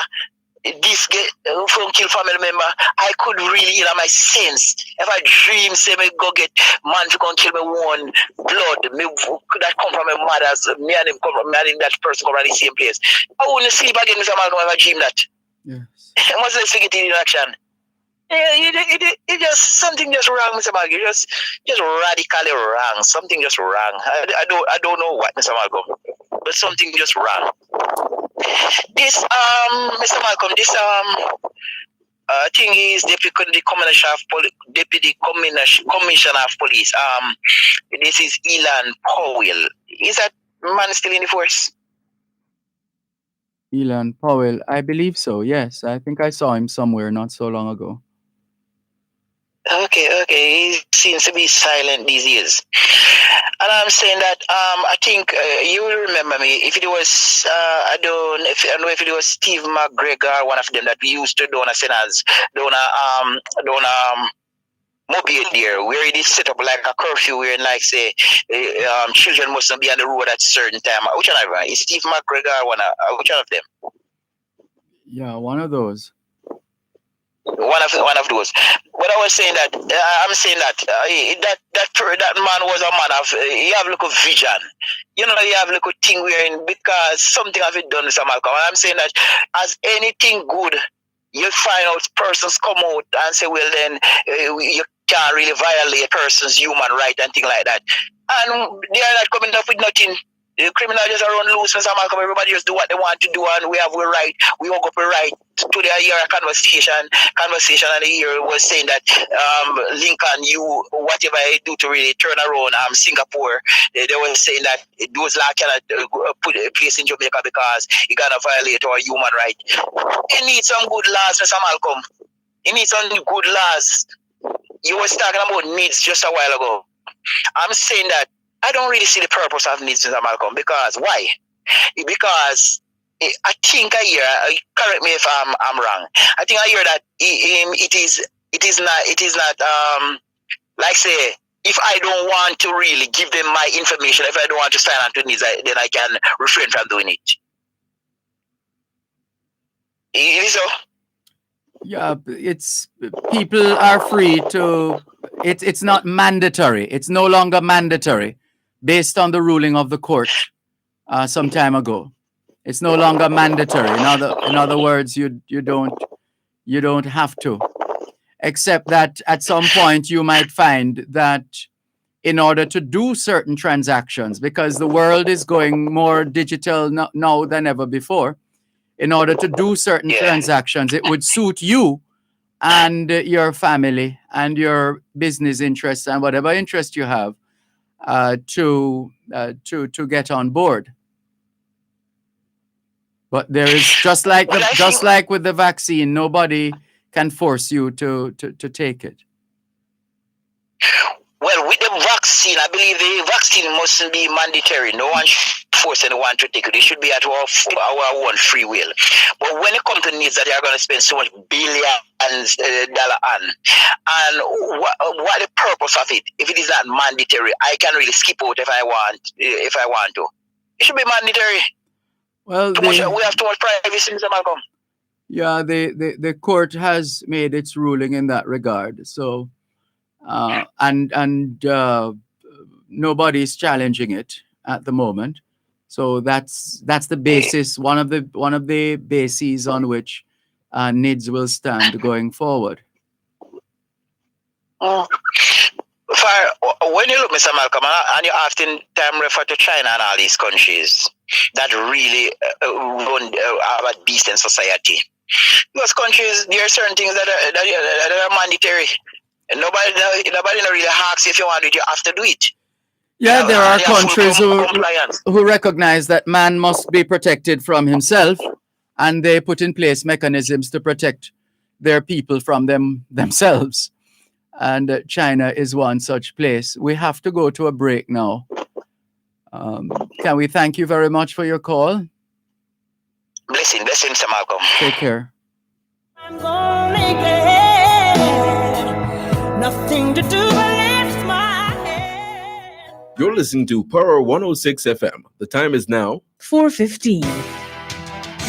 [SPEAKER 20] This get from kill family member. I could really, my sense. If I dream, say me go get man for going kill me one blood, me that come from my mother's, me and him come from, me and that person come from the same place. I wouldn't sleep again, Mr. Malcolm, if I dream that.
[SPEAKER 6] Yes.
[SPEAKER 20] I must say, get in action. Yeah, it just something just wrong, Mr. Malcolm. Just radically wrong. Something just wrong. I don't know what, Mr. Malcolm, but something just wrong. This Mr. Malcolm, this thing is deputy commissioner of police. This is Elan Powell. Is that man still in the force?
[SPEAKER 6] Elan Powell, I believe so. Yes, I think I saw him somewhere not so long ago.
[SPEAKER 20] Okay. He seems to be silent these years. And I'm saying that I think you will remember me if it was I don't know if it was Steve McGregor, one of them that we used to do on a sinners, Mobile there, where it is set up like a curfew, where like say children must not be on the road at a certain time. Which one of them? Is Steve McGregor which one of them?
[SPEAKER 6] Yeah, one of those.
[SPEAKER 20] One of those. But I was saying that I'm saying that that man was a man of he have a little vision. You know, he have a little thing wearing because something have it done, Mr. Malcolm. And I'm saying that as anything good, you find out persons come out and say, well then you can't really violate a person's human right and things like that. And they are not coming up with nothing. The criminals just are run loose, Mr. Malcolm. Everybody just do what they want to do, and we have a right. We woke up a right. Today I hear a conversation, and I hear was saying that Lincoln, you whatever I do to really turn around Singapore, they were saying that those law cannot put a place in Jamaica because it gonna violate our human right. It needs some good laws, Mr. Malcolm. It needs some good laws. You was talking about needs just a while ago. I'm saying that I don't really see the purpose of needs, Mr. Malcolm, because why? Because I think I hear, correct me if I'm wrong, I think I hear that it is not like say, if I don't want to really give them my information, if I don't want to sign on to needs, then I can refrain from doing it. Is it so?
[SPEAKER 6] Yeah, it's people are free to. It's not mandatory. It's no longer mandatory, based on the ruling of the court some time ago. It's no longer mandatory. In other words, you don't have to, except that at some point you might find that in order to do certain transactions, because the world is going more digital now than ever before. In order to do certain transactions, it would suit you and your family and your business interests and whatever interest you have to get on board. But there is just like with the vaccine, nobody can force you to take it.
[SPEAKER 20] Well, with the vaccine, I believe the vaccine mustn't be mandatory. No one should force anyone to take it. It should be at our own free will. But when it comes to needs that they are going to spend so much billions dollar on, and what the purpose of it? If it is not mandatory, I can really skip out if I want to. It should be mandatory.
[SPEAKER 6] Well,
[SPEAKER 20] we have too much privacy, Mr. Malcolm.
[SPEAKER 6] Yeah, the court has made its ruling in that regard. So. And nobody's challenging it at the moment, so that's the basis. One of the bases on which NIDS will stand going forward.
[SPEAKER 20] When you look, Mr. Malcolm, and you often time refer to China and all these countries that really have a decent society. Those countries, there are certain things that are mandatory. And nobody really asks if you want to do it, you have to do it.
[SPEAKER 6] Yeah, there are
[SPEAKER 20] and you have full
[SPEAKER 6] countries
[SPEAKER 20] compliance.
[SPEAKER 6] who recognize that man must be protected from himself, and they put in place mechanisms to protect their people from themselves. And China is one such place. We have to go to a break now. Can we thank you very much for your call?
[SPEAKER 20] Blessing, Mr. Malcolm.
[SPEAKER 6] Take care.
[SPEAKER 2] I'm gonna make it. Nothing to do but lift my head.
[SPEAKER 1] You're listening to Power 106 FM. The time is now
[SPEAKER 7] 4:15.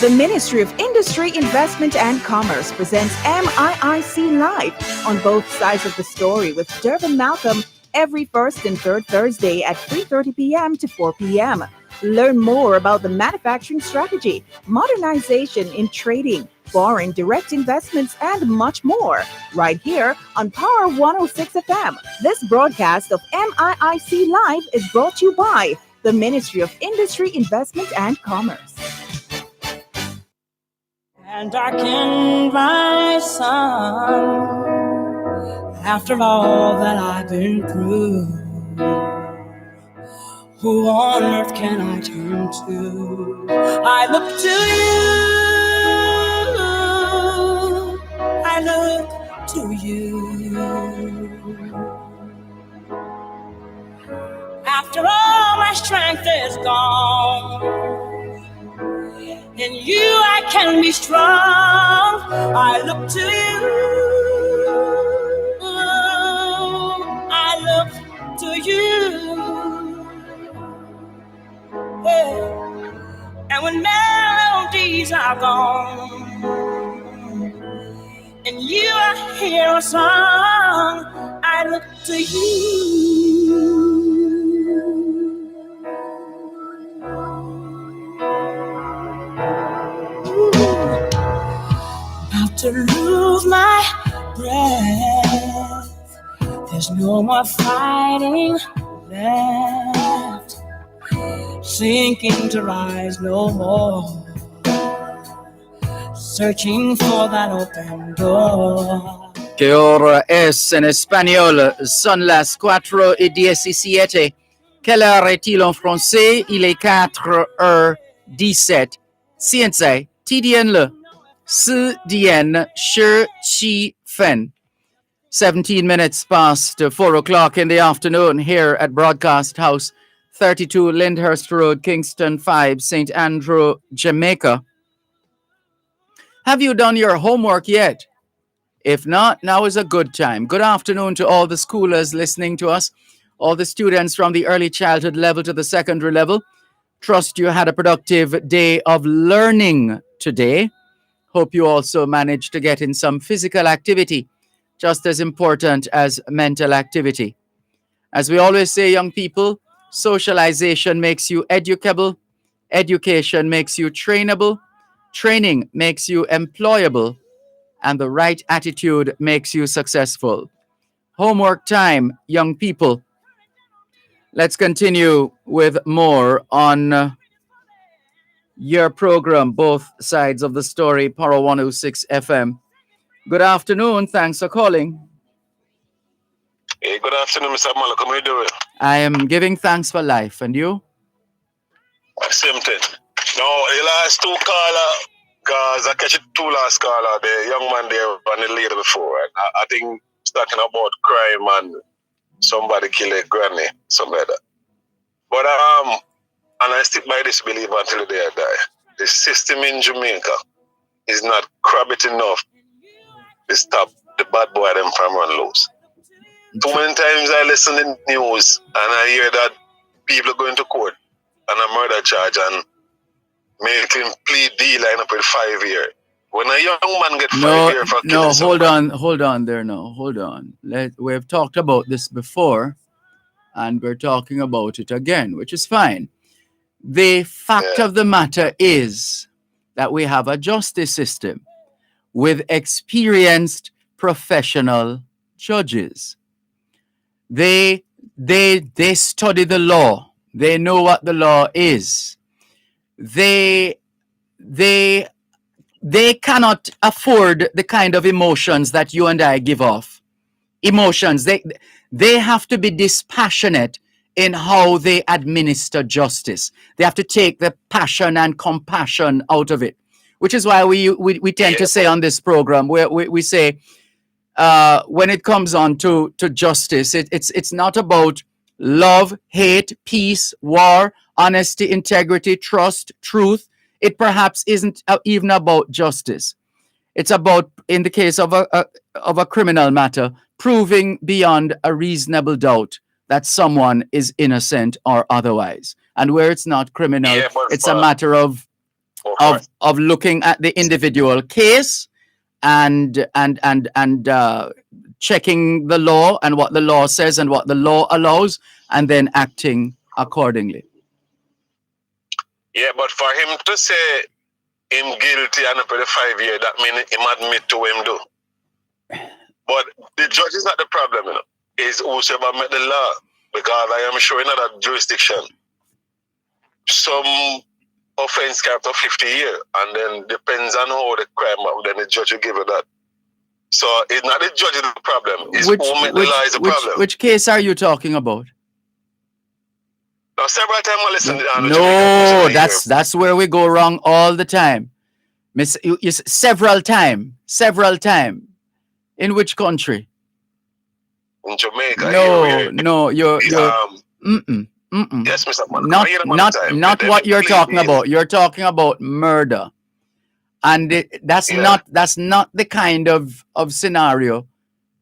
[SPEAKER 7] The Ministry of Industry, Investment and Commerce presents MIIC Live on both sides of the story with Dervan Malcolm every first and third Thursday at 3:30 p.m. to 4 p.m. Learn more about the manufacturing strategy, modernization in trading, foreign direct investments, and much more right here on Power 106 FM. This broadcast of MIIC Live is brought to you by the Ministry of Industry, Investment and Commerce.
[SPEAKER 2] And darken my sun after all that I've been through. Who on earth can I turn to? I look to you. I look to you. After all my strength is gone, in you I can be strong. I look to you. I look to you. Yeah. And when melodies are gone, and you hear a song, I look to you. About to lose my breath. There's no more fighting left. Sinking to rise no more. Searching for that open door.
[SPEAKER 6] Que hora es en espagnol? Son las 4:17. Quelle heure est-il en français? Il est 4h17. Science, TDN le. Si dien shi chi fen. 17 minutes past 4 o'clock in the afternoon here at Broadcast House, 32 Lyndhurst Road, Kingston 5, St. Andrew, Jamaica. Have you done your homework yet? If not, now is a good time. Good afternoon to all the schoolers listening to us, all the students from the early childhood level to the secondary level. Trust you had a productive day of learning today. Hope you also managed to get in some physical activity, just as important as mental activity. As we always say, young people, socialization makes you educable, education makes you trainable, training makes you employable, and the right attitude makes you successful. Homework time, young people. Let's continue with more on your program, both sides of the story, Power 106 FM. Good afternoon. Thanks for calling.
[SPEAKER 21] Hey, good afternoon, Mr. Malcolm. How are you doing?
[SPEAKER 6] I am giving thanks for life. And you?
[SPEAKER 21] Same thing. No, the last two caller, because I catch it two last caller, the young man there and the lady before. Right? I think it's talking about crime and somebody kill a granny, something like that. But and I stick by this belief until the day I die. The system in Jamaica is not crabby enough to stop the bad boy them from run loose. Too many times I listen to the news and I hear that people are going to court on a murder charge and making plea deal line up with 5 years. When a young man get 5 years for killing somebody.
[SPEAKER 6] Hold on there now. Hold on. We've talked about this before and we're talking about it again, which is fine. The fact of the matter is that we have a justice system with experienced professional judges. They study the law. They know what the law is. They cannot afford the kind of emotions that you and I give off. Emotions. They have to be dispassionate in how they administer justice. They have to take the passion and compassion out of it, which is why we tend to say on this program, we say, when it comes on to justice, it's not about love, hate, peace, war, honesty, integrity, trust, truth. It perhaps isn't even about justice. It's about, in the case of a criminal matter, proving beyond a reasonable doubt that someone is innocent or otherwise. And where it's not criminal, it's a matter of looking at the individual case and checking the law and what the law says and what the law allows, and then acting accordingly.
[SPEAKER 21] Yeah, but for him to say him guilty and up to the 5 years, that means him admit to him do. But the judge is not the problem, you know. It's whosoever make the law. Because I am sure in other jurisdiction, some offense can up to 50 years, and then depends on how the crime, then the judge will give you that. So it's not the judge is the problem. It's who made the law is the problem.
[SPEAKER 6] Which case are you talking about?
[SPEAKER 21] Now, several times I listen to the
[SPEAKER 6] No, that's where we go wrong all the time. Several time. In which country?
[SPEAKER 21] In Jamaica.
[SPEAKER 6] No, you're
[SPEAKER 21] yes, Mr.
[SPEAKER 6] Not what you're talking about. You're talking about murder. And that's not the kind of scenario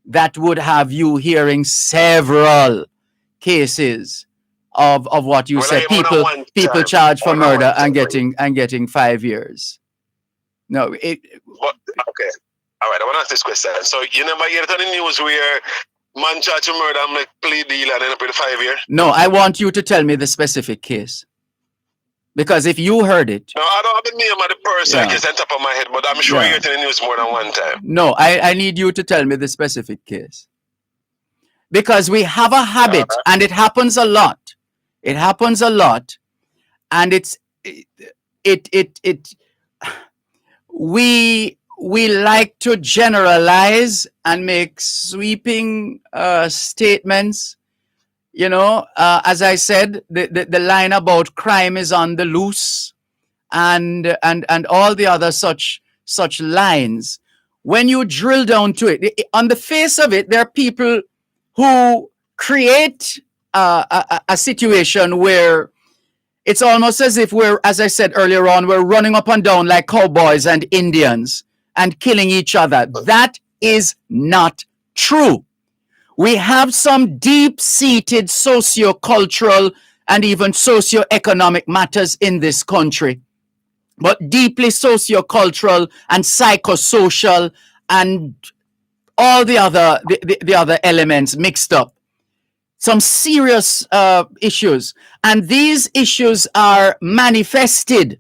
[SPEAKER 6] that would have you hearing several cases of what you said. People charged for murder and getting 5 years. No,
[SPEAKER 21] okay. All right, I want to ask this question. So you never hear it on the news where man charged for murder and make plea deal and end up with 5 years?
[SPEAKER 6] No, I want you to tell me the specific case. Because if you heard it...
[SPEAKER 21] No, I don't have the name of the person on top of my head, but I'm sure you heard it in the news more than one time.
[SPEAKER 6] No, I need you to tell me the specific case. Because we have a habit, and it happens a lot. It happens a lot, and we like to generalize and make sweeping statements. You know, as I said, the line about crime is on the loose, and all the other such lines. When you drill down to it, on the face of it, there are people who create a situation where it's almost as if we're, as I said earlier on, we're running up and down like cowboys and Indians and killing each other. That is not true. We have some deep-seated socio-cultural and even socio-economic matters in this country, but deeply socio-cultural and psychosocial and all the other elements mixed up. Some serious issues, and these issues are manifested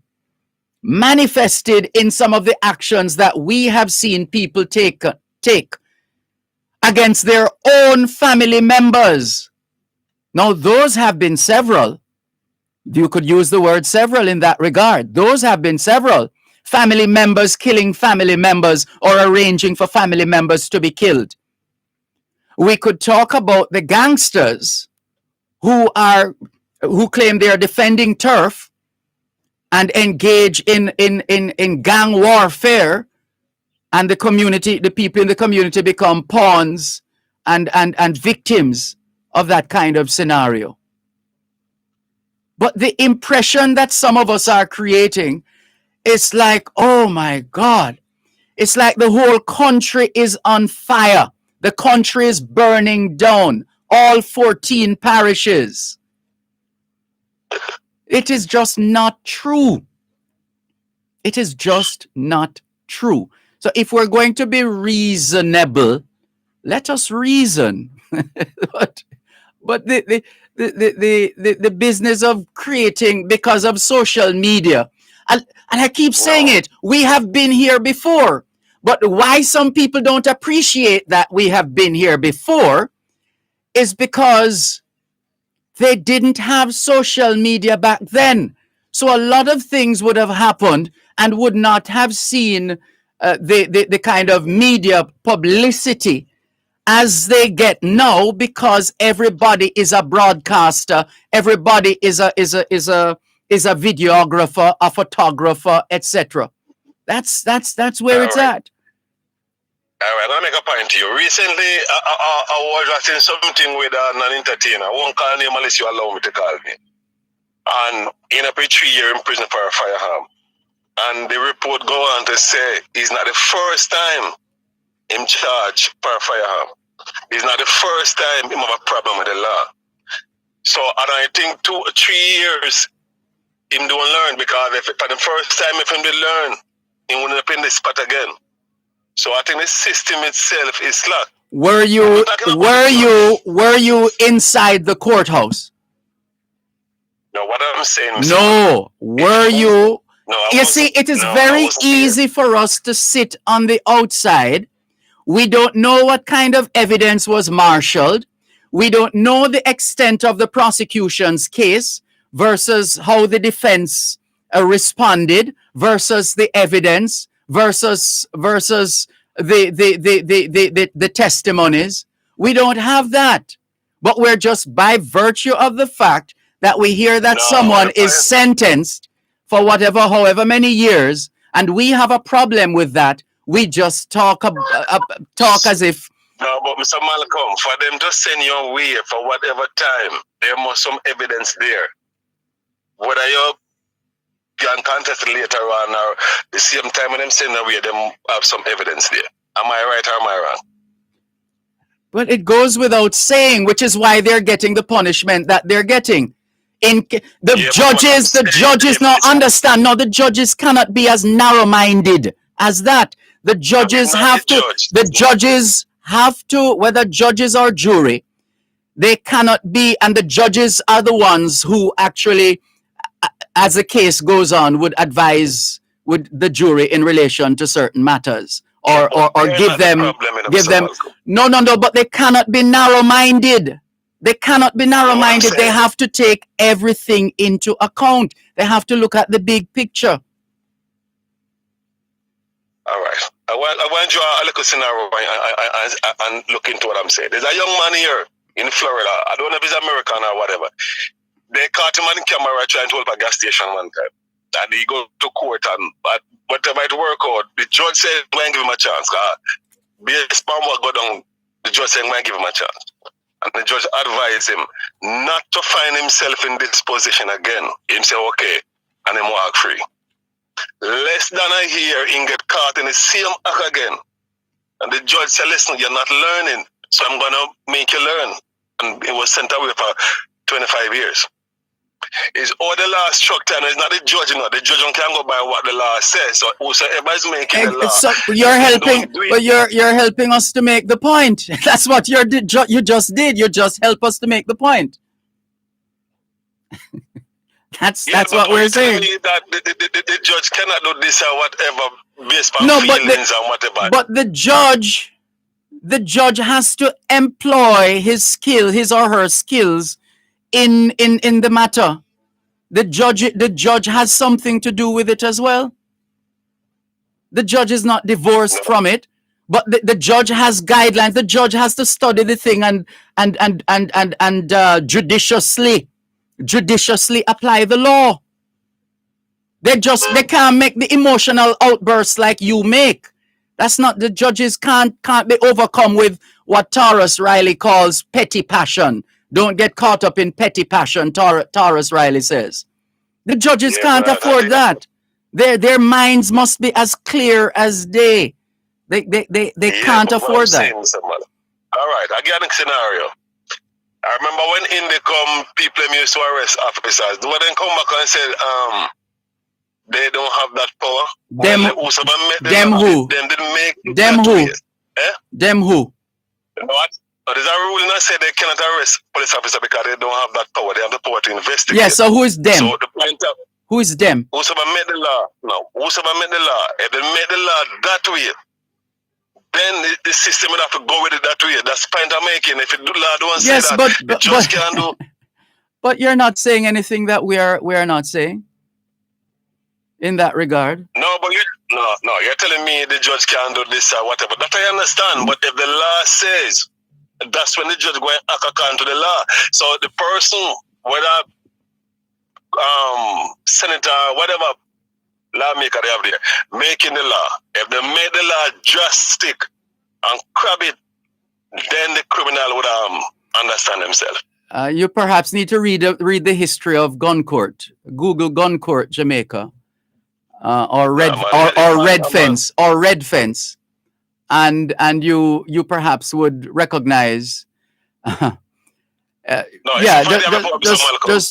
[SPEAKER 6] in some of the actions that we have seen people take against their own family members. Now, those have been several. You could use the word several in that regard. Those have been several. Family members killing family members or arranging for family members to be killed. We could talk about the gangsters who claim they are defending turf and engage in gang warfare, and the people in the community become pawns and victims of that kind of scenario. But the impression that some of us are creating is like, oh my God, it's like the whole country is on fire. The country is burning down, all 14 parishes. It is just not true. It is just not true. So if we're going to be reasonable, let us reason. but the business of creating because of social media, and I keep saying it, we have been here before. But why some people don't appreciate that we have been here before is because they didn't have social media back then. So a lot of things would have happened and would not have seen the kind of media publicity as they get now, because everybody is a broadcaster, everybody is a videographer, a photographer, etc. That's where it's at.
[SPEAKER 21] All right, I'll make a point to you. Recently, I was watching something with an entertainer. I won't call name unless you allow me to call me. And he ended up 3 years in prison for a firearm. And the report go on to say it's not the first time him charged for a firearm. It's not the first time him have a problem with the law. So, and I think 2 or 3 years him don't learn, because if for the first time if him did learn, he wouldn't have been in the spot again. So I think the system itself is slack.
[SPEAKER 6] Were you inside the courthouse?
[SPEAKER 21] No, what I'm saying.
[SPEAKER 6] No, were you?
[SPEAKER 21] No,
[SPEAKER 6] you see, it is very easy for us to sit on the outside. We don't know what kind of evidence was marshaled. We don't know the extent of the prosecution's case versus how the defense responded versus the evidence versus the testimonies. We don't have that. But we're just, by virtue of the fact that we hear that someone is sentenced for however many years, and we have a problem with that, we just talk as if.
[SPEAKER 21] No, but Mr. Malcolm, for them to send you away for whatever time, there must some evidence there. Whether you can contest later on or the same time when them send away, them have some evidence there. Am I right or am I wrong?
[SPEAKER 6] But it goes without saying, which is why they're getting the punishment that they're getting. The judges now understand. No, the judges cannot be as narrow-minded as that. The judges have to, whether judges or jury, they cannot be, and the judges are the ones who actually, as the case goes on, would advise the jury in relation to certain matters, or give them. No, but they cannot be narrow-minded. They cannot be narrow-minded. They have to take everything into account. They have to look at the big picture.
[SPEAKER 21] All right. I want you a little scenario and look into what I'm saying. There's a young man here in Florida. I don't know if he's American or whatever. They caught him on camera trying to hold a gas station one time. And he go to court, and whatever it work out, the judge said, "Go and give him a chance." Based on what go down, the judge said, "Go and give him a chance." And the judge advised him not to find himself in this position again. He said, "Okay," and him walk free. Less than a year, he get caught in the same act again. And the judge said, "Listen, you're not learning, so I'm going to make you learn." And he was sent away for 25 years. It's all the law structure, and it's not the judge, the judge can't go by what the law says. So whosoever is making the law.
[SPEAKER 6] So you're helping, but you're helping us to make the point. That's what you just did. You just help us to make the point. That's what we're saying.
[SPEAKER 21] That the judge cannot do this or whatever based on feelings and whatever.
[SPEAKER 6] But the judge has to employ his or her skills in the matter. The judge has something to do with it as well. The judge is not divorced from it, but the judge has guidelines. The judge has to study the thing and judiciously apply the law. They can't make the emotional outbursts like you make. That's not, the judges can't be overcome with what Taurus Riley calls petty passion. Don't get caught up in petty passion, Taurus Riley says. The judges can't afford that. Their minds must be as clear as day. They can't afford that.
[SPEAKER 21] All right, again, scenario. I remember when in they come, people used to arrest officers. When they come back and said, they don't have that power.
[SPEAKER 6] Them who? Them who?
[SPEAKER 21] What? There's a rule that said they cannot arrest police officers because they don't have that power. They have the power to investigate.
[SPEAKER 6] Yeah, so who is them?
[SPEAKER 21] So the point of,
[SPEAKER 6] who is them?
[SPEAKER 21] Whosoever made the law? No, whosoever made the law. If they made the law that way, then the system would have to go with it that way. That's the point I'm making. If the law don't
[SPEAKER 6] Yes,
[SPEAKER 21] say that,
[SPEAKER 6] but
[SPEAKER 21] the judge can do.
[SPEAKER 6] But you're not saying anything that we are not saying in that regard.
[SPEAKER 21] No, but you're telling me the judge can do this or whatever. That I understand. But if the law says, that's when the judge go and act according to the law. So the person, whether senator, whatever lawmaker they have there, making the law, if they make the law drastic and crab it, then the criminal would understand himself.
[SPEAKER 6] You perhaps need to read the history of gun court. Google gun court Jamaica, or red fence, and you perhaps would recognize.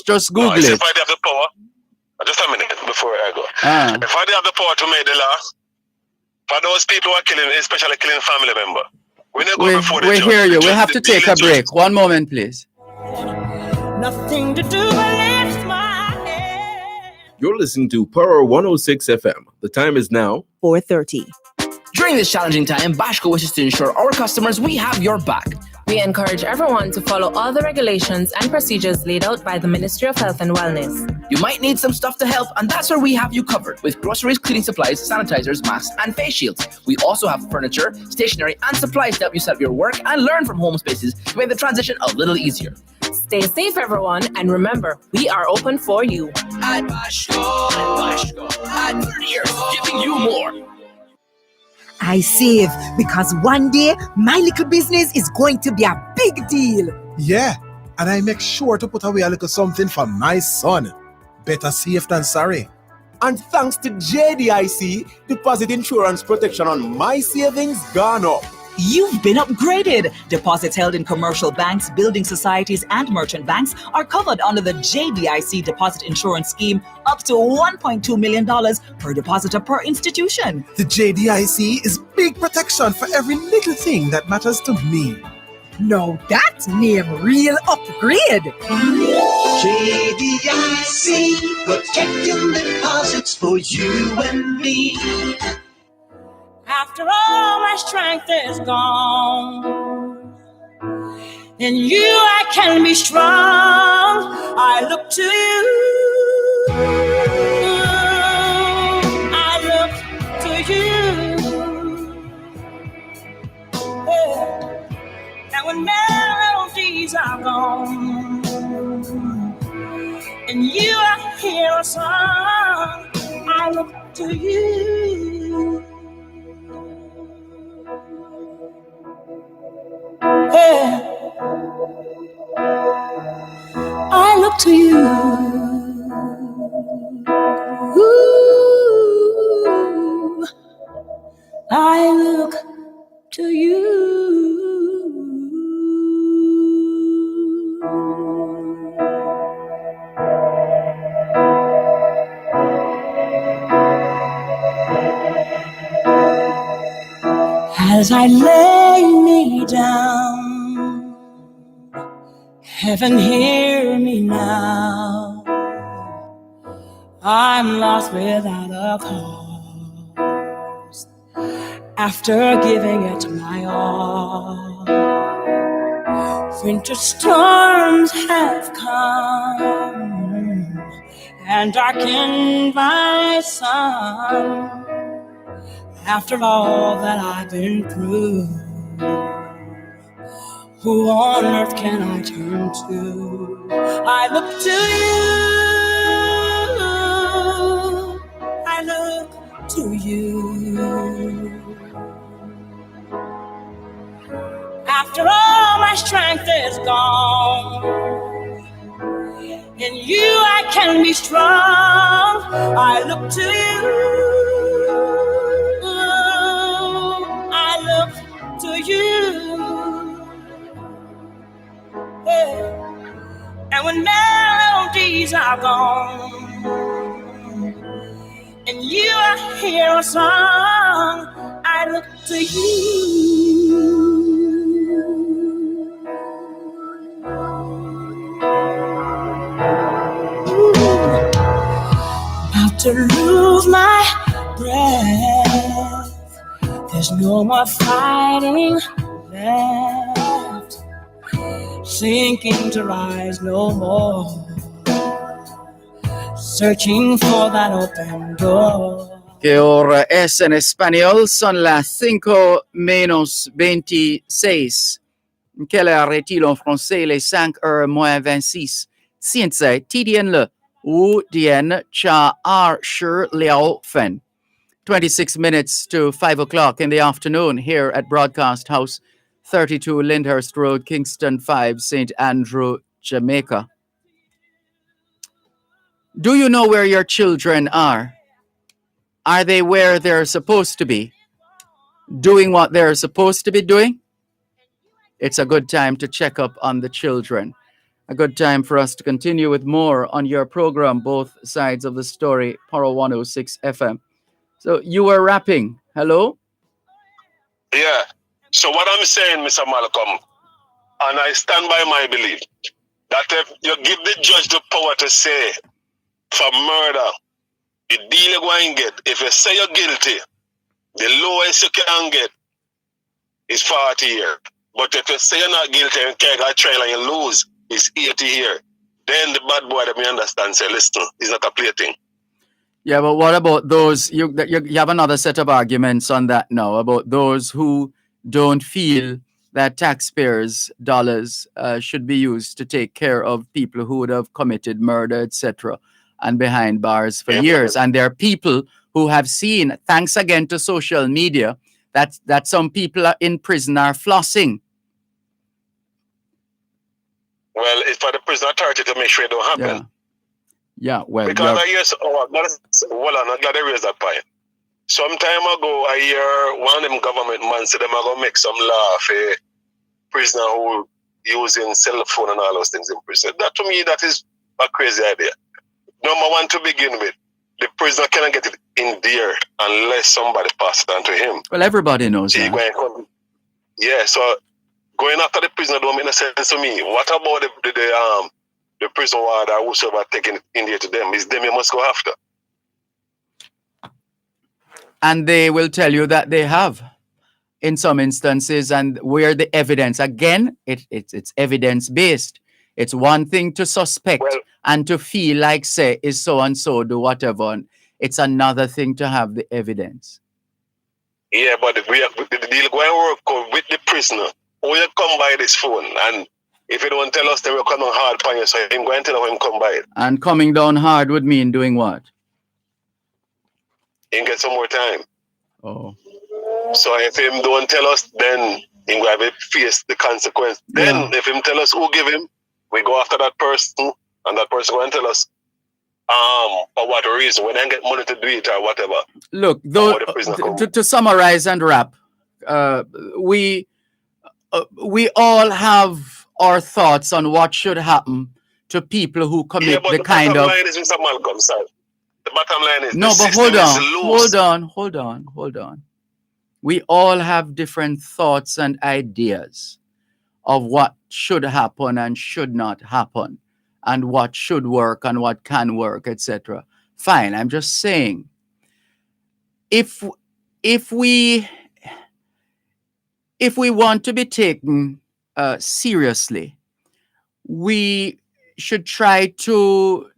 [SPEAKER 6] Just Google it.
[SPEAKER 21] If I have the power, just a minute before I go. If I have the power to make the law, for those people who are killing, especially killing family member, we
[SPEAKER 6] hear you. We have to take a break. One moment, please.
[SPEAKER 2] Nothing to do but lift my head.
[SPEAKER 1] You're listening to Power 106 FM. The time is now
[SPEAKER 7] 4:30.
[SPEAKER 5] During this challenging time, Bashco wishes to ensure our customers we have your back.
[SPEAKER 22] We encourage everyone to follow all the regulations and procedures laid out by the Ministry of Health and Wellness.
[SPEAKER 5] You might need some stuff to help, and that's where we have you covered with groceries, cleaning supplies, sanitizers, masks, and face shields. We also have furniture, stationery, and supplies to help you set up your work and learn from home spaces to make the transition a little easier.
[SPEAKER 22] Stay safe, everyone, and remember, we are open for you.
[SPEAKER 5] At Bashco, at 30 years, giving you more.
[SPEAKER 23] I save because one day my little business is going to be a big deal.
[SPEAKER 15] Yeah, and I make sure to put away a little something for my son. Better safe than sorry.
[SPEAKER 24] And thanks to JDIC, deposit insurance protection on my savings gone up.
[SPEAKER 12] You've been upgraded. Deposits held in commercial banks, building societies, and merchant banks are covered under the JDIC Deposit Insurance Scheme up to $1.2 million per depositor per institution.
[SPEAKER 15] The JDIC is big protection for every little thing that matters to me.
[SPEAKER 23] No, that's name real upgrade.
[SPEAKER 4] JDIC, protecting deposits for you and me.
[SPEAKER 2] After all my strength is gone, in you I can be strong. I look to you. I look to you. Yeah. And when melodies are gone, and you I hear a song, I look to you. Yeah. I look to you. Ooh, I look to you. As I lay me down, heaven hear me now. I'm lost without a cause. After giving it my all, winter storms have come and darkened my sun. After all that I've been through, who on earth can I turn to? I look to you. I look to you. After all my strength is gone, in you I can be strong. I look to you. To you, yeah. And when melodies are gone, and you hear a song, I look to you. About to lose my breath. There's no more fighting left, sinking to rise no more, searching for that open door.
[SPEAKER 6] Que ahora es en español, son las 5:26. Quelle heure est-il en français? Les 5:26. 现在几点了？5点12分。26 minutes to 5 o'clock in the afternoon here at Broadcast House, 32 Lyndhurst Road, Kingston 5, St. Andrew, Jamaica. Do you know where your children are? Are they where they're supposed to be? Doing what they're supposed to be doing? It's a good time to check up on the children. A good time for us to continue with more on your program, Both Sides of the Story, Power 106 FM. So you were rapping. Hello?
[SPEAKER 21] Yeah. So what I'm saying, Mr. Malcolm, and I stand by my belief, that if you give the judge the power to say, for murder, the deal you're going to get, if you say you're guilty, the lowest you can get is 40 years. But if you say you're not guilty and can't go to trial and you lose, it's 80 years. Then the bad boy that me understand say, listen, it's not a play thing.
[SPEAKER 6] Yeah, but what about those, you have another set of arguments on that now, about those who don't feel that taxpayers' dollars should be used to take care of people who would have committed murder, etc., and behind bars for years. And there are people who have seen, thanks again to social media, that some people are in prison are flossing.
[SPEAKER 21] Well, it's for the prison authority to make sure it don't happen.
[SPEAKER 6] Yeah, well,
[SPEAKER 21] because I hear, I'm glad they raised that point. Some time ago, I hear one of them government man say them are going to make some law for prisoner who using cell phone and all those things in prison. That to me, that is a crazy idea. Number one, to begin with, the prisoner cannot get it in there unless somebody passes it on to him.
[SPEAKER 6] Well, everybody knows that.
[SPEAKER 21] Yeah, so going after the prisoner don't make no sense to me. What about the prison warder or whosoever taking it in there to them? It's them you must go after.
[SPEAKER 6] And they will tell you that they have in some instances, and where the evidence, again, it's evidence-based. It's one thing to suspect and to feel like, say, is so-and-so, do whatever. And it's another thing to have the evidence.
[SPEAKER 21] Yeah, but the deal going to work with the prisoner. Or you come by this phone, and if you don't tell us, then we're coming hard upon you, so I'm going to tell him come by it.
[SPEAKER 6] And coming down hard would mean doing what?
[SPEAKER 21] You get some more time.
[SPEAKER 6] Oh.
[SPEAKER 21] So if him don't tell us, then he's going to face the consequence. Then if him tell us who give him, we go after that person, and that person going to tell us for what reason, when they get money to do it or whatever.
[SPEAKER 6] Look, though, to summarize and wrap, we all have our thoughts on what should happen to people who commit the kind of...
[SPEAKER 21] The bottom line is, Mr. Malcolm, sir. The bottom line is...
[SPEAKER 6] No, but hold on. We all have different thoughts and ideas of what should happen and should not happen, and what should work and what can work, etc. Fine, I'm just saying, if we want to be taken seriously, we should try to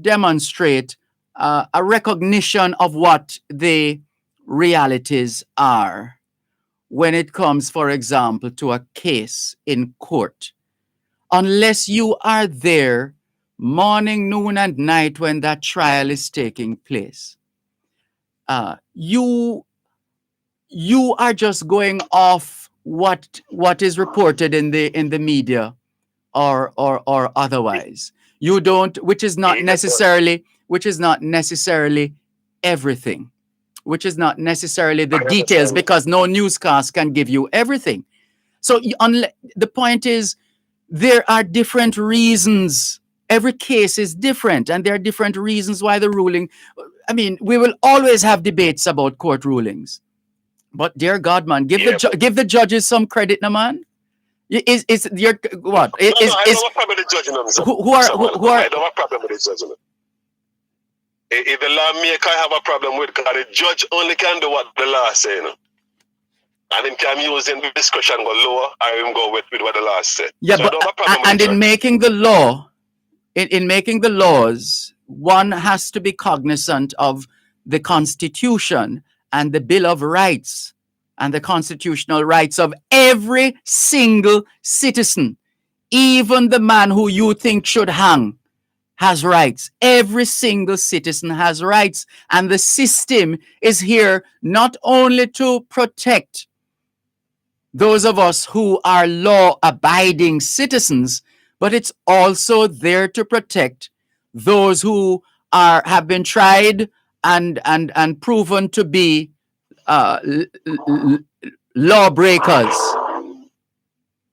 [SPEAKER 6] demonstrate a recognition of what the realities are when it comes, for example, to a case in court. Unless you are there morning, noon, and night when that trial is taking place, you are just going off what is reported in the media or otherwise. You don't, which is not necessarily everything, which is not necessarily the details, because no newscast can give you everything. So the point is, there are different reasons. Every case is different, and there are different reasons why the ruling. I mean, we will always have debates about court rulings, but dear God, man, give the judges some credit, no man. Is your what?
[SPEAKER 21] I don't have a problem with the judging.
[SPEAKER 6] Who are?
[SPEAKER 21] I don't have a problem with the judging. If the lawmaker have a problem with, because the judge only can do what the law say. You know? And him can use in the discussion go lower, or him go with what the law said.
[SPEAKER 6] Yeah,
[SPEAKER 21] So
[SPEAKER 6] but
[SPEAKER 21] I don't have a problem with
[SPEAKER 6] and
[SPEAKER 21] it.
[SPEAKER 6] in making the law, in making the laws, one has to be cognizant of the Constitution and the Bill of Rights and the constitutional rights of every single citizen. Even the man who you think should hang has rights. Every single citizen has rights. And the system is here not only to protect those of us who are law-abiding citizens, but it's also there to protect those who have been tried and proven to be lawbreakers.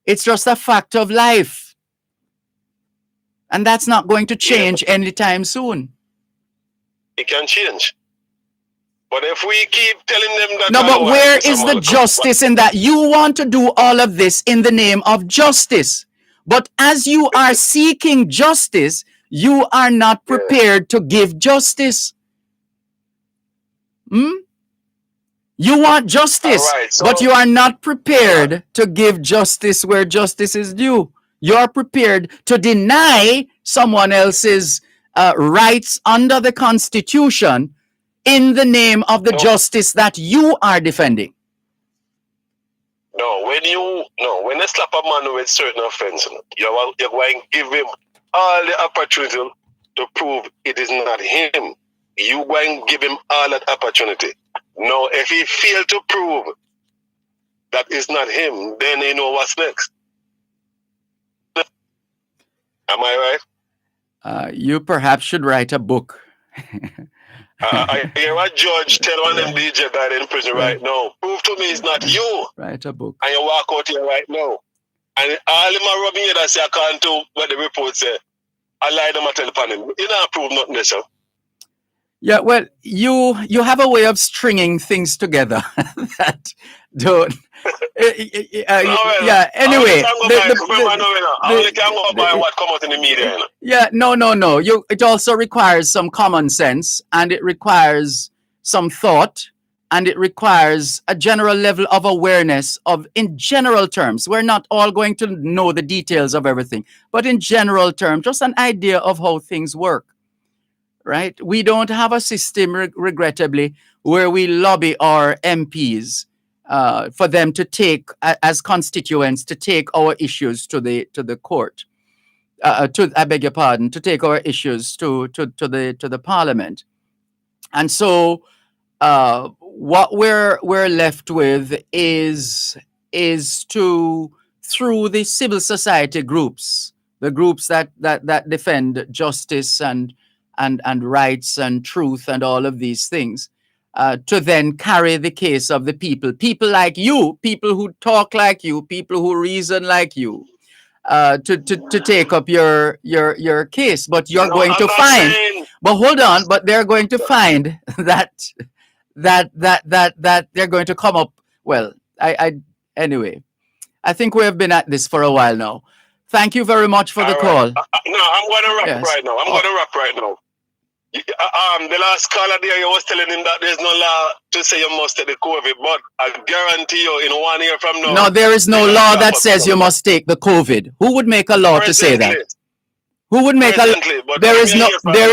[SPEAKER 6] It's just a fact of life. And that's not going to change anytime soon.
[SPEAKER 21] It can change. But if we keep telling them that...
[SPEAKER 6] No, but where is the justice in that? You want to do all of this in the name of justice. But as you are seeking justice, you are not prepared to give justice. You want justice, but you are not prepared to give justice where justice is due. You're prepared to deny someone else's rights under the Constitution in the name of the justice that you are defending.
[SPEAKER 21] No, when they slap a man with certain offense, you're going to give him all the opportunity to prove it is not him. You're going to give him all that opportunity. No, if he failed to prove that it's not him, then you know what's next. Am I
[SPEAKER 6] right? You perhaps should write a book.
[SPEAKER 21] I hear a judge tell one of them DJ guy in prison right now, prove to me it's not you.
[SPEAKER 6] Write a book.
[SPEAKER 21] And you walk out here right now. And all of my rubbing head, I say, I can't do what the report say. I lie them and tell upon him. You don't prove nothing there, sir.
[SPEAKER 6] Yeah, well, you have a way of stringing things together that don't. Yeah. Anyway,
[SPEAKER 21] I only can go by what come out in the media. You know?
[SPEAKER 6] Yeah. No. It also requires some common sense, and it requires some thought, and it requires a general level of awareness of, in general terms. We're not all going to know the details of everything, but in general terms, just an idea of how things work. Right? We don't have a system, regrettably, where we lobby our MPs for them to take, as constituents, to take our issues to the court. I beg your pardon, to take our issues to the Parliament. And so, what we're left with is to, through the civil society groups, the groups that defend justice and rights and truth and all of these things, to then carry the case of the people like you, people who talk like you, people who reason like you, to take up your case. But you're going to find, but hold on, but they're going to find that they're going to come up. Well, anyway, I think we have been at this for a while now. Thank you very much for the call.
[SPEAKER 21] No, I'm going to wrap right now. Going to wrap right now. The last caller there, you was telling him that there's no law to say you must take the COVID, but I guarantee you, in 1 year from now...
[SPEAKER 6] No, there is no law that says you must take the COVID. Who would make a law to say that? Who would make a law? There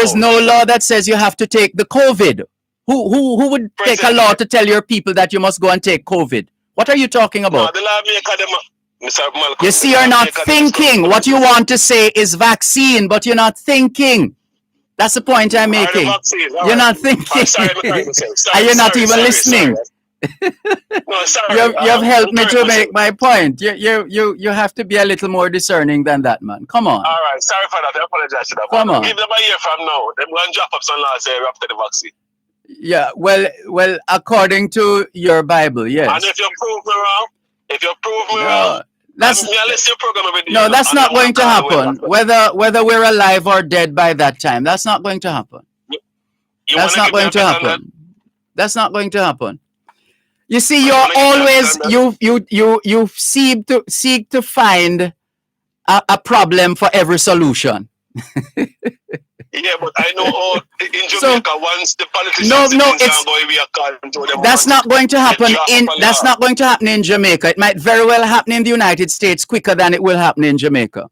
[SPEAKER 6] is no law that says you have to take the COVID. Who would take a law to tell your people that you must go and take COVID? What are you talking about?
[SPEAKER 21] No, the law Mr. Malcolm,
[SPEAKER 6] you see, you're not thinking. What you want to say is vaccine, but you're not thinking. That's the point I'm making. You're not thinking. And you're not even listening.
[SPEAKER 21] No, sorry.
[SPEAKER 6] You've helped me to make my point. You have to be a little more discerning than that, man. Come on.
[SPEAKER 21] All right. Sorry for that. I apologize for that.
[SPEAKER 6] Come on.
[SPEAKER 21] Give them a year from now. They're going to drop up some laws here after the vaccine.
[SPEAKER 6] Yeah. Well, according to your Bible, yes.
[SPEAKER 21] And if you prove me wrong,
[SPEAKER 6] that's not going to happen. Whether we're alive or dead by that time, that's not going to happen. That's not going to happen. That's not going to happen. You see, you're always you seek to find a problem for every solution.
[SPEAKER 21] Yeah, but I know how in
[SPEAKER 6] So
[SPEAKER 21] Jamaica, once the politicians
[SPEAKER 6] no,
[SPEAKER 21] things
[SPEAKER 6] it's
[SPEAKER 21] are going, we are control them.
[SPEAKER 6] that's not going to happen that's
[SPEAKER 21] law.
[SPEAKER 6] not going to happen in Jamaica. It might very well happen in the United States quicker than it will happen in Jamaica.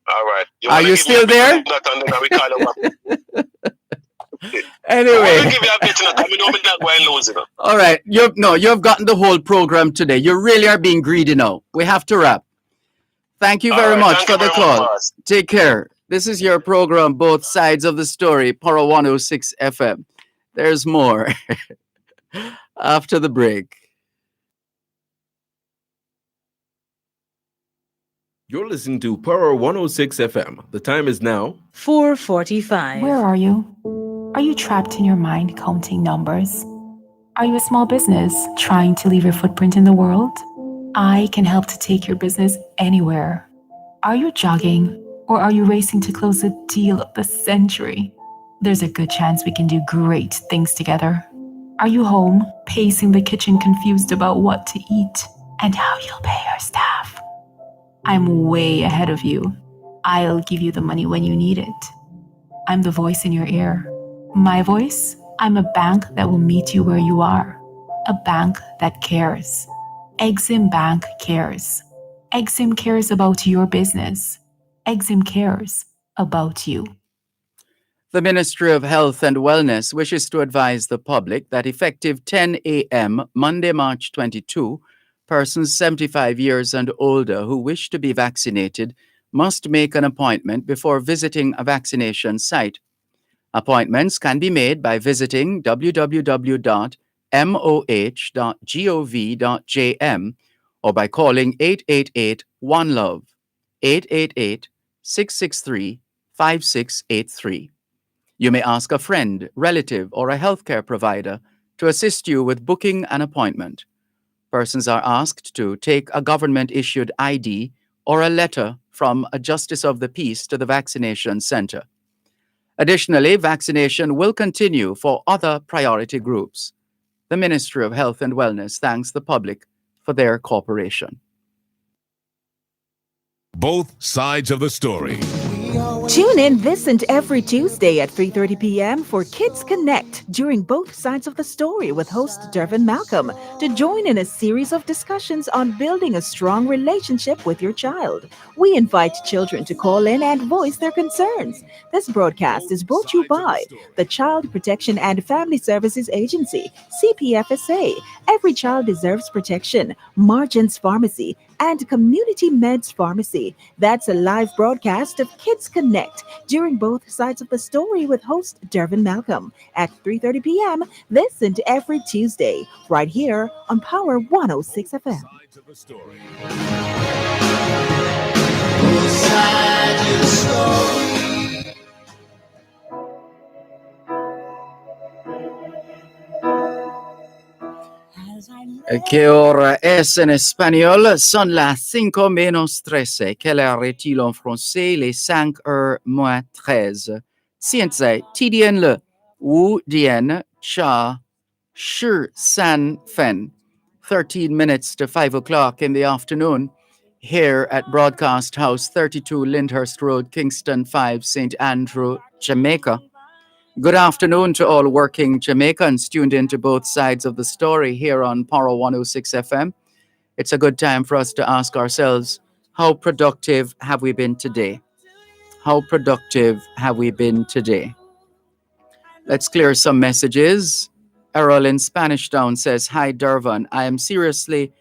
[SPEAKER 21] All right.
[SPEAKER 6] Are you still there?
[SPEAKER 21] That and then we call them up.
[SPEAKER 6] Anyway.
[SPEAKER 21] Give you a bet, coming home not going lose,
[SPEAKER 6] All right. You've gotten the whole program today. You really are being greedy now. We have to wrap. Thank you very much for the call. Take care. This is your program, Both Sides of the Story, Power 106 FM. There's more after the break.
[SPEAKER 1] You're listening to Power 106 FM. The time is now
[SPEAKER 8] 4:45.
[SPEAKER 9] Where are you? Are you trapped in your mind counting numbers? Are you a small business trying to leave your footprint in the world? I can help to take your business anywhere. Are you jogging or are you racing to close the deal of the century? There's a good chance we can do great things together. Are you home, pacing the kitchen confused about what to eat and how you'll pay your staff? I'm way ahead of you. I'll give you the money when you need it. I'm the voice in your ear. My voice? I'm a bank that will meet you where you are. A bank that cares. Exim Bank cares. Exim cares about your business. Exim cares about you.
[SPEAKER 6] The Ministry of Health and Wellness wishes to advise the public that effective 10 a.m. Monday, March 22, persons 75 years and older who wish to be vaccinated must make an appointment before visiting a vaccination site. Appointments can be made by visiting www.moh.gov.jm or by calling 888-1LOVE, 888-663-5683. You may ask a friend, relative, or a healthcare provider to assist you with booking an appointment. Persons are asked to take a government-issued ID or a letter from a Justice of the Peace to the vaccination center. Additionally, vaccination will continue for other priority groups. The Ministry of Health and Wellness thanks the public for their cooperation.
[SPEAKER 3] Both sides of the story.
[SPEAKER 7] Tune in this and every Tuesday at 3:30 p.m. for Kids Connect during Both Sides of the Story with host Dervan Malcolm to join in a series of discussions on building a strong relationship with your child. We invite children to call in and voice their concerns. This broadcast is brought to you by the Child Protection and Family Services Agency, CPFSA, Every Child Deserves Protection, Margins Pharmacy, and Community Meds Pharmacy. That's a live broadcast of Kids Connect during Both Sides of the Story with host Dervan Malcolm at 3:30 p.m. this and every Tuesday, right here on Power 106 FM.
[SPEAKER 4] Both sides of the story.
[SPEAKER 6] ¿Qué hora es en espagnol? Son las 5 menos 13. Quelle heure est-il en français? Les 5 heures moins 13. 现在几点了？5点cha shi san fen. 13 minutes to 5 o'clock in the afternoon here at Broadcast House 32 Lyndhurst Road, Kingston 5, St. Andrew, Jamaica. Good afternoon to all working Jamaicans tuned into Both Sides of the Story here on Power 106 FM. It's a good time for us to ask ourselves, how productive have we been today? How productive have we been today? Let's clear some messages. Errol in Spanish Town says, hi, Dervan. I am seriously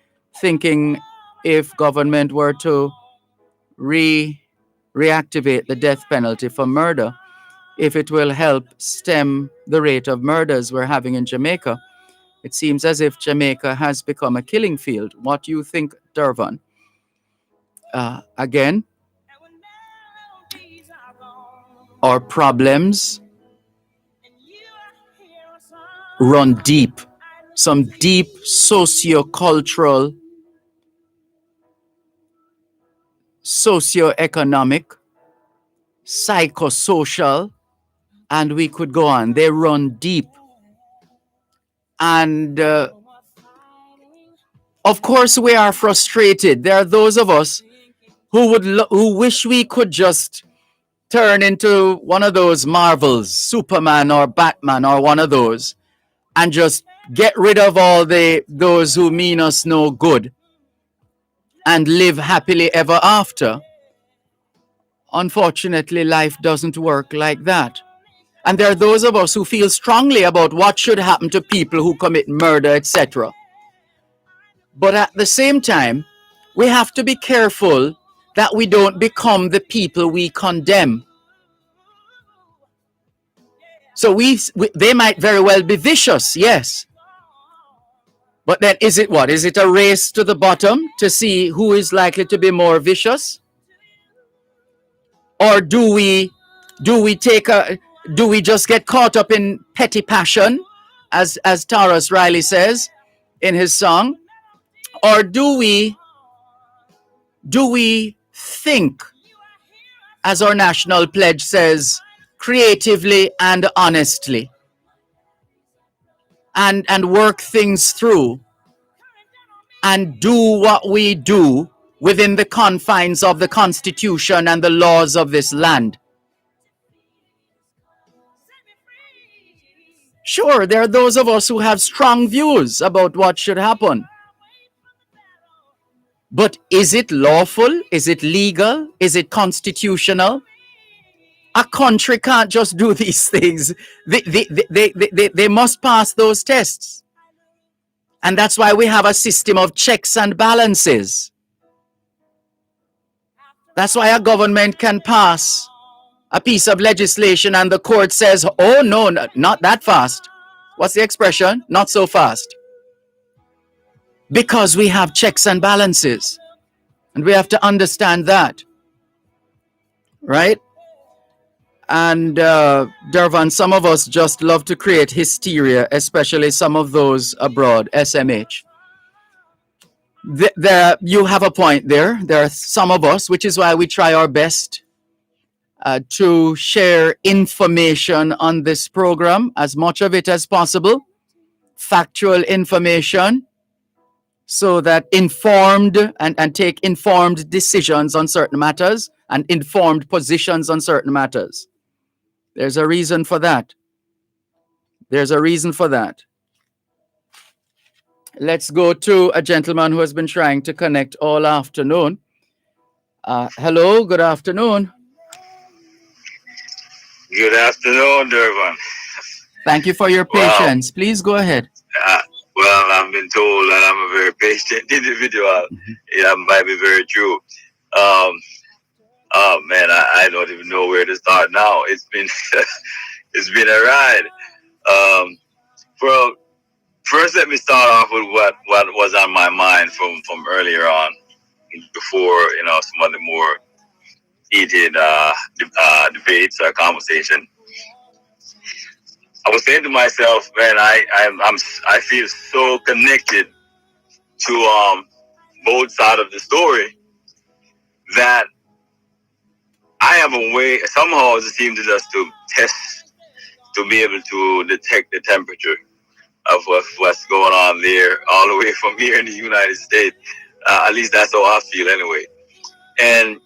[SPEAKER 6] thinking if government were to reactivate the death penalty for murder, if it will help stem the rate of murders we're having in Jamaica. It seems as if Jamaica has become a killing field. What do you think, Dervan? Again, our problems run deep. Some deep socio-cultural, socio-economic, psychosocial, and we could go on. They run deep. And of course, we are frustrated. There are those of us who wish we could just turn into one of those Marvels, Superman or Batman or one of those, and just get rid of all those who mean us no good and live happily ever after. Unfortunately, life doesn't work like that. And there are those of us who feel strongly about what should happen to people who commit murder, etc. But at the same time, we have to be careful that we don't become the people we condemn. So they might very well be vicious, yes. But then is it what? Is it a race to the bottom to see who is likely to be more vicious? Or do we just get caught up in petty passion, as Taurus Riley says in his song? Or do we think, as our national pledge says, creatively and honestly, and work things through and do what we do within the confines of the Constitution and the laws of this land? Sure, there are those of us who have strong views about what should happen. But is it lawful? Is it legal? Is it constitutional? A country can't just do these things. They must pass those tests. And that's why we have a system of checks and balances. That's why a government can pass a piece of legislation and the court says, oh no, not that fast. What's the expression? Not so fast. Because we have checks and balances. And we have to understand that. Right? And Dervan, some of us just love to create hysteria, especially some of those abroad, SMH. You have a point there. There are some of us, which is why we try our best to share information on this program, as much of it as possible, factual information, so that informed and take informed decisions on certain matters and informed positions on certain matters. There's a reason for that. There's a reason for that. Let's go to a gentleman who has been trying to connect all afternoon. Hello, good afternoon.
[SPEAKER 8] Good afternoon, Dervan.
[SPEAKER 6] Thank you for your patience. Wow. Please go ahead.
[SPEAKER 8] Well, I've been told that I'm a very patient individual. That might be very true. Oh man, I don't even know where to start now. It's been it's been a ride. Well, first let me start off with what was on my mind from earlier on, before some of the more heated debates or conversation. I was saying to myself, man, I feel so connected to both sides of the story that I have a way, somehow it seems to just to test, to be able to detect the temperature of what's going on there, all the way from here in the United States. At least that's how I feel anyway. And,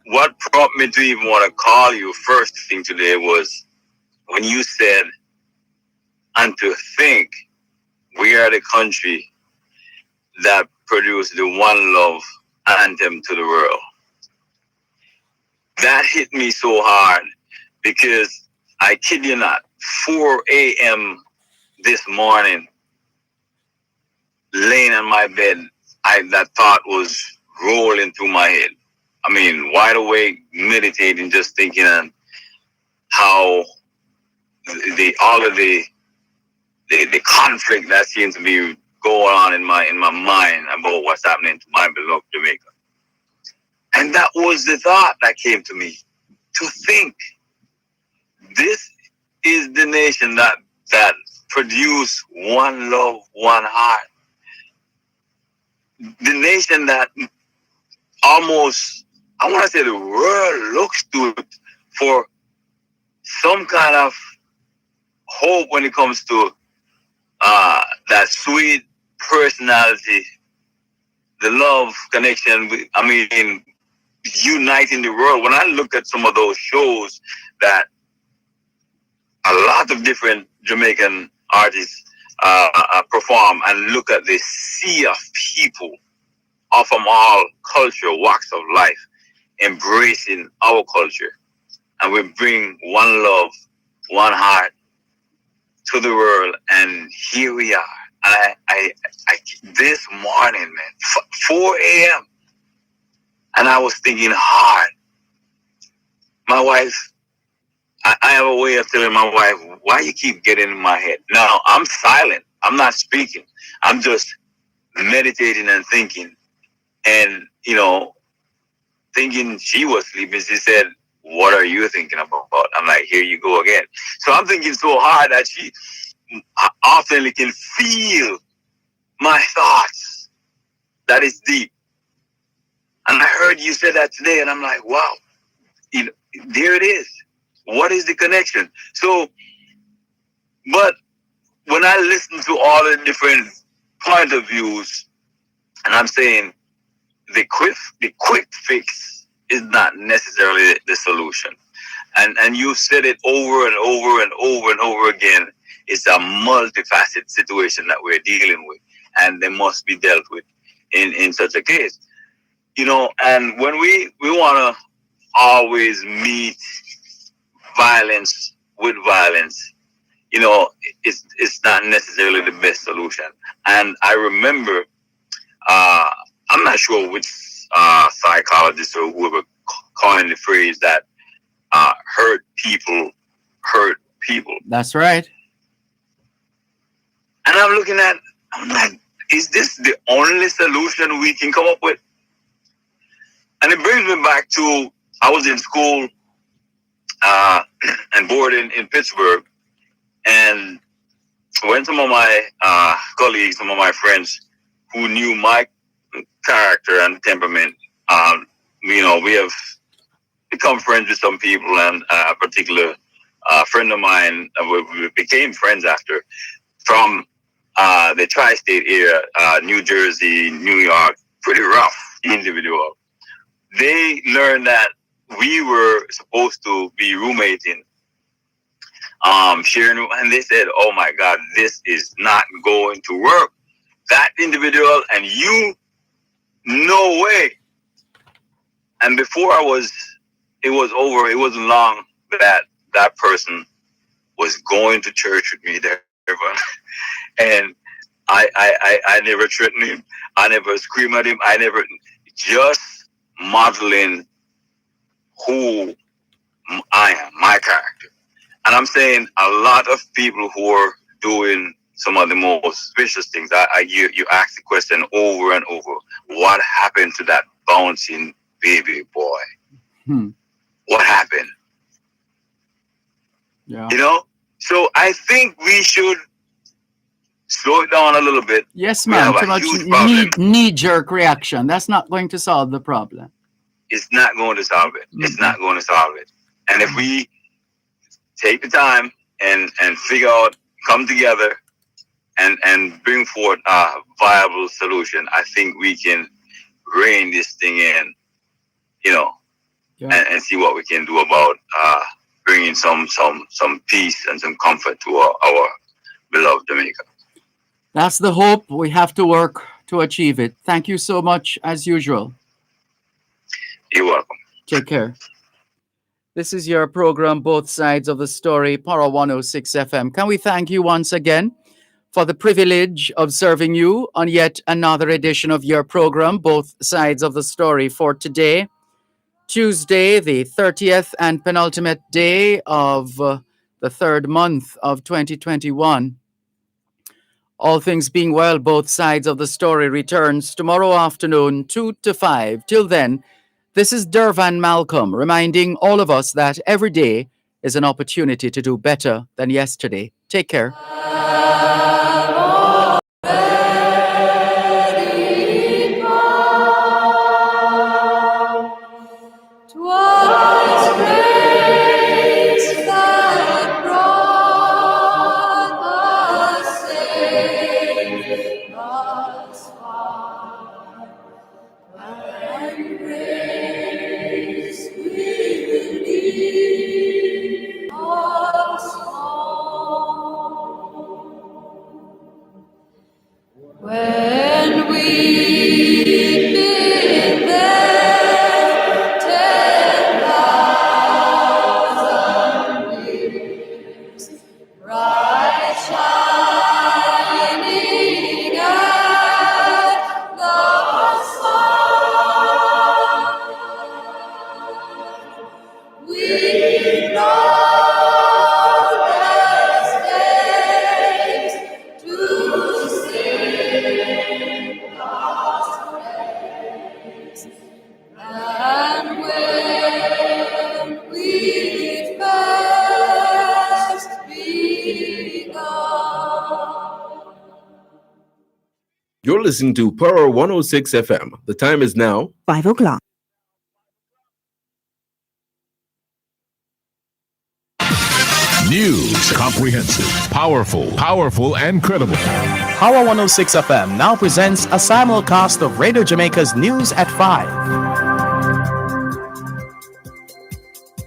[SPEAKER 8] what prompted me to even want to call you first thing today was when you said, and to think we are the country that produced the One Love anthem to the world. That hit me so hard because I kid you not, 4 a.m. this morning, laying on my bed, that thought was rolling through my head. I mean, wide awake, meditating, just thinking on how all of the conflict that seems to be going on in my mind about what's happening to my beloved Jamaica. And that was the thought that came to me, to think this is the nation that produced one love, one heart. The nation that almost, I want to say, the world looks to it for some kind of hope when it comes to that sweet personality, the love connection. uniting the world. When I look at some of those shows that a lot of different Jamaican artists perform, and look at the sea of people from all culture, walks of life, embracing our culture, and we bring one love, one heart to the world, and here we are. I this morning, man, 4 a.m., and I was thinking hard. My wife, I have a way of telling my wife, why you keep getting in my head? Now, I'm silent. I'm not speaking. I'm just meditating and thinking. And, thinking she was sleeping. She said, what are you thinking about? I'm like, here you go again. So I'm thinking so hard that she often can feel my thoughts. That is deep. And I heard you say that today, and I'm like, wow, there it is. What is the connection? So, but when I listen to all the different point of views, and I'm saying the quick fix is not necessarily the solution. And you said it over and over and over and over again. It's a multifaceted situation that we're dealing with, and they must be dealt with in such a case. And when we want to always meet violence with violence, it's not necessarily the best solution. And I remember, I'm not sure which psychologist or whoever coined the phrase that hurt people hurt people.
[SPEAKER 6] That's right.
[SPEAKER 8] And I'm like, is this the only solution we can come up with? And it brings me back to, I was in school and boarding in Pittsburgh, and when some of my colleagues, some of my friends who knew my character and temperament, we have become friends with some people, and a particular friend of mine, we became friends after, from the tri-state area, New Jersey, New York, pretty rough individual. They learned that we were supposed to be roommating, sharing, and they said, oh my God, this is not going to work. That individual and you, no way. And before it was over, it wasn't long that person was going to church with me there. And I never threatened him. I never screamed at him. I never, just modeling who I am, my character. And I'm saying a lot of people who are doing some of the most vicious things, you ask the question over and over, what happened to that bouncing baby boy? What happened?
[SPEAKER 6] Yeah.
[SPEAKER 8] So I think we should slow it down a little bit.
[SPEAKER 6] Yes, ma'am. Too much knee-jerk reaction. That's not going to solve the problem.
[SPEAKER 8] It's not going to solve it. It's not going to solve it. And if we take the time and figure out, come together and bring forth a viable solution, I think we can rein this thing in, and see what we can do about bringing some peace and some comfort to our beloved Jamaica.
[SPEAKER 6] That's the hope. We have to work to achieve it. Thank you so much, as usual.
[SPEAKER 8] You're welcome.
[SPEAKER 6] Take care. This is your program, Both Sides of the Story, Power 106 FM. Can we thank you once again for the privilege of serving you on yet another edition of your program, Both Sides of the Story, for today, Tuesday, the 30th and penultimate day of the third month of 2021. All things being well, Both Sides of the Story returns tomorrow afternoon, 2 to 5. Till then, this is Dervan Malcolm reminding all of us that every day is an opportunity to do better than yesterday. Take care.
[SPEAKER 2] bright shining at the sun. We know there's days to sing God's praise, and when we first begun.
[SPEAKER 1] You're listening to Power 106 FM. The time is now
[SPEAKER 7] 5 o'clock.
[SPEAKER 3] News, comprehensive, powerful, and credible.
[SPEAKER 17] Power 106 FM now presents a simulcast of Radio Jamaica's news at 5.